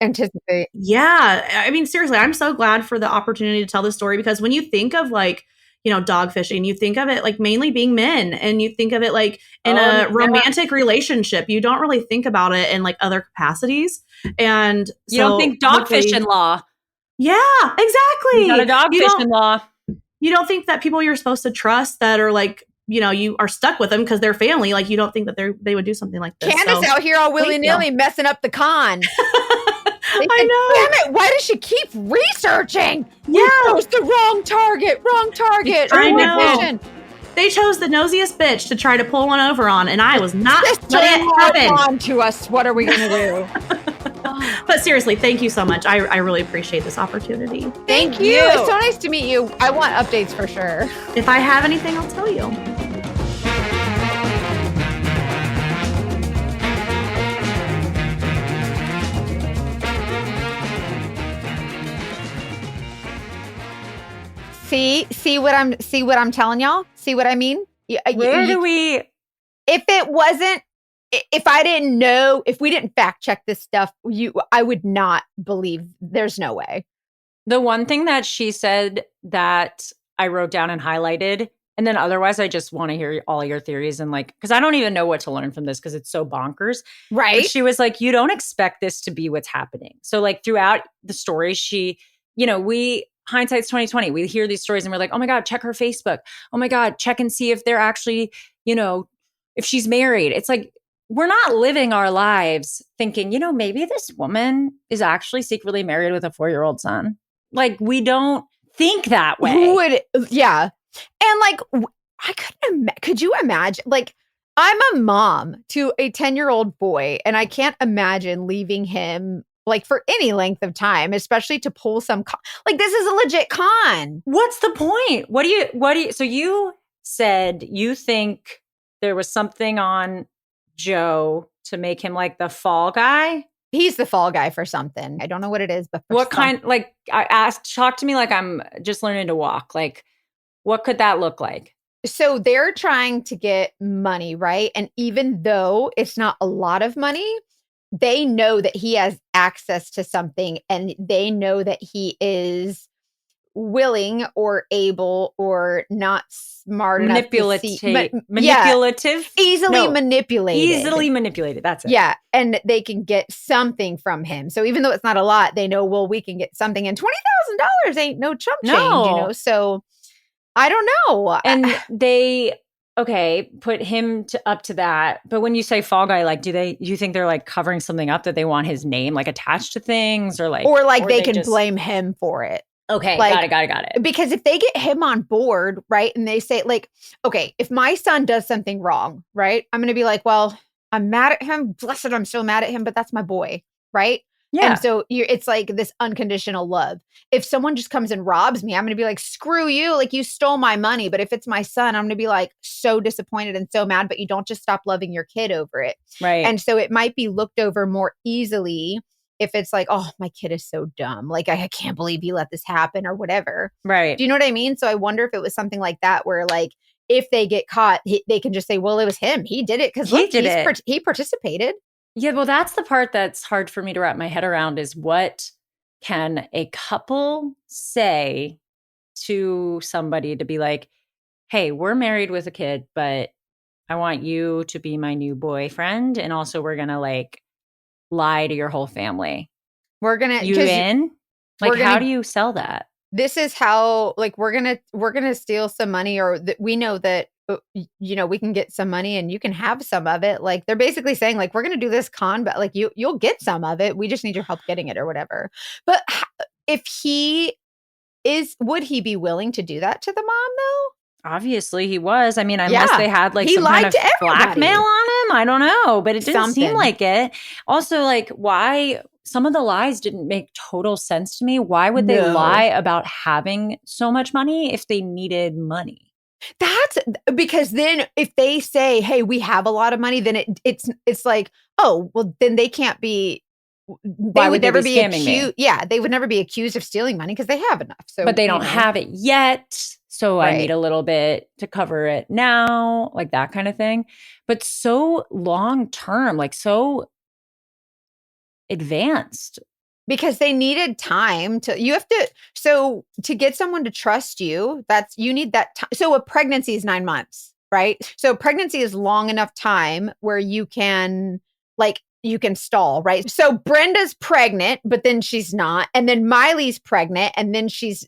Speaker 2: anticipate.
Speaker 3: Yeah. I mean, seriously, I'm so glad for the opportunity to tell this story, because when you think of like, you know, dog fishing, you think of it like mainly being men, and you think of it like in a romantic relationship. You don't really think about it in like other capacities. And
Speaker 4: you don't think dogfish in law.
Speaker 3: Yeah, exactly.
Speaker 4: You got a dogfish in law.
Speaker 3: You don't think that people you're supposed to trust that are like, you know, you are stuck with them because they're family. Like, you don't think that they would do something like this.
Speaker 2: Candace out here all willy-nilly messing up the con.
Speaker 3: I know.
Speaker 2: Damn it, why does she keep researching?
Speaker 3: Yeah.
Speaker 2: It was the wrong target.
Speaker 3: I know. They chose the nosiest bitch to try to pull one over on, and I was not letting it happen.
Speaker 2: On to us. What are we going to do?
Speaker 3: But seriously, thank you so much. I really appreciate this opportunity.
Speaker 2: Thank you. It's so nice to meet you. I want updates for sure.
Speaker 3: If I have anything, I'll tell you.
Speaker 2: See what I'm telling y'all? See what I mean?
Speaker 4: Where do we?
Speaker 2: If it wasn't, if I didn't know, if we didn't fact check this stuff, I would not believe. There's no way.
Speaker 4: The one thing that she said that I wrote down and highlighted, and then otherwise I just want to hear all your theories, and like, because I don't even know what to learn from this because it's so bonkers.
Speaker 2: Right.
Speaker 4: But she was like, you don't expect this to be what's happening. So like throughout the story, she, you know, hindsight's 2020. We hear these stories and we're like, oh my God, check her Facebook. Oh my God, check and see if they're actually, you know, if she's married. It's like, we're not living our lives thinking, you know, maybe this woman is actually secretly married with a 4-year-old son. Like, we don't think that way.
Speaker 2: Yeah. And like, could you imagine? Like, I'm a mom to a 10-year-old boy, and I can't imagine leaving him like for any length of time, especially to pull some like, this is a legit con.
Speaker 4: What's the point? What do you, so you said you think there was something on Joe to make him like the fall guy?
Speaker 2: He's the fall guy for something. I don't know what it is, but
Speaker 4: what kind, like, I asked, talk to me like I'm just learning to walk. Like, what could that look like?
Speaker 2: So they're trying to get money, right? And even though it's not a lot of money, they know that he has access to something, and they know that he is willing or able or not smart enough to see,
Speaker 4: manipulative,
Speaker 2: easily manipulated.
Speaker 4: That's it.
Speaker 2: Yeah, and they can get something from him. So even though it's not a lot, they know, well, we can get something, and $20,000 ain't no chump change, you know. So I don't know,
Speaker 4: and they put him up to that. But when you say fall guy, like, you think they're like covering something up, that they want his name like attached to things, or
Speaker 2: they can blame him for it?
Speaker 4: Okay,
Speaker 2: like,
Speaker 4: got it.
Speaker 2: Because if they get him on board, right, and they say like, okay, if my son does something wrong, right, I'm going to be like, well, I'm mad at him. Blessed, I'm still mad at him, but that's my boy, right?
Speaker 4: Yeah.
Speaker 2: And so it's like this unconditional love. If someone just comes and robs me, I'm going to be like, screw you. Like, you stole my money. But if it's my son, I'm going to be like so disappointed and so mad, but you don't just stop loving your kid over it.
Speaker 4: Right.
Speaker 2: And so it might be looked over more easily if it's like, oh, my kid is so dumb. Like, I can't believe you let this happen or whatever.
Speaker 4: Right.
Speaker 2: Do you know what I mean? So I wonder if it was something like that where like, if they get caught, they can just say, well, it was him. He did it because he participated.
Speaker 4: Yeah, well, that's the part that's hard for me to wrap my head around, is what can a couple say to somebody to be like, hey, we're married with a kid, but I want you to be my new boyfriend. And also we're going to like lie to your whole family.
Speaker 2: We're going to,
Speaker 4: you in? Like, how do you sell that?
Speaker 2: This is how, like, we're going to steal some money, or we know that, you know, we can get some money and you can have some of it. Like, they're basically saying like, we're going to do this con, but like you'll get some of it. We just need your help getting it or whatever. But if he would he be willing to do that to the mom though?
Speaker 4: Obviously he was. I mean, unless they had like some kind of blackmail on him. I don't know, but it didn't seem like it. Also, like, why some of the lies didn't make total sense to me. Why would they lie about having so much money if they needed money?
Speaker 2: That's because then if they say, hey, we have a lot of money, then it's like, oh, well, then they can't be. They would never be accused. Yeah, they would never be accused of stealing money because they have enough. So,
Speaker 4: but they don't have it yet. So I need a little bit to cover it now, like that kind of thing. But so long term, like so advanced.
Speaker 2: Because they needed time to get someone to trust you, you need that time. So a pregnancy is 9 months, right? So pregnancy is long enough time where you can stall, right? So Brenda's pregnant, but then she's not. And then Miley's pregnant, and then she's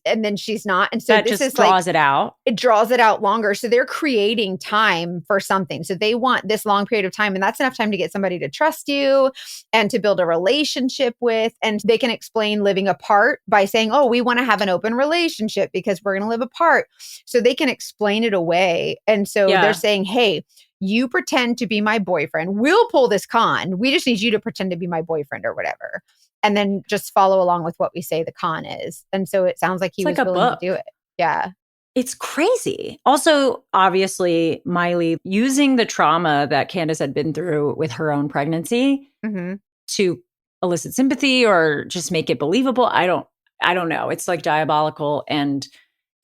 Speaker 2: not. And so
Speaker 4: that just draws it out.
Speaker 2: It draws it out longer. So they're creating time for something. So they want this long period of time. And that's enough time to get somebody to trust you and to build a relationship with. And they can explain living apart by saying, oh, we want to have an open relationship because we're going to live apart. So they can explain it away. And so they're saying, hey, you pretend to be my boyfriend. We'll pull this con. We just need you to pretend to be my boyfriend or whatever. And then just follow along with what we say the con is. And so it sounds like he was willing to do it. Yeah.
Speaker 4: It's crazy. Also, obviously, Miley using the trauma that Candace had been through with her own pregnancy to elicit sympathy or just make it believable. I don't know. It's like diabolical. And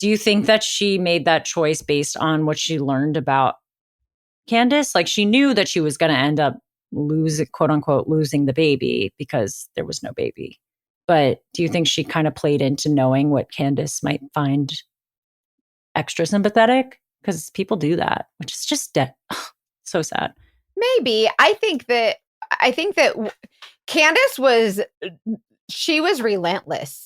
Speaker 4: do you think that she made that choice based on what she learned about Candace? Like, she knew that she was going to end up quote unquote, losing the baby because there was no baby. But do you think she kind of played into knowing what Candace might find extra sympathetic? Because people do that, which is just so sad.
Speaker 2: Maybe. I think that Candace she was relentless.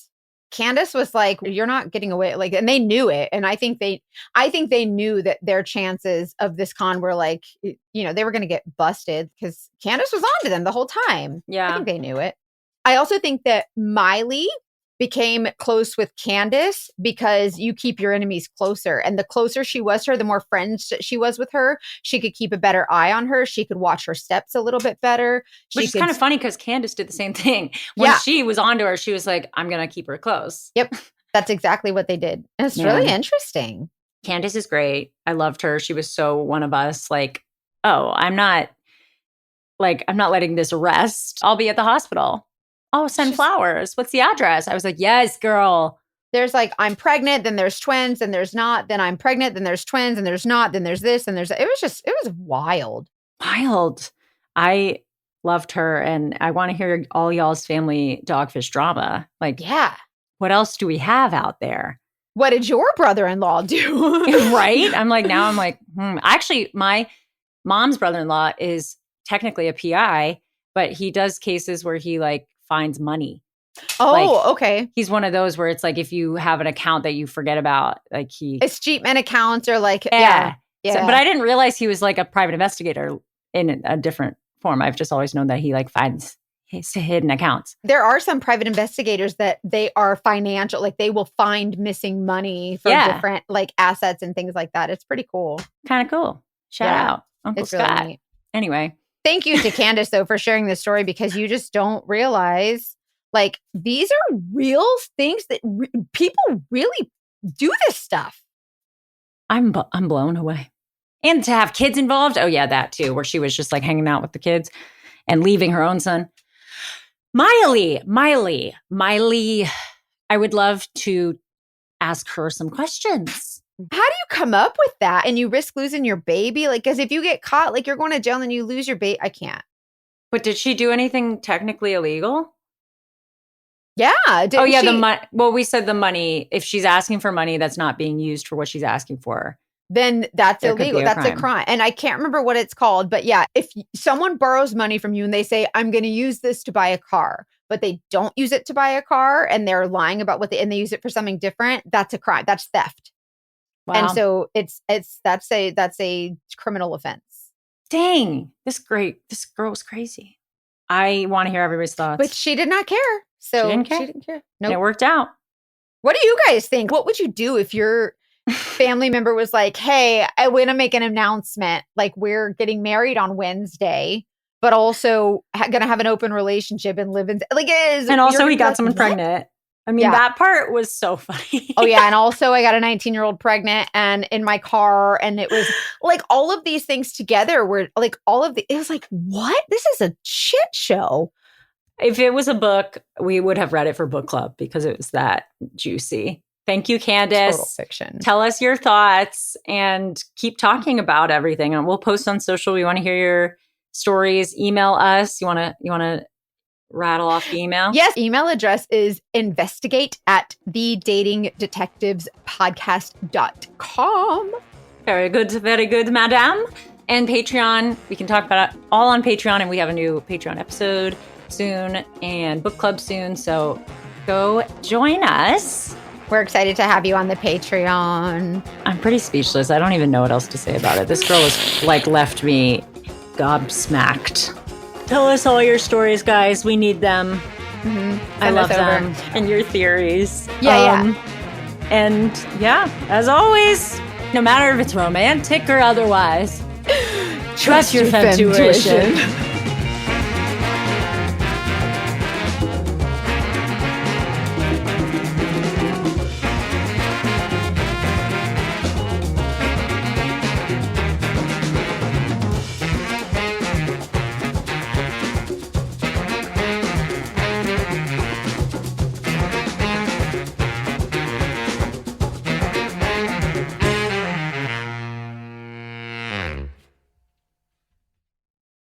Speaker 2: Candace was like, you're not getting away. Like, and they knew it. And I think they knew that their chances of this con were like, they were going to get busted because Candace was on to them the whole time.
Speaker 4: Yeah.
Speaker 2: I think they knew it. I also think that Miley became close with Candace because you keep your enemies closer. And the closer she was to her, the more friends she was with her, she could keep a better eye on her. She could watch her steps a little bit better.
Speaker 4: Which is kind of funny because Candace did the same thing. When she was onto her, she was like, I'm going to keep her close.
Speaker 2: Yep. That's exactly what they did. It's really interesting.
Speaker 4: Candace is great. I loved her. She was so one of us. Like, oh, I'm not letting this rest. I'll be at the hospital. Oh, send flowers. What's the address? I was like, yes, girl.
Speaker 2: There's like, I'm pregnant, then there's twins, then there's not, then I'm pregnant, then there's twins, and there's not, then there's this, and there's that. It was wild.
Speaker 4: Wild. I loved her. And I want to hear all y'all's family dogfish drama. Like, what else do we have out there?
Speaker 2: What did your brother-in-law do?
Speaker 4: Right? I'm like, Actually, my mom's brother-in-law is technically a PI, but he does cases where he like finds money.
Speaker 2: Oh, okay.
Speaker 4: He's one of those where it's like if you have an account that you forget about, like
Speaker 2: escheatment accounts or like
Speaker 4: So, but I didn't realize he was like a private investigator in a different form. I've just always known that he like finds his hidden accounts.
Speaker 2: There are some private investigators that they are financial, like they will find missing money from different like assets and things like that. It's pretty cool.
Speaker 4: Kind of cool. Shout out Uncle Scott. Really neat. Anyway.
Speaker 2: Thank you to Candace, though, for sharing this story because you just don't realize, like, these are real things that people really do this stuff.
Speaker 4: I'm blown away. And to have kids involved. Oh, yeah, that too, where she was just like hanging out with the kids and leaving her own son. Miley. I would love to ask her some questions.
Speaker 2: How do you come up with that and you risk losing your baby? Like, because if you get caught, like you're going to jail and then you lose your baby, I can't.
Speaker 4: But did she do anything technically illegal?
Speaker 2: Yeah.
Speaker 4: We said the money, if she's asking for money that's not being used for what she's asking for,
Speaker 2: then that's illegal. That's a crime. And I can't remember what it's called, but yeah, if someone borrows money from you and they say, I'm going to use this to buy a car, but they don't use it to buy a car and they're lying about and they use it for something different, that's a crime. That's theft. Wow. And so that's a criminal offense.
Speaker 4: Dang, this girl's crazy. I want to hear everybody's thoughts.
Speaker 2: But she did not care. So
Speaker 4: she didn't care.
Speaker 2: Nope.
Speaker 4: And it worked out.
Speaker 2: What do you guys think? What would you do if your family member was like, hey, I want to make an announcement. Like, we're getting married on Wednesday, but also going to have an open relationship and live in, like, it is.
Speaker 4: And also he got
Speaker 2: like,
Speaker 4: someone pregnant. I mean, that part was so funny.
Speaker 2: Oh, yeah. And also I got a 19-year-old pregnant and in my car. And it was like all of these things together were like it was like, what? This is a shit show.
Speaker 4: If it was a book, we would have read it for book club because it was that juicy. Thank you, Candace.
Speaker 2: Total fiction.
Speaker 4: Tell us your thoughts and keep talking about everything. And we'll post on social. We want to hear your stories. Email us. You want to rattle off the email?
Speaker 2: Yes. Email address is investigate@thedatingdetectivespodcast.com.
Speaker 4: Very good, madam. And Patreon, we can talk about it all on Patreon. And we have a new Patreon episode soon and book club soon. So go join us.
Speaker 2: We're excited to have you on the Patreon.
Speaker 4: I'm pretty speechless. I don't even know what else to say about it. This girl has left me gobsmacked. Tell us all your stories, guys. We need them.
Speaker 2: Mm-hmm.
Speaker 4: I love them. And your theories.
Speaker 2: Yeah.
Speaker 4: And as always, no matter if it's romantic or otherwise, trust your femtuition.